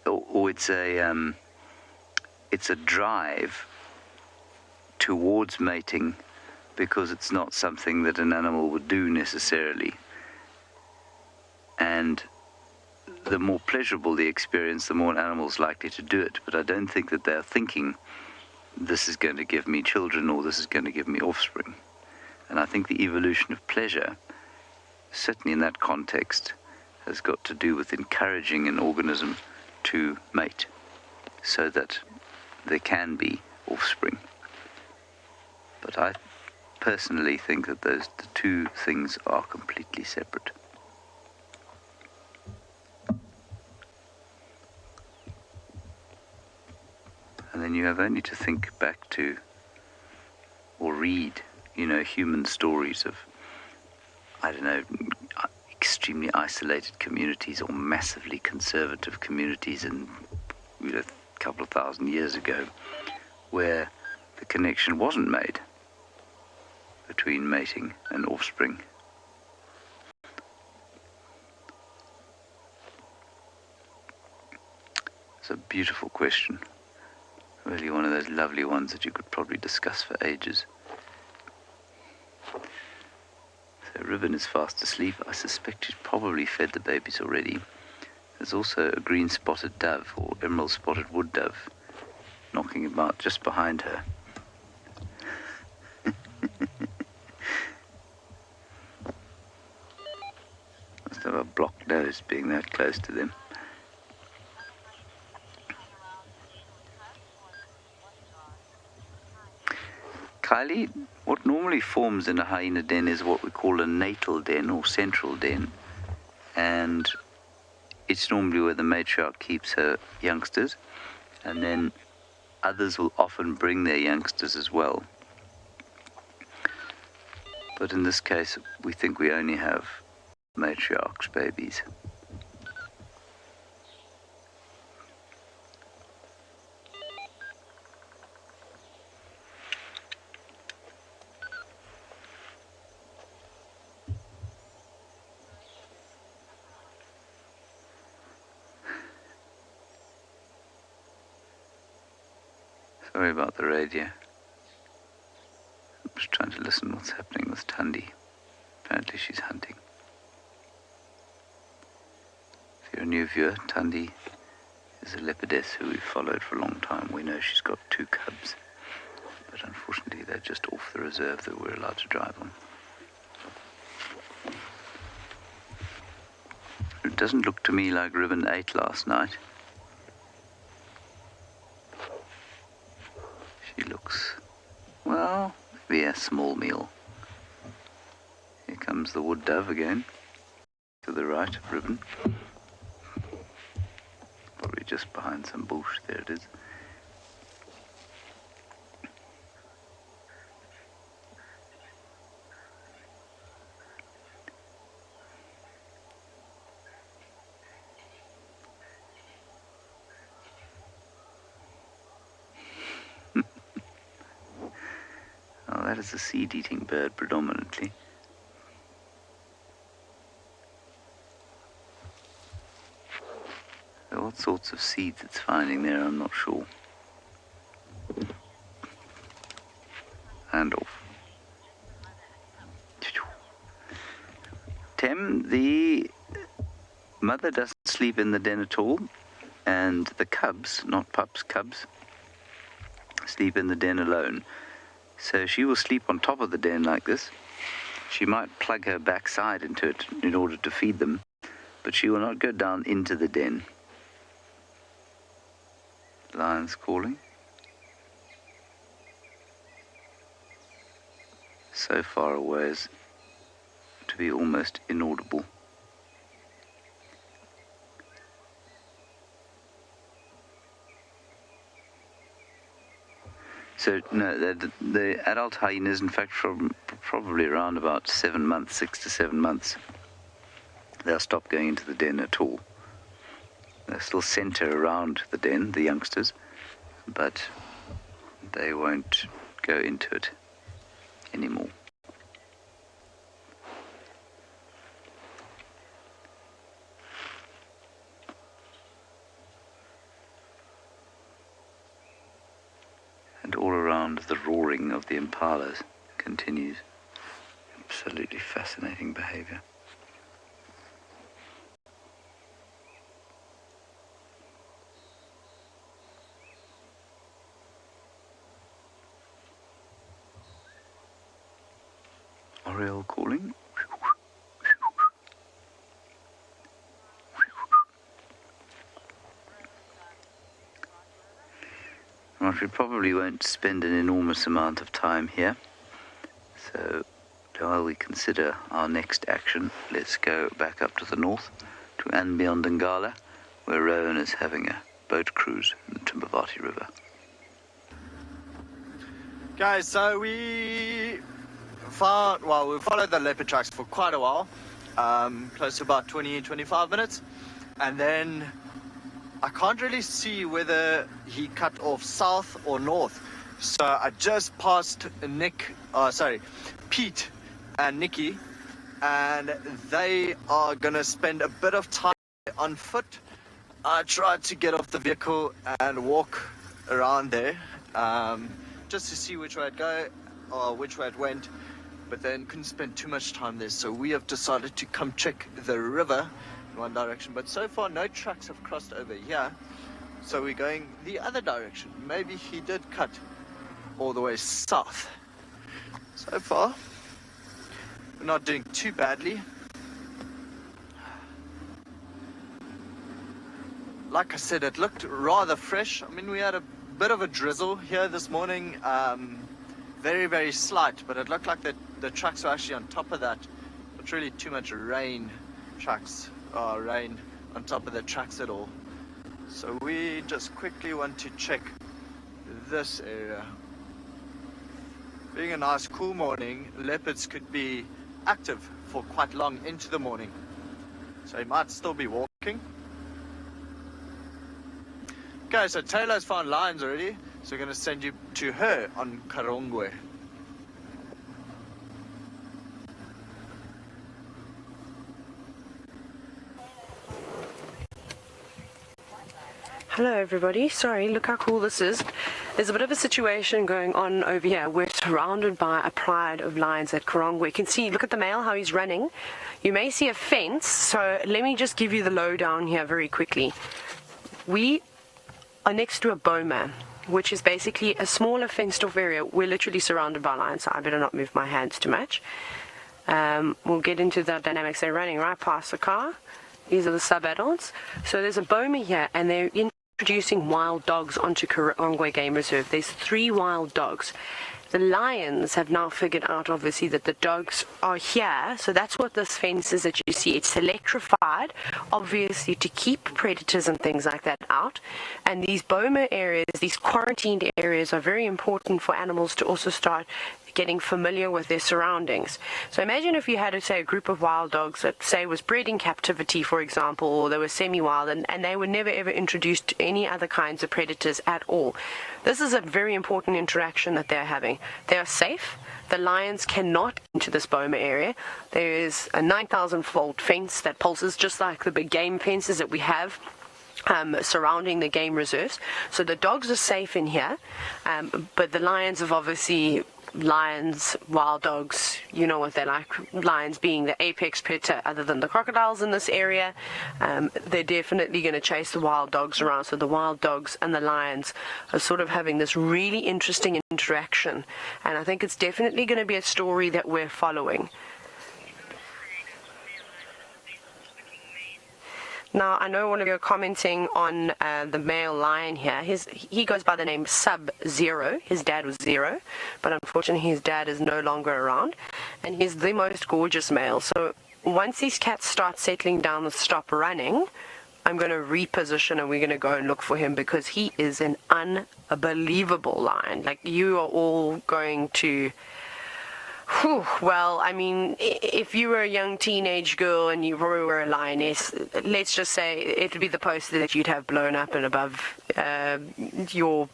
or it's a drive towards mating, because it's not something that an animal would do necessarily. And the more pleasurable the experience, the more an animal's likely to do it. But I don't think that they're thinking, this is going to give me children, or this is going to give me offspring. And I think the evolution of pleasure, certainly in that context, has got to do with encouraging an organism to mate so that there can be offspring. But I personally think that the two things are completely separate. And then you have only to think back to, or read, human stories of, extremely isolated communities or massively conservative communities in, a couple of thousand years ago, where the connection wasn't made between mating and offspring. It's a beautiful question. Really one of those lovely ones that you could probably discuss for ages. So Ribbon is fast asleep. I suspect she's probably fed the babies already. There's also a green spotted dove, or emerald spotted wood dove, knocking about just behind her. Must have a blocked nose being that close to them. Kylie, what normally forms in a hyena den is what we call a natal den or central den, and it's normally where the matriarch keeps her youngsters, and then others will often bring their youngsters as well. But in this case, we think we only have matriarch's babies. Sorry about the radio. I'm just trying to listen what's happening with Tundi. Apparently she's hunting. If you're a new viewer, Tundi is a leopardess who we've followed for a long time. We know she's got 2 cubs, but unfortunately they're just off the reserve that we're allowed to drive on. It doesn't look to me like Ribbon ate last night. She looks, well, maybe a small meal. Here comes the wood dove again, to the right of Ribbon. Probably just behind some bush, there it is. Oh, that is a seed-eating bird predominantly. So what sorts of seeds it's finding there, I'm not sure. And off. Tem, the mother doesn't sleep in the den at all, and the cubs, not pups, cubs, sleep in the den alone. So she will sleep on top of the den like this. She might plug her backside into it in order to feed them, but she will not go down into the den. Lion's calling. So far away as to be almost inaudible. So, no, the adult hyenas, in fact, from probably around about 7 months, 6 to 7 months, they'll stop going into the den at all. They'll still center around the den, the youngsters, but they won't go into it anymore. And all around, the roaring of the impalas continues. Absolutely fascinating behavior. Oriole calling. Right, we probably won't spend an enormous amount of time here, so while we consider our next action, let's go back up to the north to andBeyond Ngala, where Rowan is having a boat cruise in the Timbavati River. Guys, so we followed the leopard tracks for quite a while, close to about 20-25 minutes, and then I can't really see whether he cut off south or north. So I just passed Pete and Nikki, and they are gonna spend a bit of time on foot I tried to get off the vehicle and walk around there, just to see which way it'd go or which way it went, but then couldn't spend too much time there, so we have decided to come check the river in one direction. But so far no trucks have crossed over here, so we're going the other direction. Maybe he did cut all the way south. So far we're not doing too badly. Like I said, it looked rather fresh. I mean, we had a bit of a drizzle here this morning, very, very slight, but it looked like the trucks were actually on top of that. Not really too much rain on top of the trucks at all. So we just quickly want to check this area. Being a nice cool morning, leopards could be active for quite long into the morning, so he might still be walking. Okay, so Taylor's found lions already, so we're going to send you to her on Karongwe. Hello everybody, sorry, look how cool this is. There's a bit of a situation going on over here. We're surrounded by a pride of lions at Karongwe. You can see, look at the male, how he's running. You may see a fence, so let me just give you the lowdown here very quickly. We are next to a boma, which is basically a smaller fenced off area. We're literally surrounded by lions, so I better not move my hands too much. We'll get into the dynamics. They're running right past the car. These are the sub-adults. So there's a boma here, and they're introducing wild dogs onto Karongwe Game Reserve. There's 3 wild dogs. The lions have now figured out, obviously, that the dogs are here. So that's what this fence is that you see. It's electrified, obviously, to keep predators and things like that out. And these boma areas, these quarantined areas, are very important for animals to also start getting familiar with their surroundings. So imagine if you had, say, a group of wild dogs that, say, was bred in captivity, for example, or they were semi-wild, and they were never ever introduced to any other kinds of predators at all. This is a very important interaction that they're having. They are safe. The lions cannot into this boma area. There is a 9,000-volt fence that pulses, just like the big game fences that we have surrounding the game reserves. So the dogs are safe in here, but the lions have obviously... Lions, wild dogs, you know what they're like. Lions being the apex predator other than the crocodiles in this area. They're definitely going to chase the wild dogs around. So the wild dogs and the lions are sort of having this really interesting interaction. And I think it's definitely going to be a story that we're following. Now, I know one of you are commenting on the male lion here. He goes by the name Sub-Zero. His dad was Zero, but unfortunately his dad is no longer around. And he's the most gorgeous male. So once these cats start settling down and stop running, I'm going to reposition and we're going to go and look for him, because he is an unbelievable lion. Like, you are all going to... Whew, well, I mean, if you were a young teenage girl and you were a lioness, let's just say it would be the poster that you'd have blown up and above your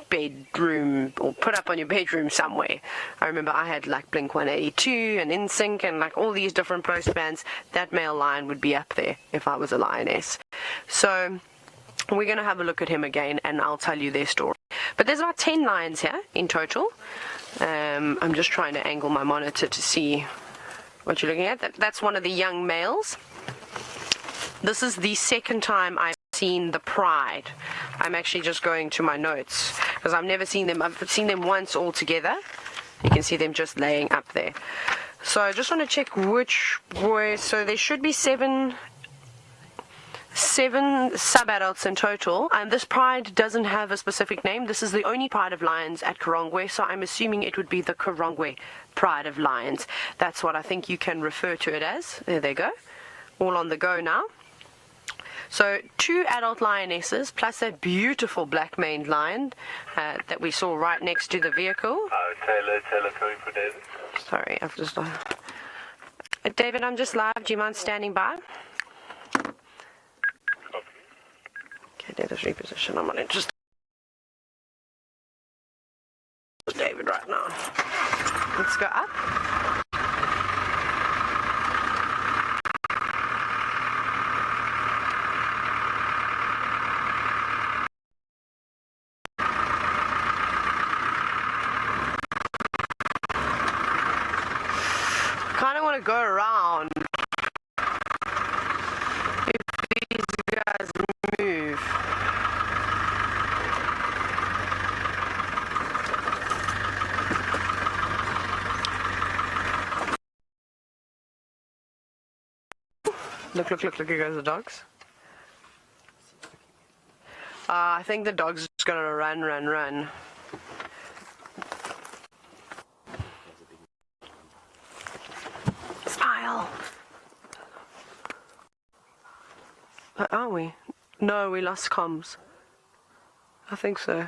bedroom, or put up on your bedroom somewhere. I remember I had like Blink 182 and NSYNC and like all these different postbands. That male lion would be up there if I was a lioness. So we're going to have a look at him again and I'll tell you their story. But there's about 10 lions here in total. I'm just trying to angle my monitor to see what you're looking at. That's one of the young males. This is the second time I've seen the pride. I'm actually just going to my notes because I've never seen them. I've seen them once all together. You can see them just laying up there. So I just want to check which boys. So there should be seven sub-adults in total, and this pride doesn't have a specific name. This is the only pride of lions at Karongwe, so I'm assuming it would be the Karongwe pride of lions. That's what I think you can refer to it as. There they go, all on the go now. So 2 adult lionesses plus a beautiful black-maned lion that we saw right next to the vehicle. Taylor coming for David. Sorry, I've just David, I'm just live. Do you mind standing by? Okay, David's reposition. I'm going to just David right now. Let's go up. want to go around. If these guys move. Look, here goes the dogs. I think the dog's just gonna run. Smile! Are we? No, we lost comms. I think so.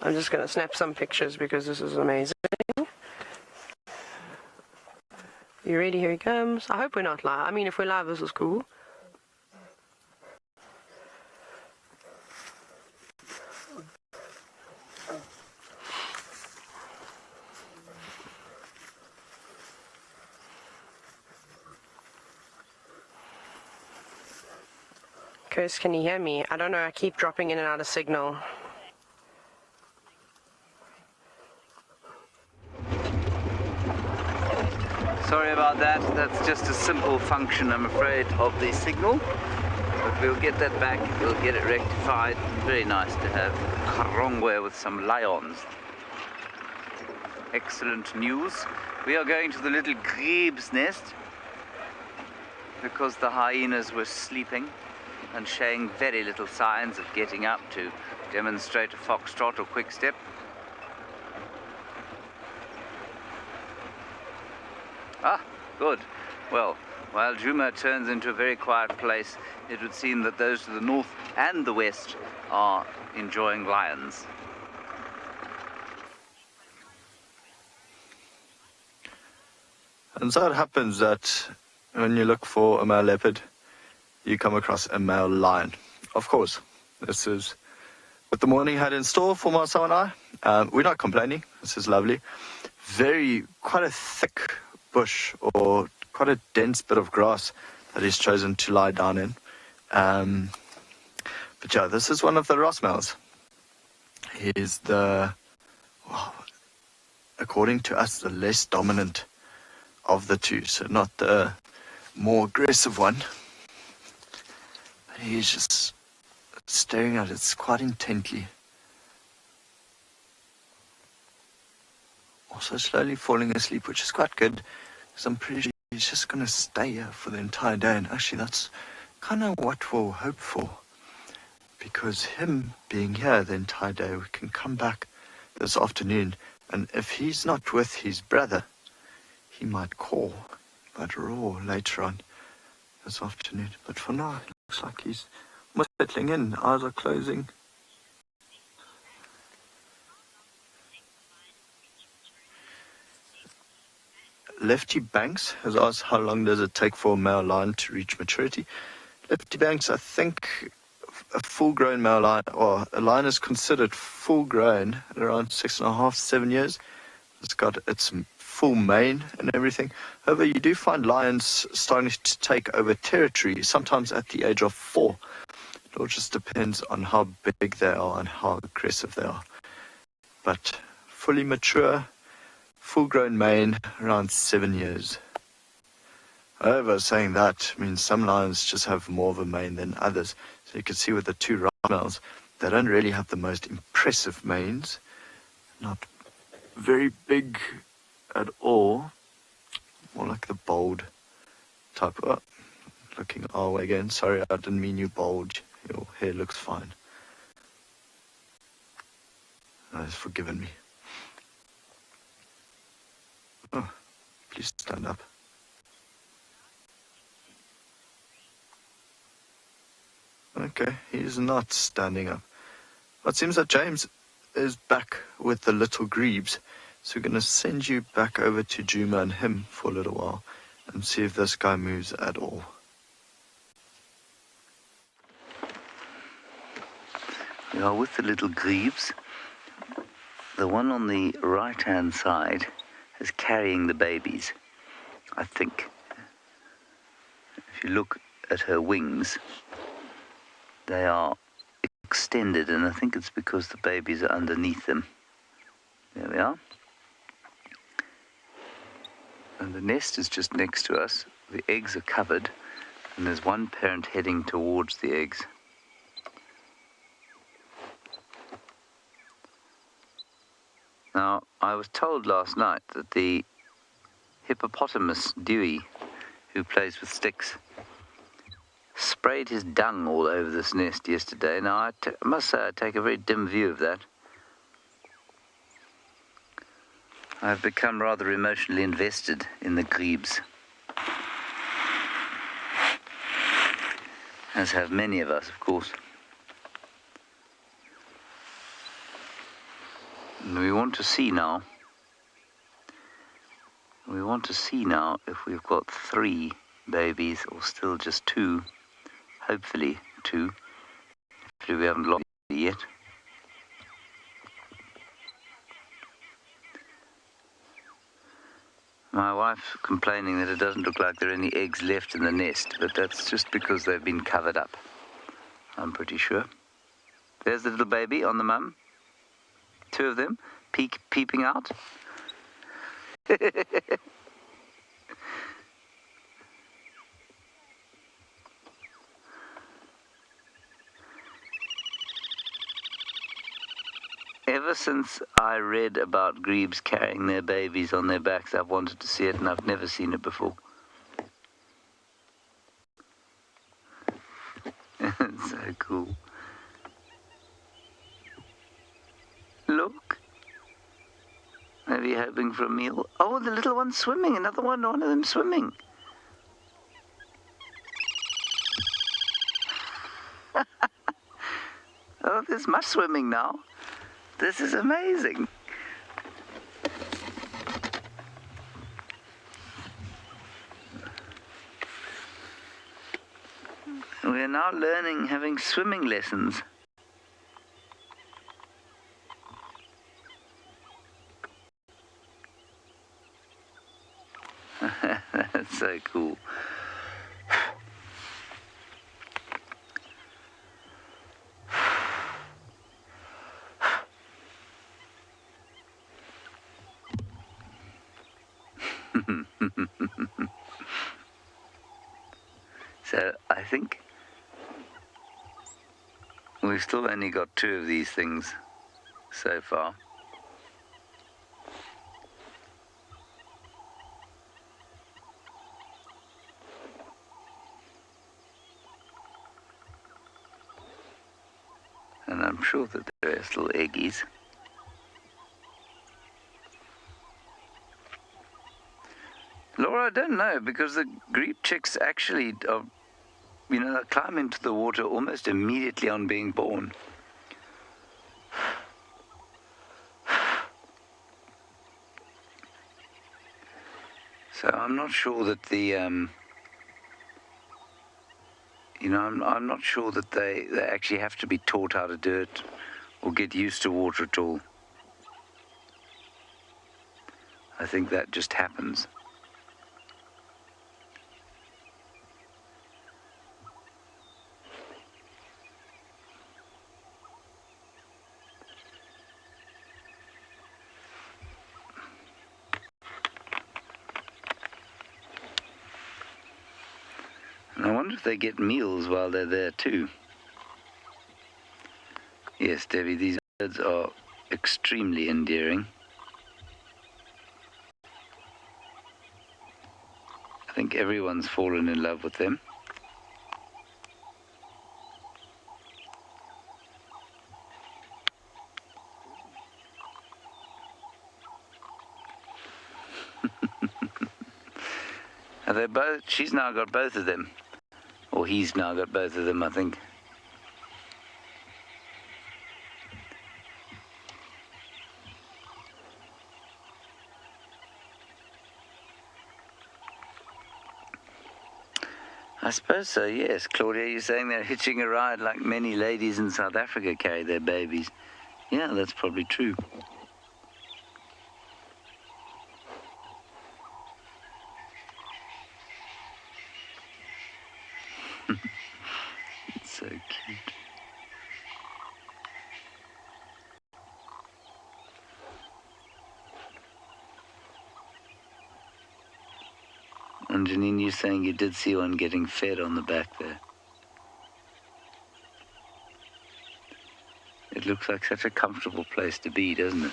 I'm just gonna snap some pictures because this is amazing. You ready? Here he comes. I hope we're not live. I mean, if we're live, this is cool. Chris, can you hear me? I don't know, I keep dropping in and out of signal. Sorry about that. That's just a simple function, I'm afraid, of the signal. But we'll get that back. We'll get it rectified. Very nice to have Karongwe with some lions. Excellent news. We are going to the little Grebe's nest because the hyenas were sleeping and showing very little signs of getting up to demonstrate a foxtrot or quick step. Ah, good. Well, while Djuma turns into a very quiet place, it would seem that those to the north and the west are enjoying lions. And so it happens that when you look for a male leopard, you come across a male lion. Of course, this is what the morning had in store for Marcel and I. We're not complaining. This is lovely. Quite a thick bush or quite a dense bit of grass that he's chosen to lie down in. But yeah, this is one of the Ross males. He's according to us, the less dominant of the two, so not the more aggressive one. But he's just staring at it quite intently. Also slowly falling asleep, which is quite good, because I'm pretty sure he's just going to stay here for the entire day. And actually, that's kind of what we'll hope for, because him being here the entire day, we can come back this afternoon, and if he's not with his brother, he might call, but roar later on this afternoon. But for now, it looks like he's almost settling in. Eyes are closing. Lefty Banks has asked how long does it take for a male lion to reach maturity. Lefty Banks, I think a full-grown male lion, or a lion is considered full-grown at around 6.5 to 7 years. It's got its full mane and everything. However, you do find lions starting to take over territory, sometimes at the age of 4. It all just depends on how big they are and how aggressive they are. But fully mature, full-grown mane, around 7 years. However, saying that means some lions just have more of a mane than others. So you can see with the two Ross males, they don't really have the most impressive manes. Not very big at all. More like the bold type. Oh, looking our way again. Sorry, I didn't mean you bulge. Your hair looks fine. Oh, he's forgiven me. Oh, please stand up. Okay, he's not standing up. Well, it seems that James is back with the little Grebes. So we're going to send you back over to Djuma and him for a little while and see if this guy moves at all. We are with the little Grebes. The one on the right-hand side is carrying the babies, I think. If you look at her wings, they are extended, and I think it's because the babies are underneath them. There we are. And the nest is just next to us. The eggs are covered, and there's one parent heading towards the eggs. Now, I was told last night that the hippopotamus Dewey, who plays with sticks, sprayed his dung all over this nest yesterday. Now, I must say I take a very dim view of that. I've become rather emotionally invested in the grebes, as have many of us, of course. And we want to see now if we've got 3 babies or still just 2, hopefully 2. Hopefully we haven't lost yet. My wife's complaining that it doesn't look like there are any eggs left in the nest, but that's just because they've been covered up, I'm pretty sure. There's the little baby on the mum. 2 of them peeping out. Ever since I read about grebes carrying their babies on their backs, I've wanted to see it, and I've never seen it before. It's so cool. Look. Maybe hoping for a meal. Oh, the little one's swimming. One of them swimming. Oh, there's much swimming now. This is amazing. We are now having swimming lessons. That's so cool. So I think we've still only got 2 of these things so far. And I'm sure that there are still eggies. Laura, I don't know, because the grebe chicks actually are, they climb into the water almost immediately on being born. So I'm not sure that I'm not sure that they actually have to be taught how to do it or get used to water at all. I think that just happens. And I wonder if they get meals while they're there too. Yes, Debbie, these birds are extremely endearing. I think everyone's fallen in love with them. Are they both? She's now got both of them. Or he's now got both of them, I think. I suppose so, yes. Claudia, you're saying they're hitching a ride like many ladies in South Africa carry their babies. Yeah, that's probably true. It's so cute. And Janine, you're saying you did see one getting fed on the back there. It looks like such a comfortable place to be, doesn't it?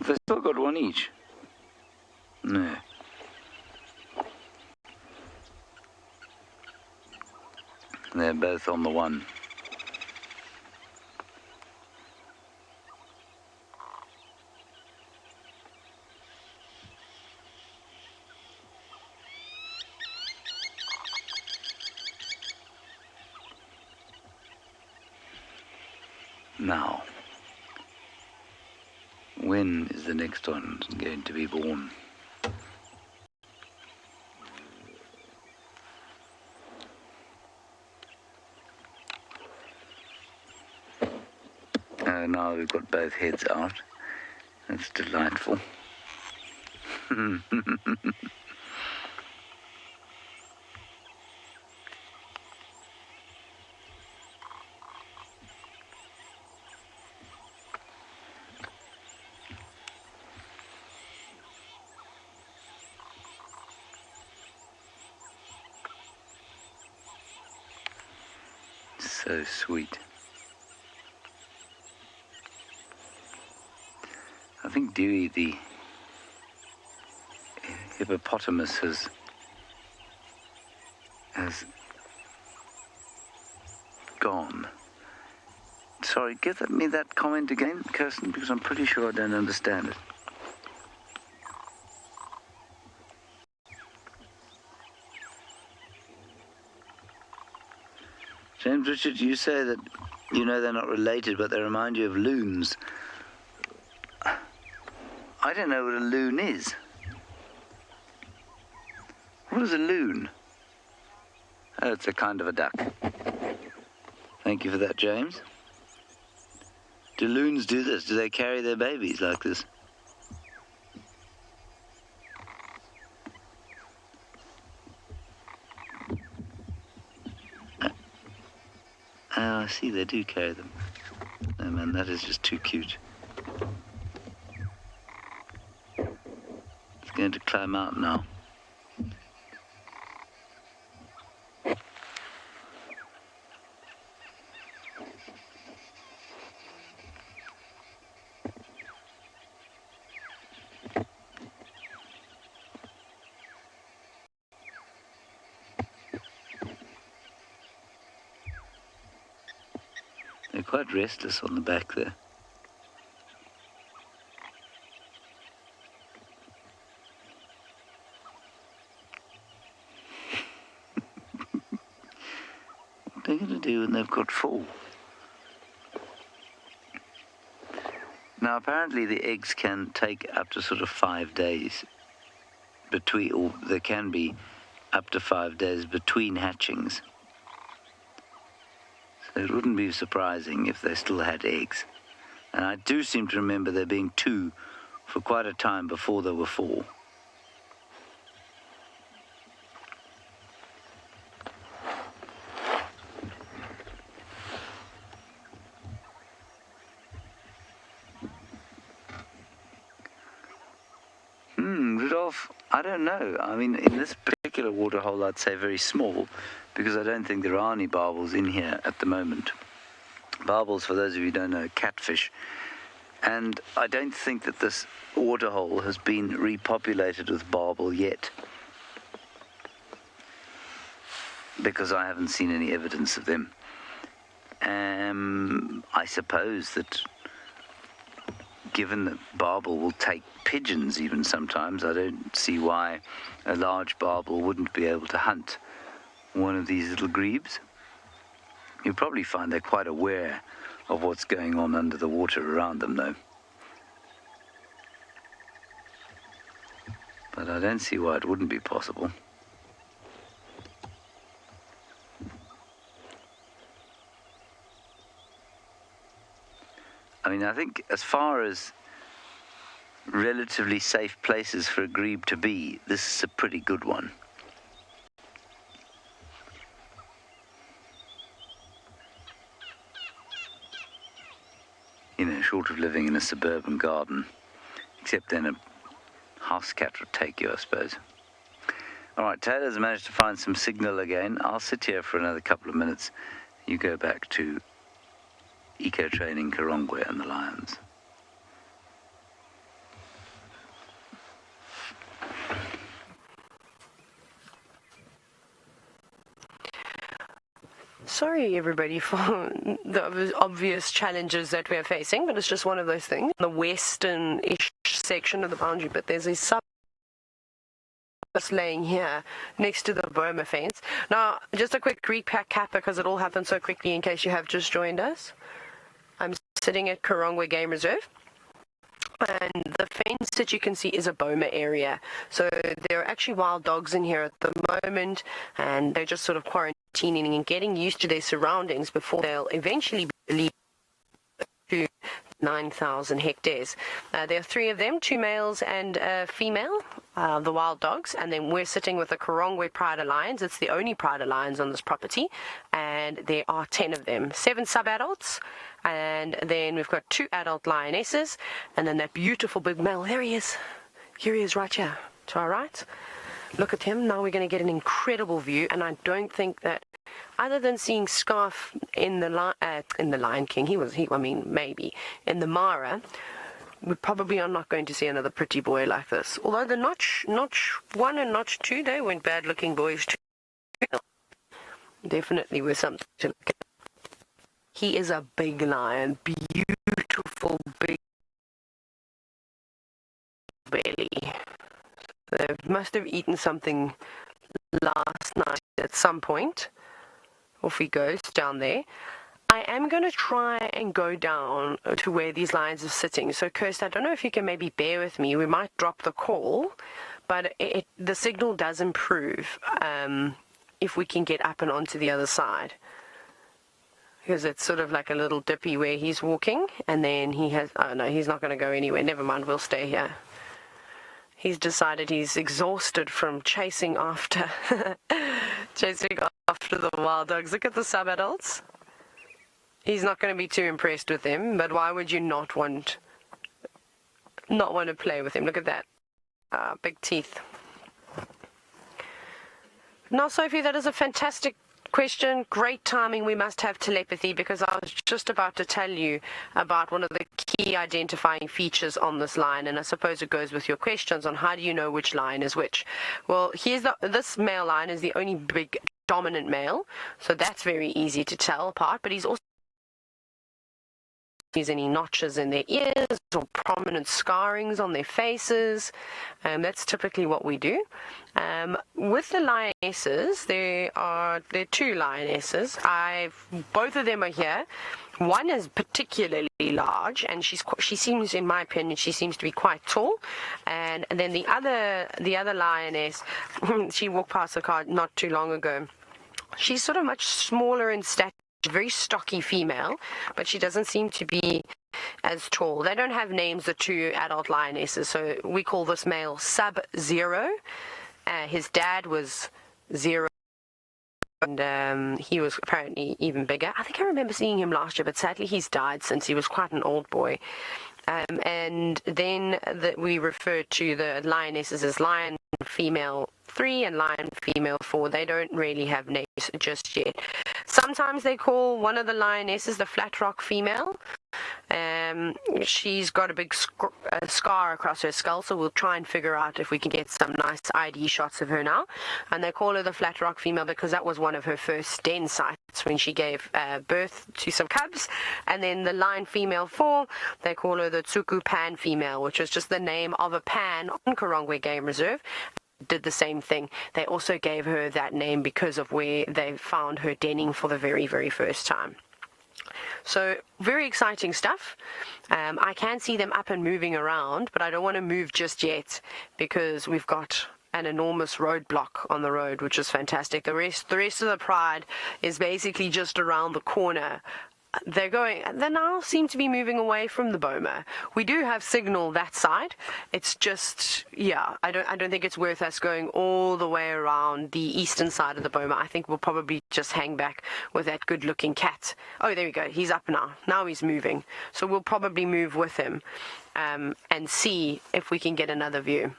They've still got one each. No. They're both on the one. Now, when is the next one going to be born? Now we've got both heads out. That's delightful. So sweet. I think Dewey, the hippopotamus, has gone. Sorry, give me that comment again, Kirsten, because I'm pretty sure I don't understand it. James Richard, you say that you know they're not related, but they remind you of loons. I don't know what a loon is. What is a loon? Oh, it's a kind of a duck. Thank you for that, James. Do loons do this? Do they carry their babies like this? Oh, I see, they do carry them. Oh man, that is just too cute. It's going to climb out now. They're quite restless on the back there. What are they going to do when they've got full? Now, apparently the eggs can take up to sort of 5 days between, or there can be up to 5 days between hatchings. So it wouldn't be surprising if they still had eggs. And I do seem to remember there being 2 for quite a time before there were 4. Rudolph, I don't know. I mean, in this particular waterhole, I'd say very small, because I don't think there are any barbels in here at the moment. Barbels, for those of you who don't know, catfish. And I don't think that this waterhole has been repopulated with barbel yet, because I haven't seen any evidence of them. I suppose that given that barbel will take pigeons even sometimes, I don't see why a large barbel wouldn't be able to hunt one of these little grebes. You'll probably find they're quite aware of what's going on under the water around them, though. But I don't see why it wouldn't be possible. I mean, I think as far as relatively safe places for a grebe to be, this is a pretty good one. short of living in a suburban garden, except then a house cat would take you, I suppose. All right, Taylor's managed to find some signal again. I'll sit here for another couple of minutes. You go back to eco-training Karongwe and the lions. Sorry, everybody, for the obvious challenges that we're facing, but it's just one of those things. The western-ish section of the boundary, but there's a sub laying here next to the boma fence. Now, just a quick recap because it all happened so quickly in case you have just joined us. I'm sitting at Karongwe Game Reserve. And the fence that you can see is a boma area. So there are actually wild dogs in here at the moment, and they're just sort of quarantining and getting used to their surroundings before they'll eventually leave to 9,000 hectares. There are 3 of them, 2 males and a female, the wild dogs, and then we're sitting with the Karongwe Pride Lions. It's the only Pride Lions on this property, and there are 10 of them, 7 sub-adults, and then we've got 2 adult lionesses, and then that beautiful big male. There he is. Here he is right here to our right. Look at him. Now we're going to get an incredible view, and I don't think that, other than seeing Scarf in the Lion King, maybe in the Mara, we probably are not going to see another pretty boy like this. Although the Notch 1 and Notch 2, they weren't bad-looking boys too. Definitely were something to look at. He is a big lion, beautiful big belly. They must have eaten something last night at some point. Off he goes down there. I am going to try and go down to where these lions are sitting. So, Kirst, I don't know if you can maybe bear with me. We might drop the call, but the signal does improve if we can get up and onto the other side. Because it's sort of like a little dippy where he's walking, and then he has... Oh, no, he's not going to go anywhere. Never mind, we'll stay here. He's decided he's exhausted from chasing after the wild dogs. Look at the sub-adults. He's not going to be too impressed with them, but why would you not want to play with him? Look at that. Big teeth. Now, Sophie, that is a fantastic question. Great timing. We must have telepathy, because I was just about to tell you about one of the key identifying features on this lion, and I suppose it goes with your questions on how do you know which lion is which. Well, this male lion is the only big dominant male, so that's very easy to tell apart, but he's also any notches in their ears or prominent scarrings on their faces. That's typically what we do. With the lionesses, there are 2 lionesses. Both of them are here. One is particularly large, and she seems, in my opinion, she seems to be quite tall. And then the other lioness, she walked past the car not too long ago. She's sort of much smaller in stature. Very stocky female, but she doesn't seem to be as tall. They don't have names, the 2 adult lionesses, so we call this male Sub-Zero. His dad was 0, and he was apparently even bigger. I think I remember seeing him last year, but sadly he's died since he was quite an old boy. And then we refer to the lionesses as lion female 3 and lion female 4. They don't really have names just yet. Sometimes they call one of the lionesses the flat rock female. She's got a big scar across her skull, so we'll try and figure out if we can get some nice ID shots of her now. And they call her the flat rock female because that was one of her first den sites when she gave birth to some cubs. And then the lion female 4, they call her the Tsuku Pan female, which is just the name of a pan on Karongwe Game Reserve. Did the same thing. They also gave her that name because of where they found her denning for the very, very first time. So, very exciting stuff. I can see them up and moving around, but I don't want to move just yet because we've got an enormous roadblock on the road, which is fantastic. The rest of the pride is basically just around the corner They now seem to be moving away from the boma. We do have signal that side. It's just, yeah, I don't think it's worth us going all the way around the eastern side of the boma. I think we'll probably just hang back with that good-looking cat. Oh, there we go. He's up now. Now he's moving. So we'll probably move with him and see if we can get another view.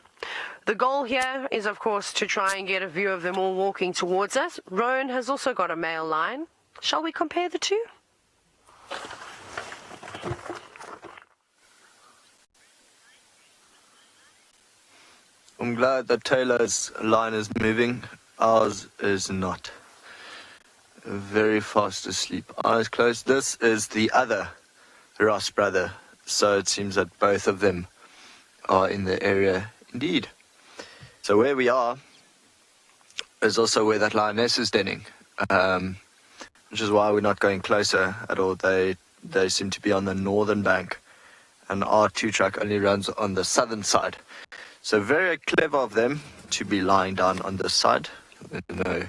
The goal here is, of course, to try and get a view of them all walking towards us. Rowan has also got a male lion. Shall we compare the two? I'm glad that Taylor's line is moving. Ours is not. Very fast asleep. Eyes closed. This is the other Ross brother. So it seems that both of them are in the area indeed. So where we are is also where that lioness is denning. Which is why we're not going closer at all. They seem to be on the northern bank. And our 2-track only runs on the southern side. So very clever of them to be lying down on this side. No,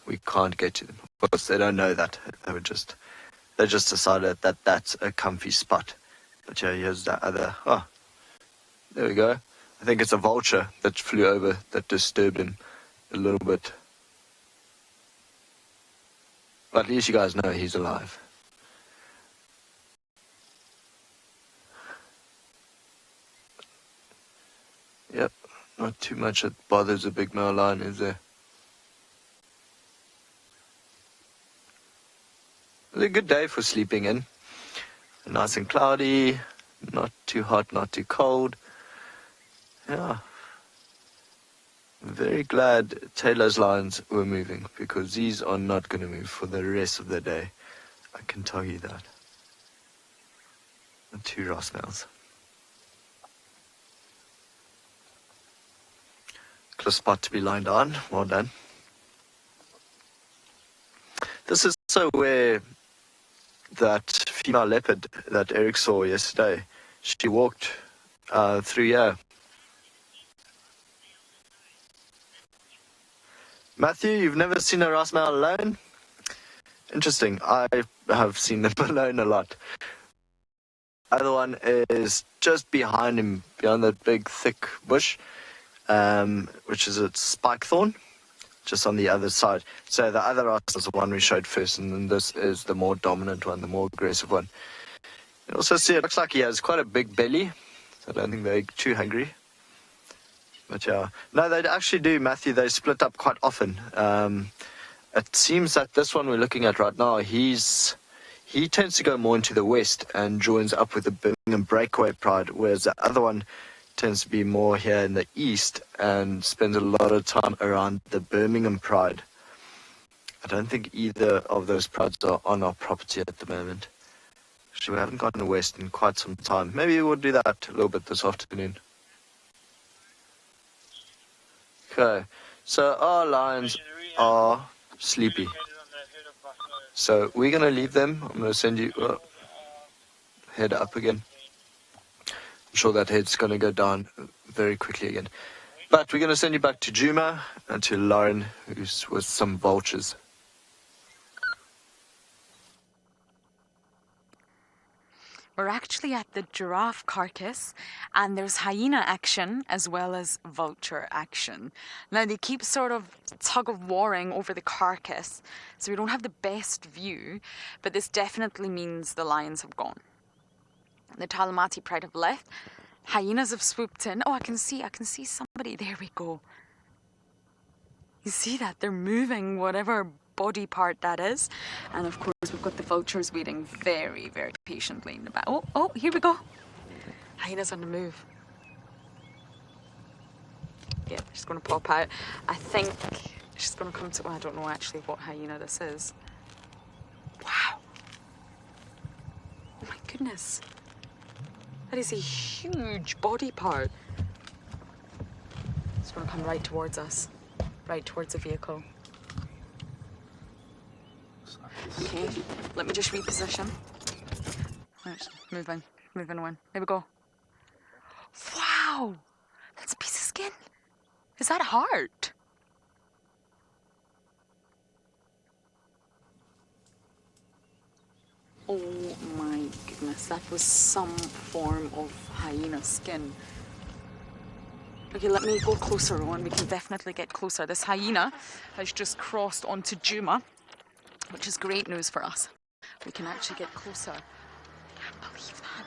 we can't get to them. Of course, they don't know that. They just decided that that's a comfy spot. But yeah, here's the other. Oh, there we go. I think it's a vulture that flew over that disturbed him a little bit. But at least you guys know he's alive. Yep, not too much that bothers a big male lion, is there? It was a good day for sleeping in. Nice and cloudy, not too hot, not too cold. Yeah. Very glad Taylor's lions were moving, because these are not going to move for the rest of the day. I can tell you that. And 2 Ross males. Close spot to be lined on. Well done. This is also where that female leopard that Eric saw yesterday, she walked through here. Matthew, you've never seen a Ross male alone? Interesting. I have seen them alone a lot. Other one is just behind him, behind that big thick bush. Which is a spike thorn, just on the other side. So the other Ross is the one we showed first, and then this is the more dominant one, the more aggressive one. You also see it looks like he has quite a big belly, so I don't think they're too hungry. But yeah, no, they actually do, Matthew. They split up quite often. It seems that this one we're looking at right now, he tends to go more into the west and joins up with the Birmingham breakaway pride, whereas the other one tends to be more here in the east and spends a lot of time around the Birmingham pride. I don't think either of those prides are on our property at the moment. Actually, we haven't gotten west in quite some time. Maybe we'll do that a little bit this afternoon. Okay, so our lions are sleepy. So we're going to leave them. I'm going to send you head up again. I'm sure that head's going to go down very quickly again. But we're going to send you back to Djuma and to Lauren, who's with some vultures. We're actually at the giraffe carcass, and there's hyena action as well as vulture action. Now, they keep sort of tug-of-warring over the carcass, so we don't have the best view, but this definitely means the lions have gone. The Talamati pride have left. Hyenas have swooped in. Oh, I can see somebody. There we go. You see that? They're moving whatever body part that is. And of course, we've got the vultures waiting very, very patiently in the back. Oh, here we go. Hyena's on the move. Yeah, she's going to pop out. I think she's going to come to... Well, I don't know actually what hyena this is. Wow. Oh my goodness. That is a huge body part. It's going to come right towards us. Right towards the vehicle. Okay, let me just reposition. Right, moving on. There we go. Wow! That's a piece of skin. Is that a heart? Oh goodness, that was some form of hyena skin. Okay, let me go closer, Rowan. We can definitely get closer. This hyena has just crossed onto Djuma, which is great news for us. We can actually get closer. Can't believe that.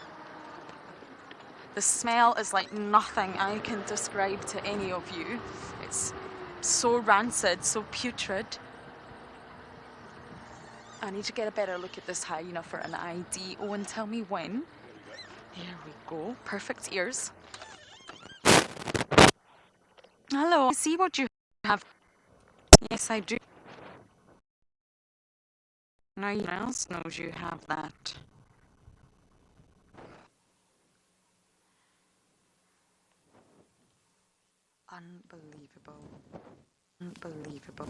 The smell is like nothing I can describe to any of you. It's so rancid, so putrid. I need to get a better look at this hyena for an ID. Oh, and tell me when. There we go. Perfect ears. Hello, I see what you have. Yes, I do. No one else knows you have that. Unbelievable. Unbelievable.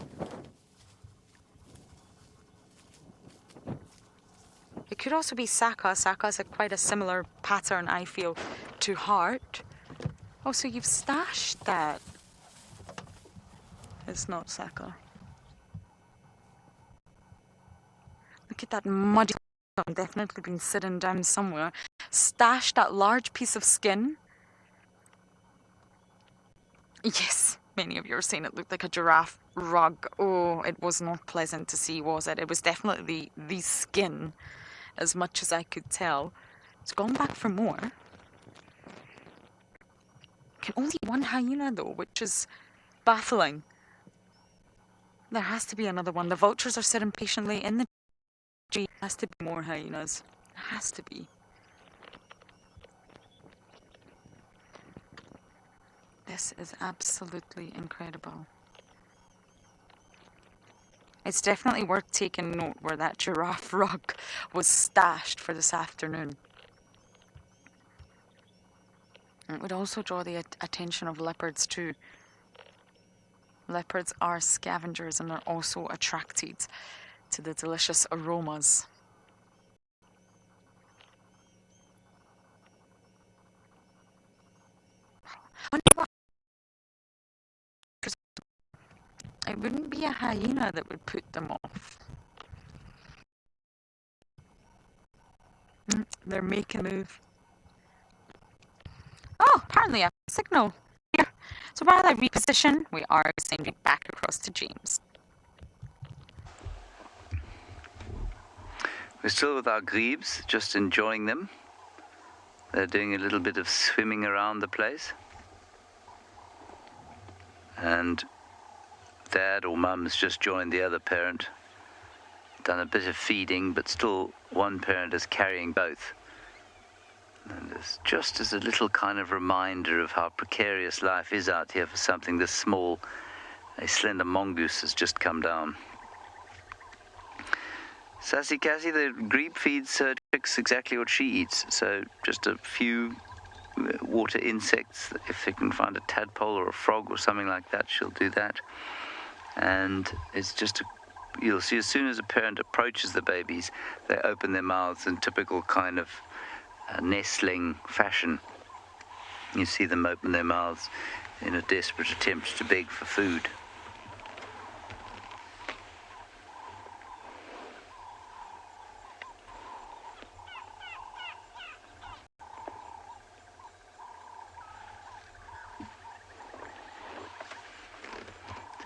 It could also be Saka. Saka's quite a similar pattern, I feel, to heart. Oh, so you've stashed that. It's not Saka. Look at that muddy. I've definitely been sitting down somewhere. Stashed that large piece of skin. Yes, many of you are saying it looked like a giraffe rug. Oh, it was not pleasant to see, was it? It was definitely the skin, as much as I could tell. It's gone back for more. Can only one hyena though, which is baffling. There has to be another one. The vultures are sitting patiently in the tree. There has to be more hyenas. There has to be. This is absolutely incredible. It's definitely worth taking note where that giraffe rug was stashed for this afternoon. It would also draw the attention of leopards too. Leopards are scavengers and are also attracted to the delicious aromas. It wouldn't be a hyena that would put them off. They're making a move. Oh, apparently I have a signal here. So while I reposition, we are sending back across to James. We're still with our grebes, just enjoying them. They're doing a little bit of swimming around the place. And Dad or Mum's just joined the other parent. Done a bit of feeding, but still one parent is carrying both. And it's just as a little kind of reminder of how precarious life is out here for something this small. A slender mongoose has just come down. Sassy Cassie, the grebe feeds chicks exactly what she eats. So just a few water insects. If they can find a tadpole or a frog or something like that, she'll do that. And it's just you'll see as soon as a parent approaches the babies, they open their mouths in typical kind of nestling fashion. You see them open their mouths in a desperate attempt to beg for food.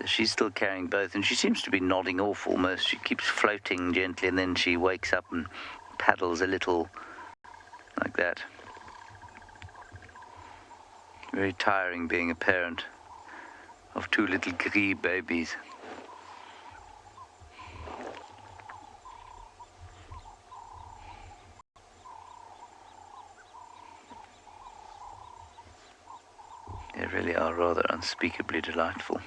She's still carrying both, and she seems to be nodding off almost. She keeps floating gently, and then she wakes up and paddles a little like that. Very tiring being a parent of two little grebe babies. They really are rather unspeakably delightful.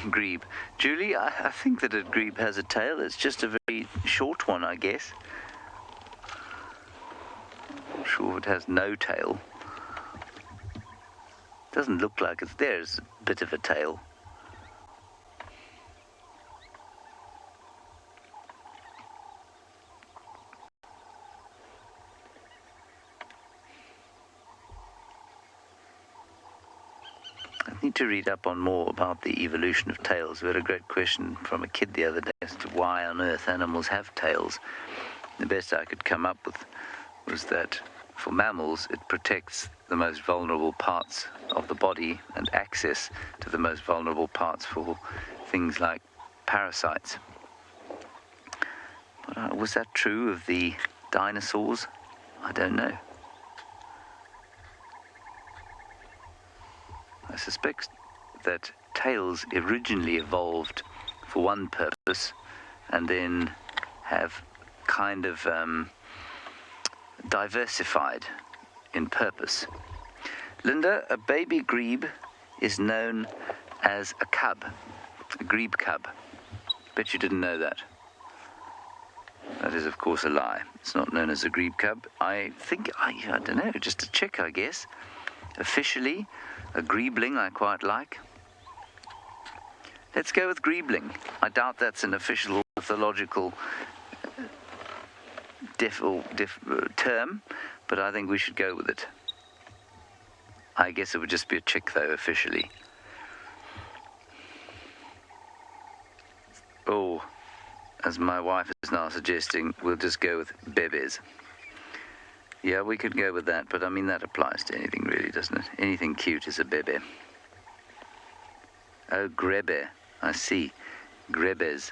Grebe. Julie, I think that a grebe has a tail. It's just a very short one, I guess. I'm sure it has no tail. Doesn't look like it's there. It's a bit of a tail. need to read up on more about the evolution of tails. We had a great question from a kid the other day as to why on earth animals have tails. The best I could come up with was that for mammals, it protects the most vulnerable parts of the body and access to the most vulnerable parts for things like parasites. But, was that true of the dinosaurs? I don't know. I suspect that tails originally evolved for one purpose and then have kind of diversified in purpose. Linda, a baby grebe is known as a cub, a grebe cub. Bet you didn't know that. That is, of course, a lie. It's not known as a grebe cub. I don't know, just a check, I guess. Officially, a grebling I quite like. Let's go with grebling. I doubt that's an official ornithological term, but I think we should go with it. I guess it would just be a chick, though, officially. Oh, as my wife is now suggesting, we'll just go with bebes. Yeah, we could go with that, but I mean, that applies to anything really, doesn't it? Anything cute is a bebe. Oh, Grebe. I see. Grebes.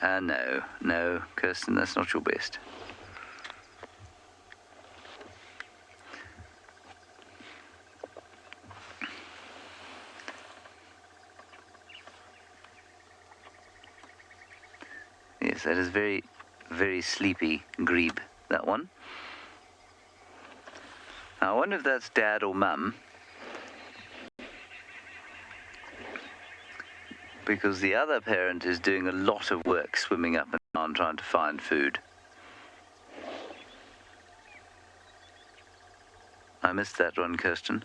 No, Kirsten, that's not your best. Yes, that is very, very sleepy grebe, that one. Now, I wonder if that's dad or mum, because the other parent is doing a lot of work swimming up and down trying to find food. I missed that one, Kirsten.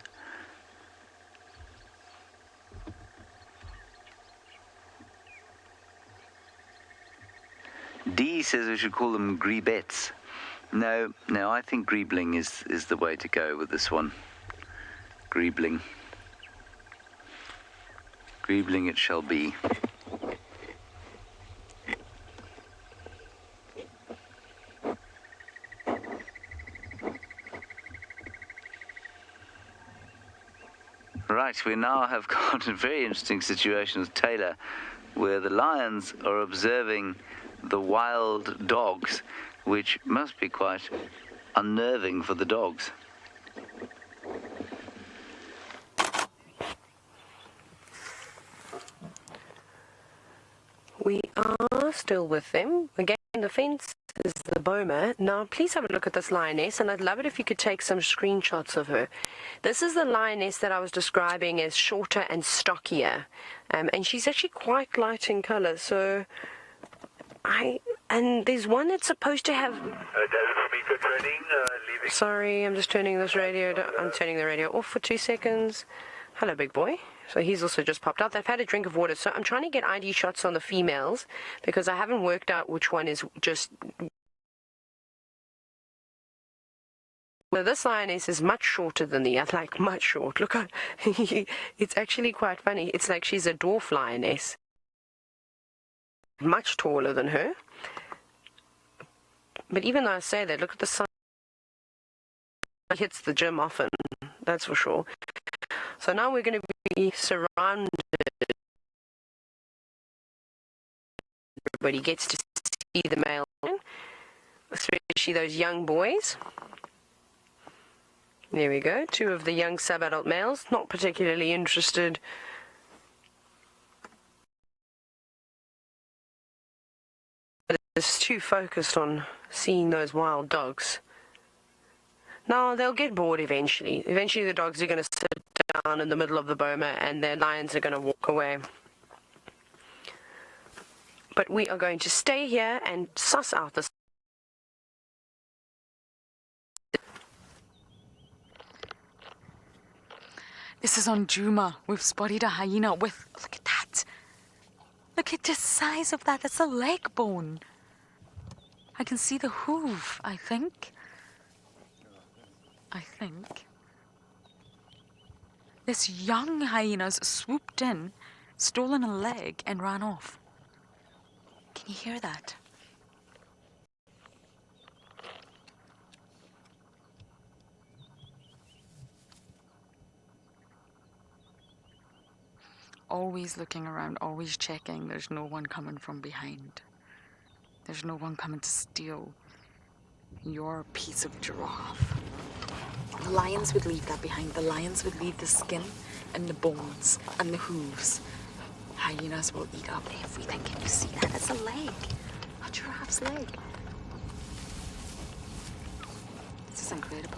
Dee says we should call them grebettes. No, I think grebling is the way to go with this one. Grebling. Grebling it shall be. Right, we now have got a very interesting situation with Taylor, where the lions are observing the wild dogs, which must be quite unnerving for the dogs. We are still with them. Again, the fence is the boma. Now, please have a look at this lioness, and I'd love it if you could take some screenshots of her. This is the lioness that I was describing as shorter and stockier, and she's actually quite light in color, so and there's one that's supposed to have... Sorry, I'm just turning this radio... I'm turning the radio off for 2 seconds. Hello, big boy. So he's also just popped out. They've had a drink of water. So I'm trying to get ID shots on the females because I haven't worked out which one is just... Well, this lioness is much shorter than the other, like much short. Look, it's actually quite funny. It's like she's a dwarf lioness. Much taller than her. But even though I say that, look at the size. It hits the gym often, that's for sure. So now we're going to be surrounded. Everybody gets to see the male, especially those young boys. There we go, 2 of the young sub-adult males, not particularly interested. Is too focused on seeing those wild dogs. Now, they'll get bored eventually. Eventually the dogs are going to sit down in the middle of the boma and the lions are going to walk away. But we are going to stay here and suss out this. This is on Djuma. We've spotted a hyena with... Look at that. Look at the size of that. That's a leg bone. I can see the hoof, I think. this young hyena's swooped in, stolen a leg, and ran off. Can you hear that? Always looking around, always checking there's no one coming from behind. There's no one coming to steal your piece of giraffe. The lions would leave that behind. The lions would leave the skin and the bones and the hooves. Hyenas will eat up everything. Can you see that? It's a leg. A giraffe's leg. This is incredible.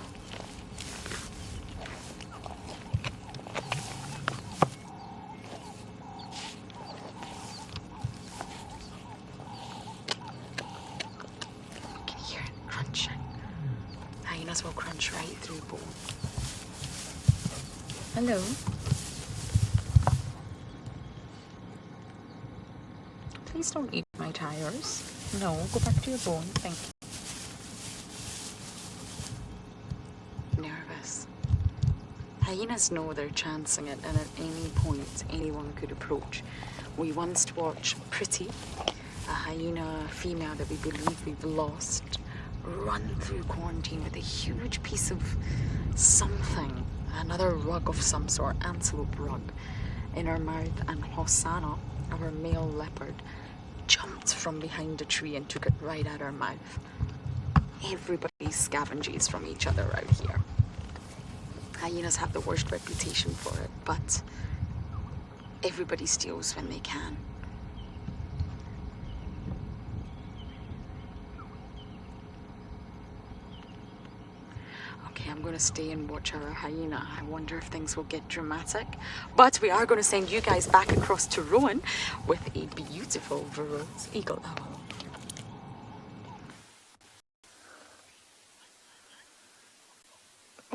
Can you hear it crunching? Hyenas will crunch right through bone. Hello. Please don't eat my tires. No, go back to your bone. Thank you. Nervous. Hyenas know they're chancing it, and at any point, anyone could approach. We once watched Pretty, a hyena female that we believe we've lost, run through quarantine with a huge piece of something, another rug of some sort, antelope rug, in her mouth, and Hosanna, our male leopard, jumped from behind a tree and took it right out her mouth. Everybody scavenges from each other out here. Hyenas have the worst reputation for it, but everybody steals when they can. Okay, I'm going to stay and watch our hyena. I wonder if things will get dramatic. But we are going to send you guys back across to Rowan with a beautiful Verreaux's eagle owl.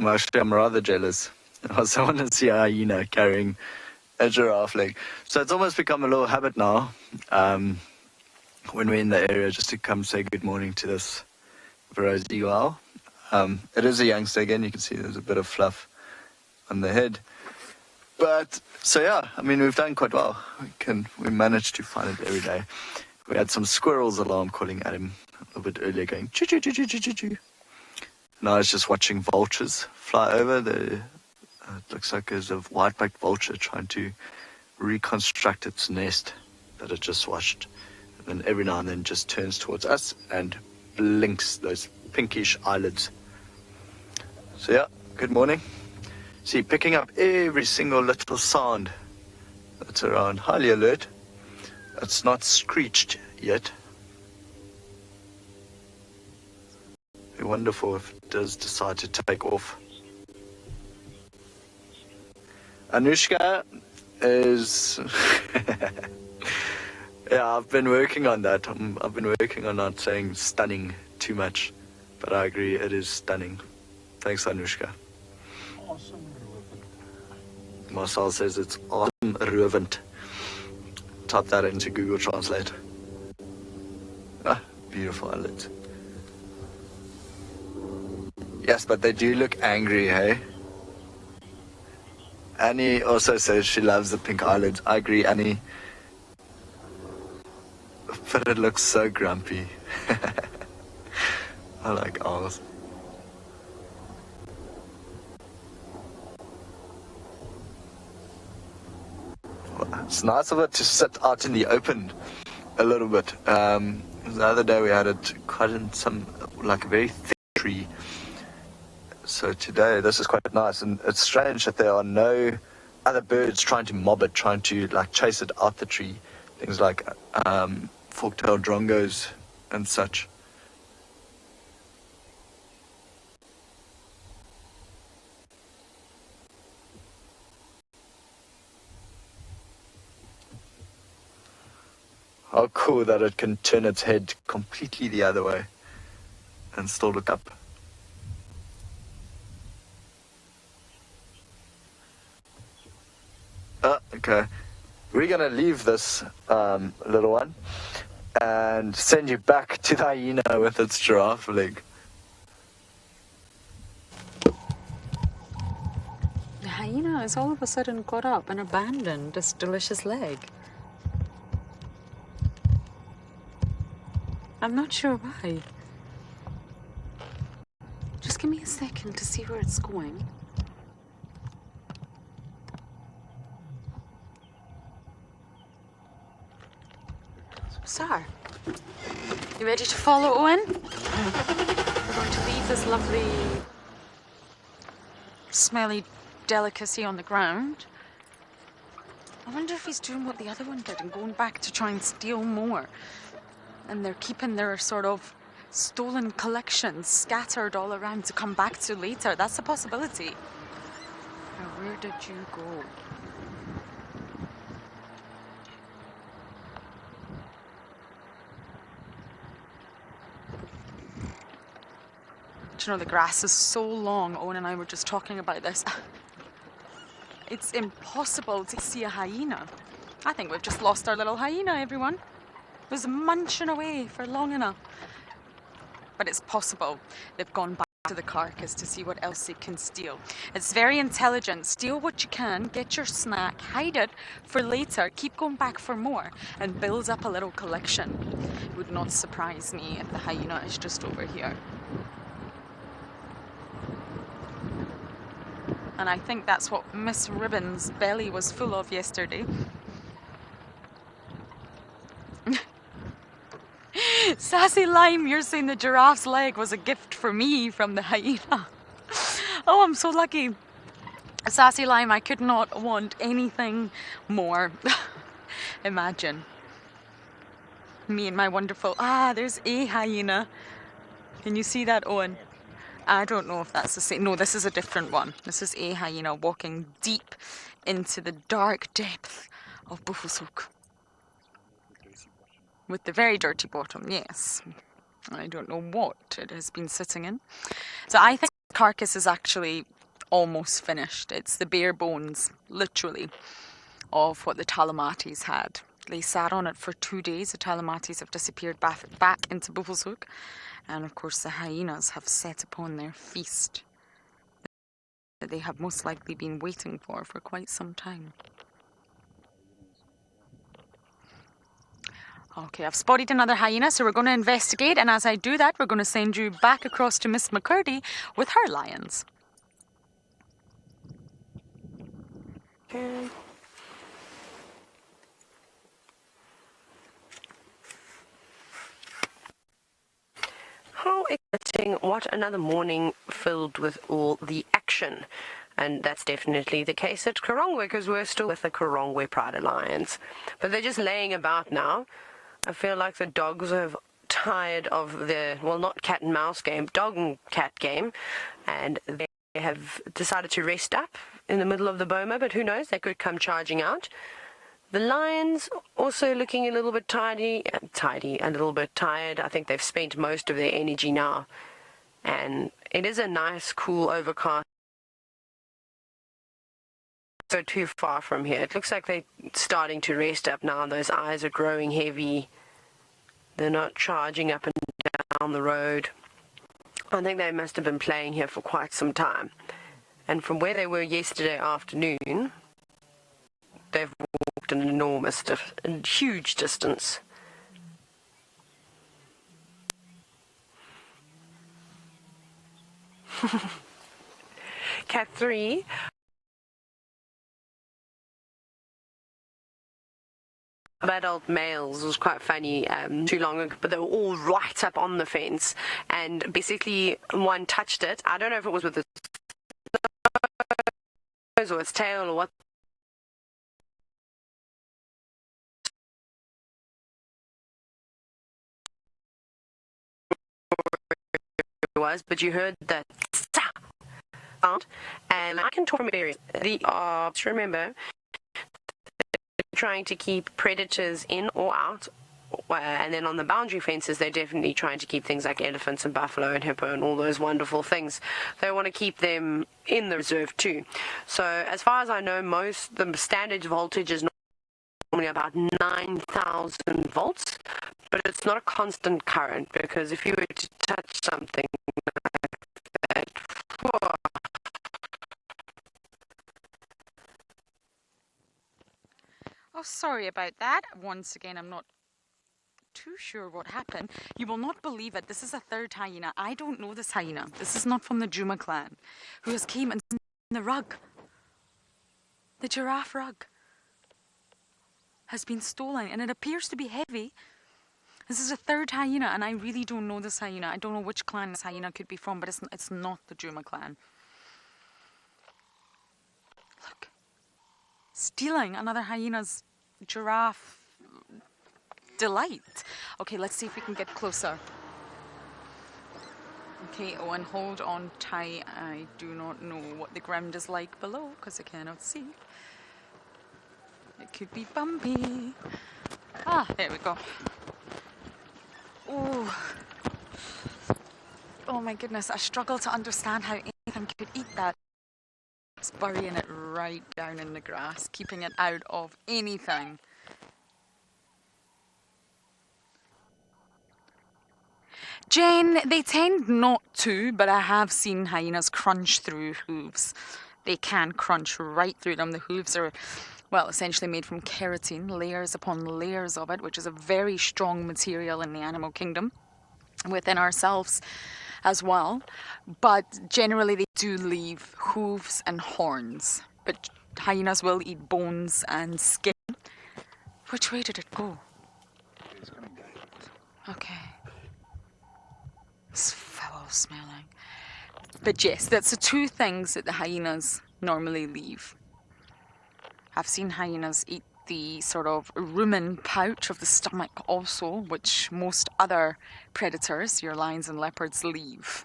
Actually, I'm rather jealous. I also want to see a hyena carrying a giraffe leg. So it's almost become a little habit now, when we're in the area, just to come say good morning to this Verreaux's eagle owl. It is a youngster again. You can see there's a bit of fluff on the head. But, so yeah, I mean, we've done quite well. We managed to find it every day. We had some squirrels alarm calling at him a little bit earlier, going choo choo choo choo choo choo choo. Now I was just watching vultures fly over. It looks like there's a white-backed vulture trying to reconstruct its nest that it just washed. And then every now and then just turns towards us and blinks those pinkish eyelids. So yeah, good morning. See, picking up every single little sound that's around. Highly alert. It's not screeched yet. Be wonderful if it does decide to take off. Anushka is... yeah, I've been working on that. I've been working on not saying stunning too much. But I agree, it is stunning. Thanks, Anushka. Awesome. Marcel says it's awesome rovent. Type that into Google Translate. Ah, beautiful eyelids. Yes, but they do look angry, hey? Annie also says she loves the pink eyelids. I agree, Annie. But it looks so grumpy. I like owls. It's nice of it to sit out in the open a little bit. The other day we had it quite in some, like a very thick tree. So today this is quite nice, and it's strange that there are no other birds trying to mob it, trying to like chase it out the tree. Things like fork-tailed drongos and such. How cool that it can turn its head completely the other way and still look up. Okay. We're going to leave this little one and send you back to the hyena with its giraffe leg. The hyena has all of a sudden got up and abandoned this delicious leg. I'm not sure why. Just give me a second to see where it's going. Sir, you ready to follow Owen? We're going to leave this lovely, smelly delicacy on the ground. I wonder if he's doing what the other one did and going back to try and steal more. And they're keeping their sort of stolen collections scattered all around to come back to later. That's a possibility. Now, where did you go? Do you know, the grass is so long. Owen and I were just talking about this. It's impossible to see a hyena. I think we've just lost our little hyena, everyone. It was munching away for long enough. But it's possible they've gone back to the carcass to see what else they can steal. It's very intelligent. Steal what you can, get your snack, hide it for later, keep going back for more, and build up a little collection. It would not surprise me if the hyena is just over here. And I think that's what Miss Ribbon's belly was full of yesterday. Sassy Lime, you're saying the giraffe's leg was a gift for me from the hyena. Oh, I'm so lucky. Sassy Lime, I could not want anything more. Imagine. Me and my wonderful... there's a hyena. Can you see that, Owen? I don't know if that's the same. No, this is a different one. This is a hyena walking deep into the dark depth of Buffelshoek. With the very dirty bottom, yes. I don't know what it has been sitting in. So I think the carcass is actually almost finished. It's the bare bones, literally, of what the Talamatis had. They sat on it for 2 days. The Talamatis have disappeared back into Buffelshoek. And of course the hyenas have set upon their feast that they have most likely been waiting for quite some time. Okay, I've spotted another hyena, so we're going to investigate, and as I do that, we're going to send you back across to Miss McCurdy with her lions. Okay. How exciting, what another morning filled with all the action. And that's definitely the case at Karongwe, because we're still with the Karongwe Pride Alliance. But they're just laying about now. I feel like the dogs have tired of the, well, not cat and mouse game, dog and cat game. And they have decided to rest up in the middle of the boma, but who knows, they could come charging out. The lions also looking a little bit a little bit tired. I think they've spent most of their energy now. And it is a nice, cool, overcast. So too far from here. It looks like they're starting to rest up now. Those eyes are growing heavy. They're not charging up and down the road. I think they must have been playing here for quite some time. And from where they were yesterday afternoon, they've walked an enormous, huge distance. Cat 3. Adult males was quite funny too long ago, but they were all right up on the fence, and basically one touched it. I don't know if it was with its nose or its tail or what it was, but you heard that sound, and I can talk from experience. Remember, trying to keep predators in or out, and then on the boundary fences they're definitely trying to keep things like elephants and buffalo and hippo and all those wonderful things. They want to keep them in the reserve too. So as far as I know, the standard voltage is normally about 9,000 volts, but it's not a constant current, because if you were to touch something like that, Oh, sorry about that. Once again, I'm not too sure what happened. You will not believe it. This is a third hyena. I don't know this hyena. This is not from the Djuma clan, who has came and the rug. The giraffe rug has been stolen, and it appears to be heavy. This is a third hyena, and I really don't know this hyena. I don't know which clan this hyena could be from, but it's not the Djuma clan. Look. Stealing another hyena's giraffe delight. Okay, let's see if we can get closer. Okay, Owen, hold on tight. I do not know what the ground is like below because I cannot see. It could be bumpy. Ah, there we go. Oh my goodness, I struggle to understand how anything could eat that. It's burying it right down in the grass, keeping it out of anything. Jen, they tend not to, but I have seen hyenas crunch through hooves. They can crunch right through them. The hooves are, well, essentially made from keratin, layers upon layers of it, which is a very strong material in the animal kingdom, within ourselves as well. But generally they do leave hooves and horns. But hyenas will eat bones and skin. Which way did it go? It's going to go. Okay. It's foul smelling. But yes, that's the two things that the hyenas normally leave. I've seen hyenas eat the sort of rumen pouch of the stomach also, which most other predators, your lions and leopards, leave.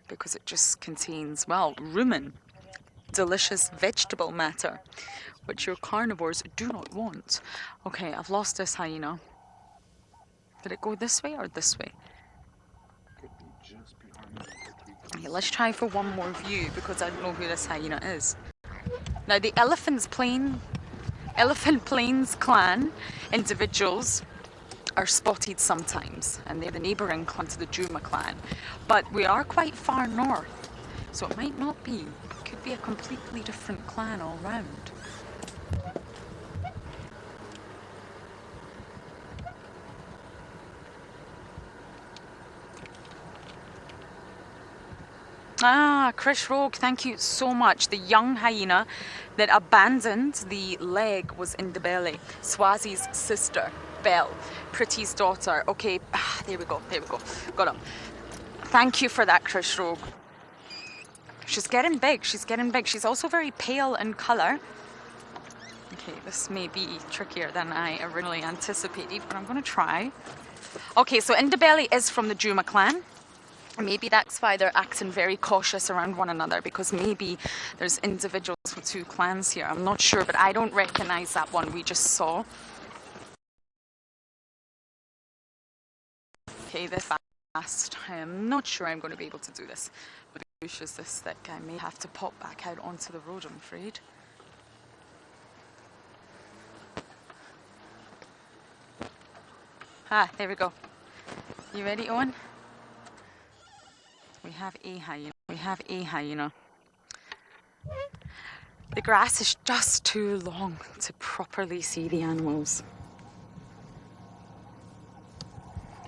Because it just contains, well, rumen, delicious vegetable matter, which your carnivores do not want. Okay, I've lost this hyena. Did it go this way or this way? Okay, let's try for one more view because I don't know who this hyena is. Now the Elephant Plains clan individuals are spotted sometimes, and they're the neighbouring clan to the Djuma clan. But we are quite far north, so it might not be. It could be a completely different clan all round. Ah, Chris Rogue, thank you so much. The young hyena that abandoned the leg was in the belly. Swazi's sister, Belle. Pretty's daughter. Okay, there we go. Got him. Thank you for that, Chris Rogue. She's getting big. She's also very pale in colour. Okay, this may be trickier than I originally anticipated, but I'm going to try. Okay, so Indabelli is from the Djuma clan. Maybe that's why they're acting very cautious around one another, because maybe there's individuals with two clans here. I'm not sure, but I don't recognise that one we just saw. Okay, this fast. I am not sure I'm going to be able to do this. But the bush is this thick. I may have to pop back out onto the road, I'm afraid. Ah, there we go. You ready, Owen? We have a hyena. The grass is just too long to properly see the animals.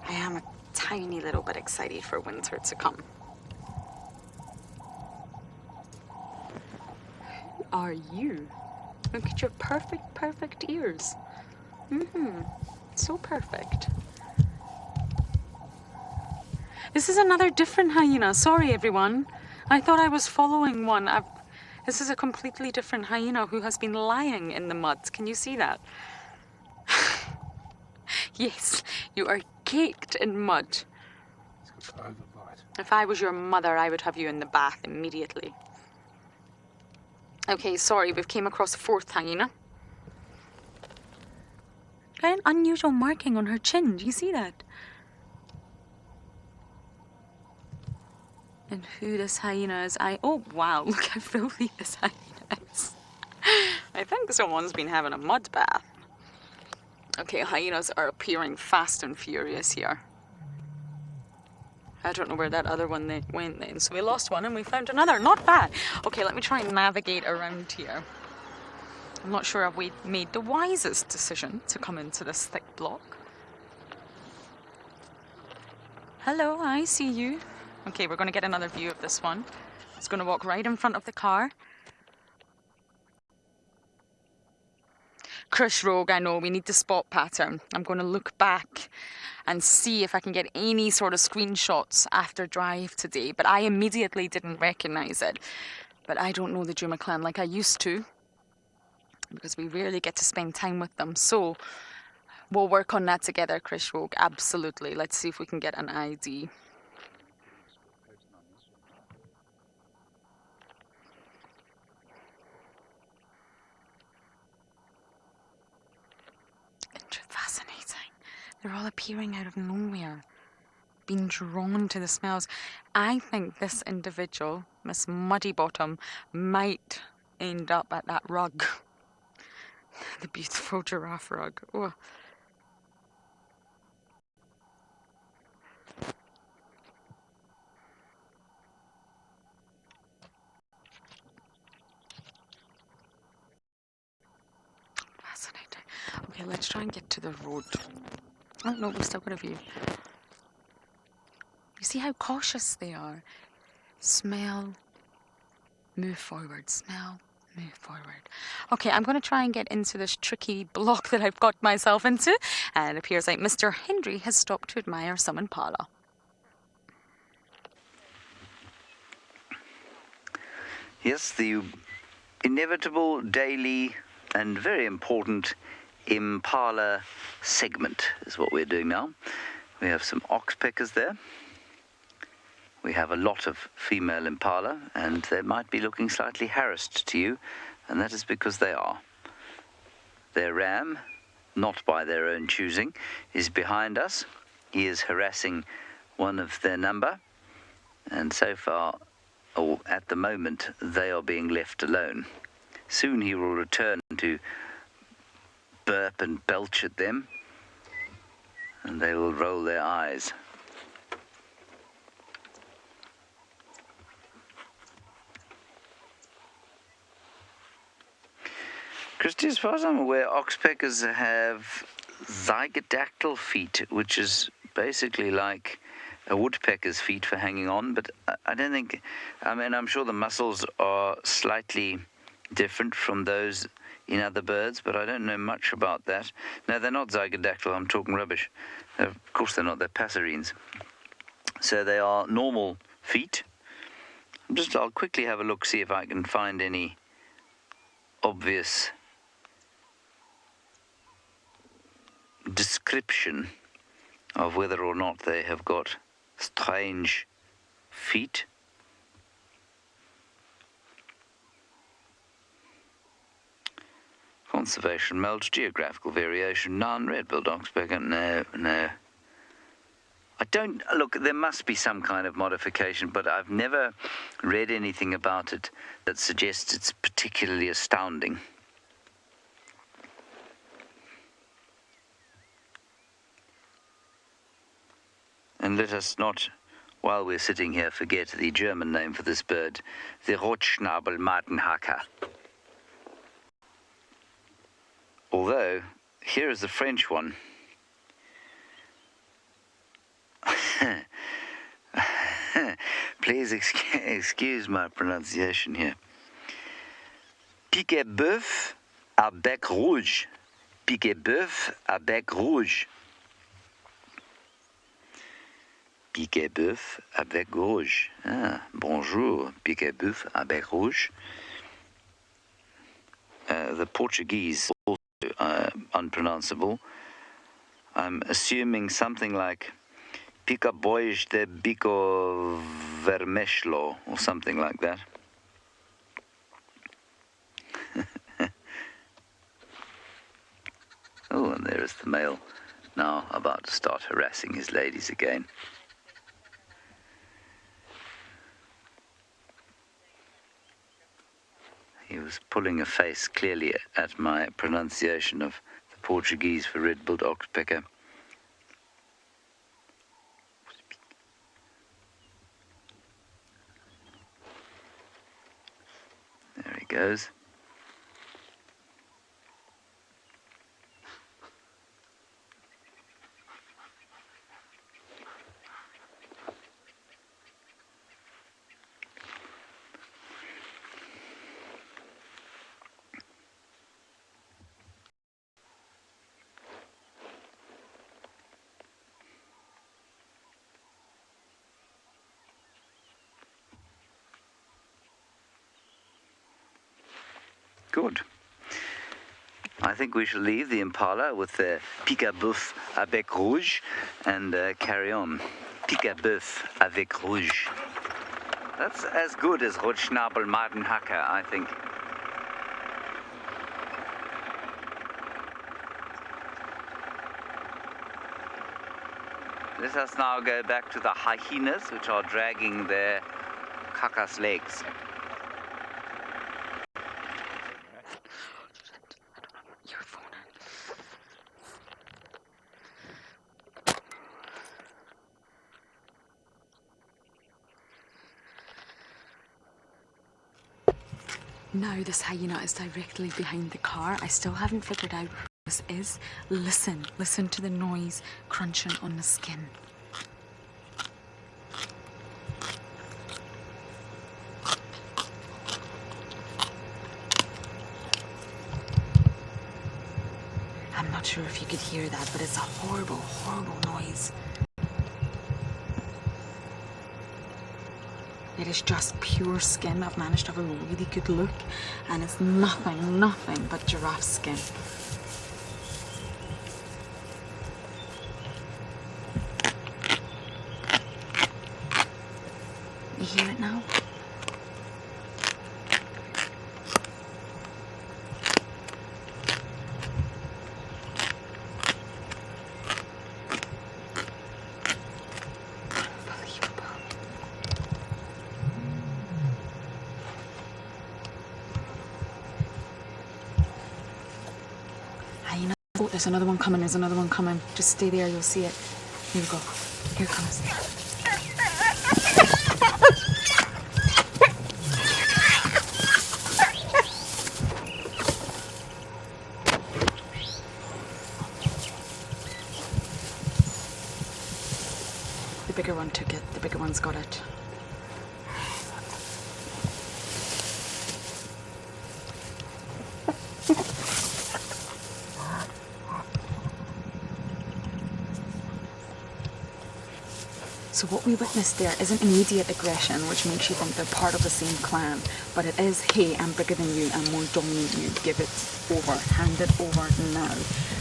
I am a tiny little bit excited for winter to come. Who are you? Look at your perfect ears. So perfect. This is another different hyena. Sorry, everyone. I thought I was following one. This is a completely different hyena who has been lying in the mud. Can you see that? Yes, you are caked in mud. If I was your mother, I would have you in the bath immediately. Okay, sorry, we've came across a fourth hyena. Got an unusual marking on her chin. Do you see that? And who this hyena is, oh wow, look how filthy this hyena is. I think someone's been having a mud bath. Okay, hyenas are appearing fast and furious here. I don't know where that other one went then. So we lost one and we found another. Not bad. Okay, let me try and navigate around here. I'm not sure if we made the wisest decision to come into this thick block. Hello, I see you. Okay, we're going to get another view of this one. It's going to walk right in front of the car. Chris Rogue, I know, we need the spot pattern. I'm going to look back and see if I can get any sort of screenshots after drive today. But I immediately didn't recognise it. But I don't know the Djuma clan like I used to, because we rarely get to spend time with them. So we'll work on that together, Chris Rogue. Absolutely. Let's see if we can get an ID. Fascinating. They're all appearing out of nowhere, being drawn to the smells. I think this individual, Miss Muddy Bottom, might end up at that rug. The beautiful giraffe rug. Oh. Fascinating. Okay, let's try and get to the road. Oh no, we've still got a view. You see how cautious they are? Smell, move forward, smell, move forward. Okay, I'm going to try and get into this tricky block that I've got myself into, and it appears like Mr. Hendry has stopped to admire some impala. Yes, the inevitable, daily, and very important impala segment is what we're doing now. We have some oxpeckers there. We have a lot of female impala, and they might be looking slightly harassed to you, and that is because they are. Their ram, not by their own choosing, is behind us. He is harassing one of their number, and so far, or at the moment, they are being left alone. Soon he will return to burp and belch at them, and they will roll their eyes. Christy, as far as I'm aware, oxpeckers have zygodactyl feet, which is basically like a woodpecker's feet for hanging on, but I don't think, I mean, I'm sure the muscles are slightly different from those in other birds, but I don't know much about that. No, they're not zygodactyl, I'm talking rubbish. Of course they're not, they're passerines. So they are normal feet. I'll quickly have a look, see if I can find any obvious description of whether or not they have got strange feet. Conservation mulch, geographical variation, none. Red-billed oxpecker, no. I don't, look, there must be some kind of modification, but I've never read anything about it that suggests it's particularly astounding. And let us not, while we're sitting here, forget the German name for this bird, the Rotschnabelmadenhacker. Although, here is the French one. Please excuse my pronunciation here. Piquet-bœuf à bec rouge. Piquet-bœuf à bec rouge. Piquet-bœuf à bec rouge. Ah, bonjour, piquet-bœuf à bec rouge. The Portuguese also unpronounceable. I'm assuming something like pica-bois de bico vermeshlo or something like that. Oh, and there is the male now about to start harassing his ladies again. He was pulling a face clearly at my pronunciation of the Portuguese for red-billed oxpecker. There he goes. good. I think we shall leave the impala with the pique-à-bœuf à bec rouge and carry on. Pique-à-bœuf avec rouge. That's as good as Rotschnabel Madenhacker, I think. Let us now go back to the hyenas, which are dragging their carcass legs. Now this hyena is directly behind the car. I still haven't figured out who this is. Listen to the noise crunching on the skin. I'm not sure if you could hear that, but it's a horrible, horrible noise. It is just pure skin. I've managed to have a really good look, and it's nothing but giraffe skin. You hear it now? Oh, there's another one coming. Just stay there, you'll see it. Here we go. Here it comes. The bigger one took it. The bigger one's got it. So what we witnessed there isn't immediate aggression, which makes you think they're part of the same clan, but it is, hey, I'm bigger than you, I'm more dominant than you, give it over, hand it over now.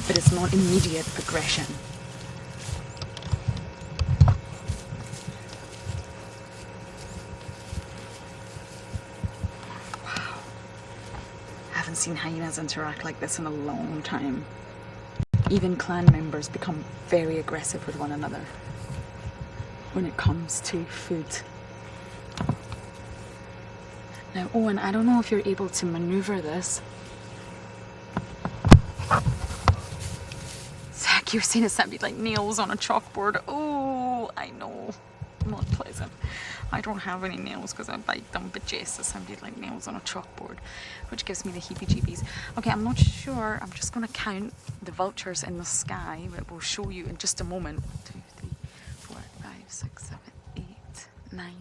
But it's not immediate aggression. Wow. I haven't seen hyenas interact like this in a long time. Even clan members become very aggressive with one another when it comes to food. Now, Owen, I don't know if you're able to maneuver this. Zach, you're saying it sounded like nails on a chalkboard. Oh, I know. Not pleasant. I don't have any nails because I bite them, but yes, it sounded like nails on a chalkboard, which gives me the heebie-jeebies. Okay, I'm not sure. I'm just going to count the vultures in the sky, but we'll show you in just a moment. 2, 3, 4, 5, 6, 7, 8, 9,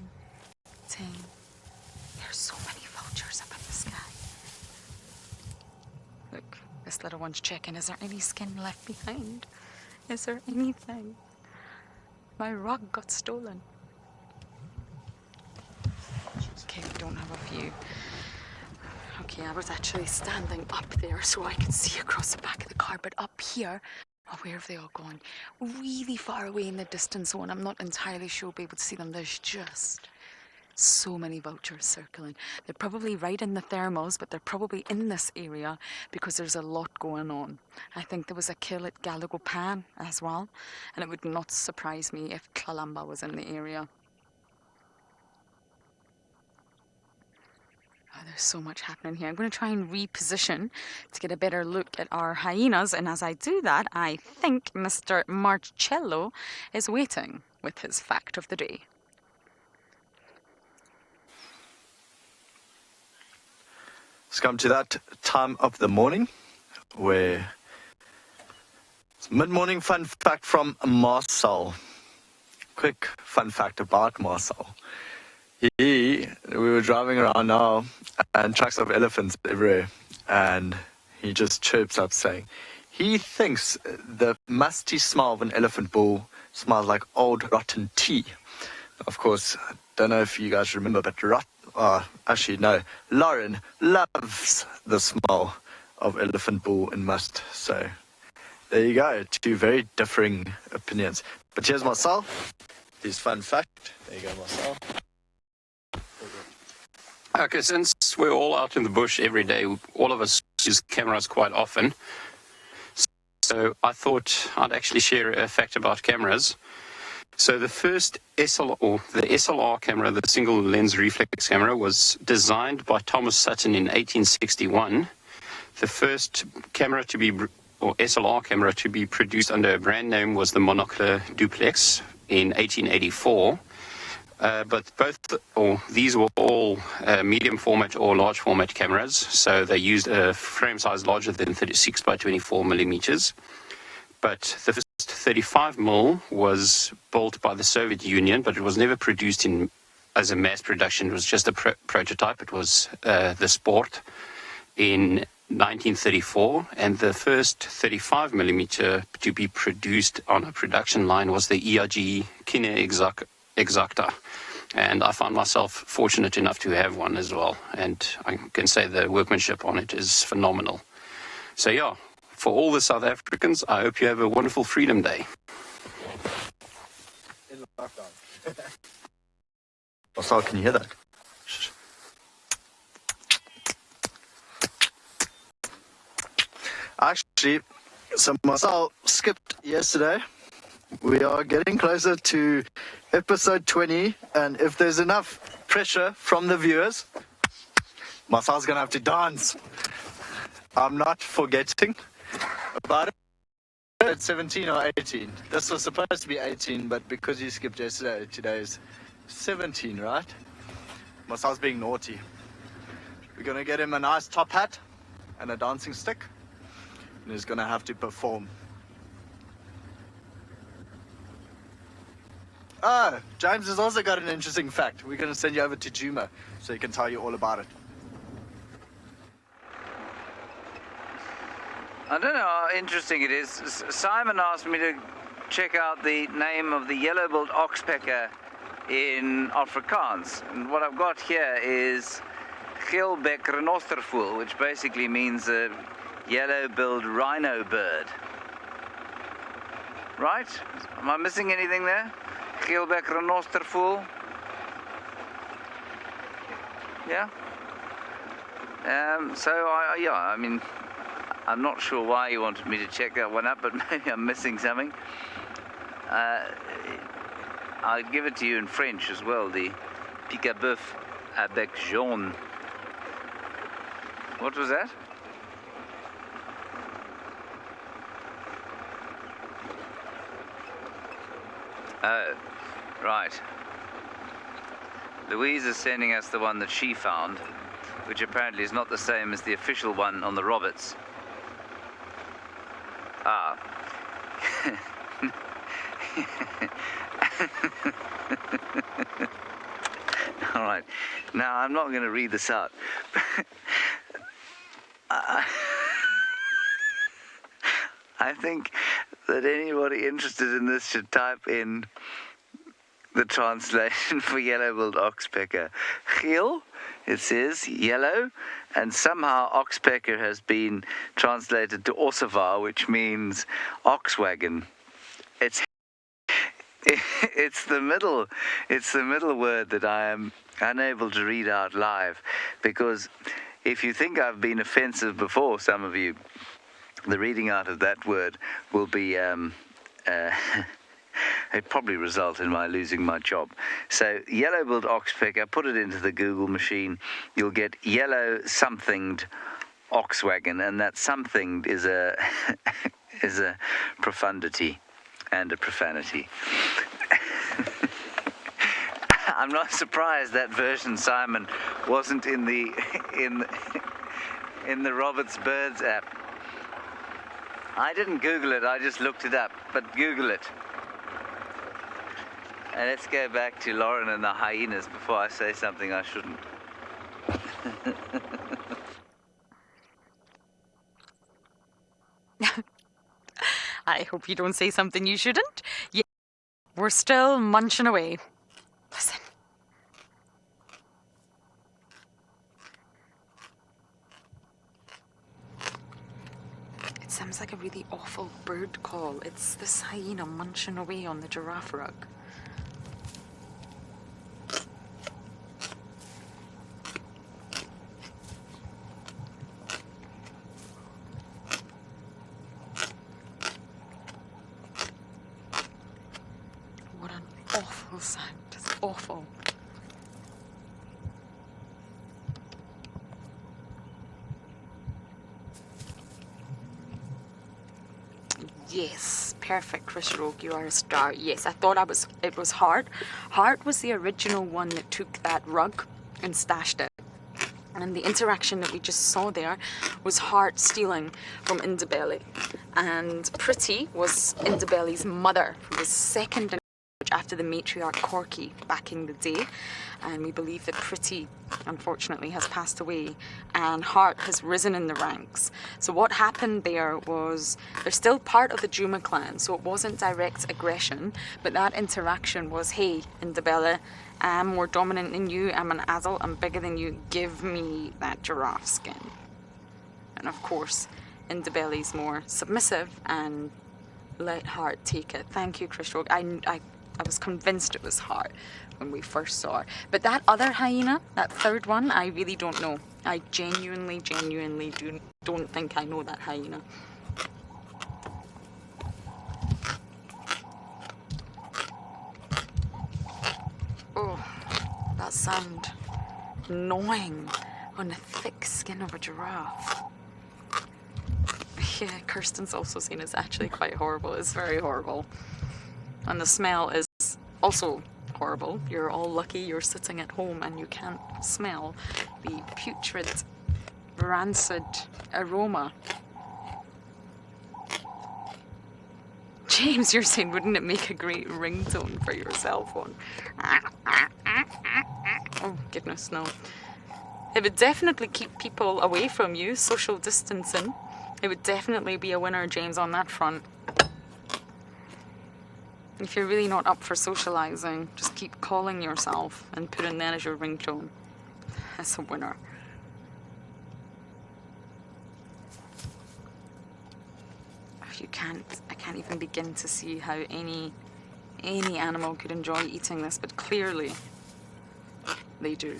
10. There's so many vultures up in the sky. Look, this little one's checking. Is there any skin left behind? Is there anything? My rug got stolen. Okay, we don't have a view. Okay, I was actually standing up there so I could see across the back of the car, but up here, oh, where have they all gone? Really far away in the distance, and I'm not entirely sure we'll be able to see them. There's just so many vultures circling. They're probably right in the thermals, but they're probably in this area because there's a lot going on. I think there was a kill at Galago Pan as well, and it would not surprise me if Klalamba was in the area. Oh, there's so much happening here. I'm going to try and reposition to get a better look at our hyenas, and as I do that, I think Mr. Marcello is waiting with his fact of the day. It's come to that time of the morning where it's mid-morning fun fact from Marcel. Quick fun fact about Marcel. We were driving around now and tracks of elephants everywhere, and he just chirps up saying he thinks the musty smell of an elephant bull smells like old rotten tea. Of course, I don't know if you guys remember, but actually, no. Lauren loves the smell of elephant bull and must. So there you go. Two very differing opinions. But here's Marcel. His fun fact. There you go, Marcel. Okay, since we're all out in the bush every day, all of us use cameras quite often. So I thought I'd actually share a fact about cameras. So the first SLR camera, the single lens reflex camera, was designed by Thomas Sutton in 1861. The first camera to be, or SLR camera to be produced under a brand name was the monocular duplex in 1884. But these were all medium format or large format cameras. So they used a frame size larger than 36 by 24 millimeters. But the first 35mm was built by the Soviet Union, but it was never produced as a mass production. It was just a prototype. It was the Sport in 1934, and the first 35mm to be produced on a production line was the ERG Kine Exacta. And I found myself fortunate enough to have one as well. And I can say the workmanship on it is phenomenal. So yeah, for all the South Africans, I hope you have a wonderful Freedom Day. In lockdown. Marcel, can you hear that? Actually, so Marcel skipped yesterday. We are getting closer to episode 20, and if there's enough pressure from the viewers, Marcel's going to have to dance. I'm not forgetting about it. It's 17 or 18. This was supposed to be 18, but because you skipped yesterday, today is 17, right? Marcel's being naughty. We're going to get him a nice top hat and a dancing stick, and he's going to have to perform. James has also got an interesting fact. We're going to send you over to Djuma so he can tell you all about it. I don't know how interesting it is. Simon asked me to check out the name of the yellow-billed oxpecker in Afrikaans. And what I've got here is Geelbek renostervoel, which basically means a yellow-billed rhino bird. Right? Am I missing anything there? Geelbek renostervoel. Yeah? I mean, I'm not sure why you wanted me to check that one up, but maybe I'm missing something. I'll give it to you in French as well, the picaboeuf à bec jaune. What was that? Oh, right. Louise is sending us the one that she found, which apparently is not the same as the official one on the Roberts. Ah. All right. Now, I'm not going to read this out. I think that anybody interested in this should type in the translation for yellow-billed oxpecker. Geel, it says yellow, and somehow oxpecker has been translated to ossivar, which means ox wagon. It's the middle word that I am unable to read out live, because if you think I've been offensive before, some of you, the reading out of that word will be it probably result in my losing my job. So yellow-billed oxpecker, put it into the Google machine, you'll get yellow somethinged oxwagon, and that something is a is a profundity and a profanity. I'm not surprised that version, Simon, wasn't in the Roberts Birds app. I didn't Google it, I just looked it up, but Google it. And let's go back to Lauren and the hyenas before I say something I shouldn't. I hope you don't say something you shouldn't. Yeah, we're still munching away. Listen. sounds like a really awful bird call. It's this hyena munching away on the giraffe rug. What an awful sound. It's awful. Yes, perfect, Chris Rogue, you are a star. Yes, I thought it was Hart. Hart was the original one that took that rug and stashed it. And the interaction that we just saw there was Hart stealing from Indabelly. And Pretty was Indabelly's mother, who was second in after the matriarch Corky back in the day. And we believe that Pretty, unfortunately, has passed away, and Hart has risen in the ranks. So what happened there was, they're still part of the Djuma clan, so it wasn't direct aggression, but that interaction was, hey, Indabella, I'm more dominant than you, I'm an adult, I'm bigger than you, give me that giraffe skin. And of course, Indabelly's more submissive and let Hart take it. Thank you, Chris Rogue. I was convinced it was Hart when we first saw her. But that other hyena, that third one, I really don't know. I genuinely don't think I know that hyena. Oh, that sound. Gnawing on the thick skin of a giraffe. Yeah, Kirsten's also saying it's actually quite horrible. It's very horrible. And the smell is also horrible. You're all lucky you're sitting at home and you can't smell the putrid, rancid aroma. James, you're saying, wouldn't it make a great ringtone for your cell phone? Oh, goodness, no. It would definitely keep people away from you, social distancing. It would definitely be a winner, James, on that front. If you're really not up for socialising, just keep calling yourself and putting that as your ringtone. That's a winner. I can't even begin to see how any animal could enjoy eating this, but clearly they do.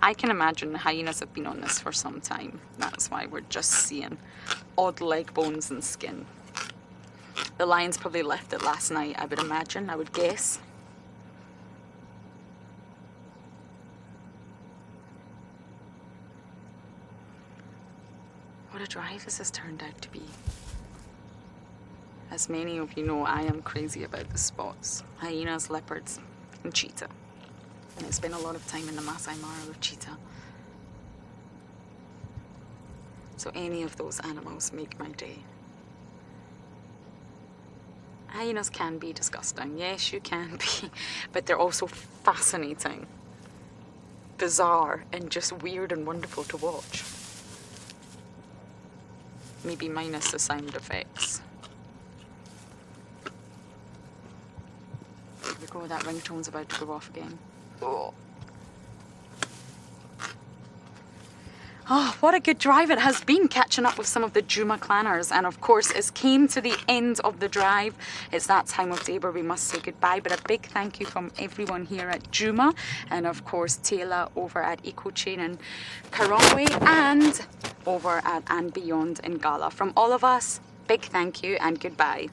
I can imagine the hyenas have been on this for some time. That's why we're just seeing odd leg bones and skin. The lions probably left it last night, I would imagine, I would guess. What a drive this has turned out to be. As many of you know, I am crazy about the spots. Hyenas, leopards, and cheetah. And I spent a lot of time in the Masai Mara with cheetah. So any of those animals make my day. Hyenas can be disgusting. Yes, you can be. But they're also fascinating, bizarre, and just weird and wonderful to watch. Maybe minus the sound effects. There we go, that ringtone's about to go off again. Oh, what a good drive it has been, catching up with some of the Djuma clanners. And of course, it came to the end of the drive. It's that time of day where we must say goodbye. But a big thank you from everyone here at Djuma. And of course, Taylor over at EcoChain and Karongwe, and over at andBeyond in Ngala. From all of us, big thank you and goodbye.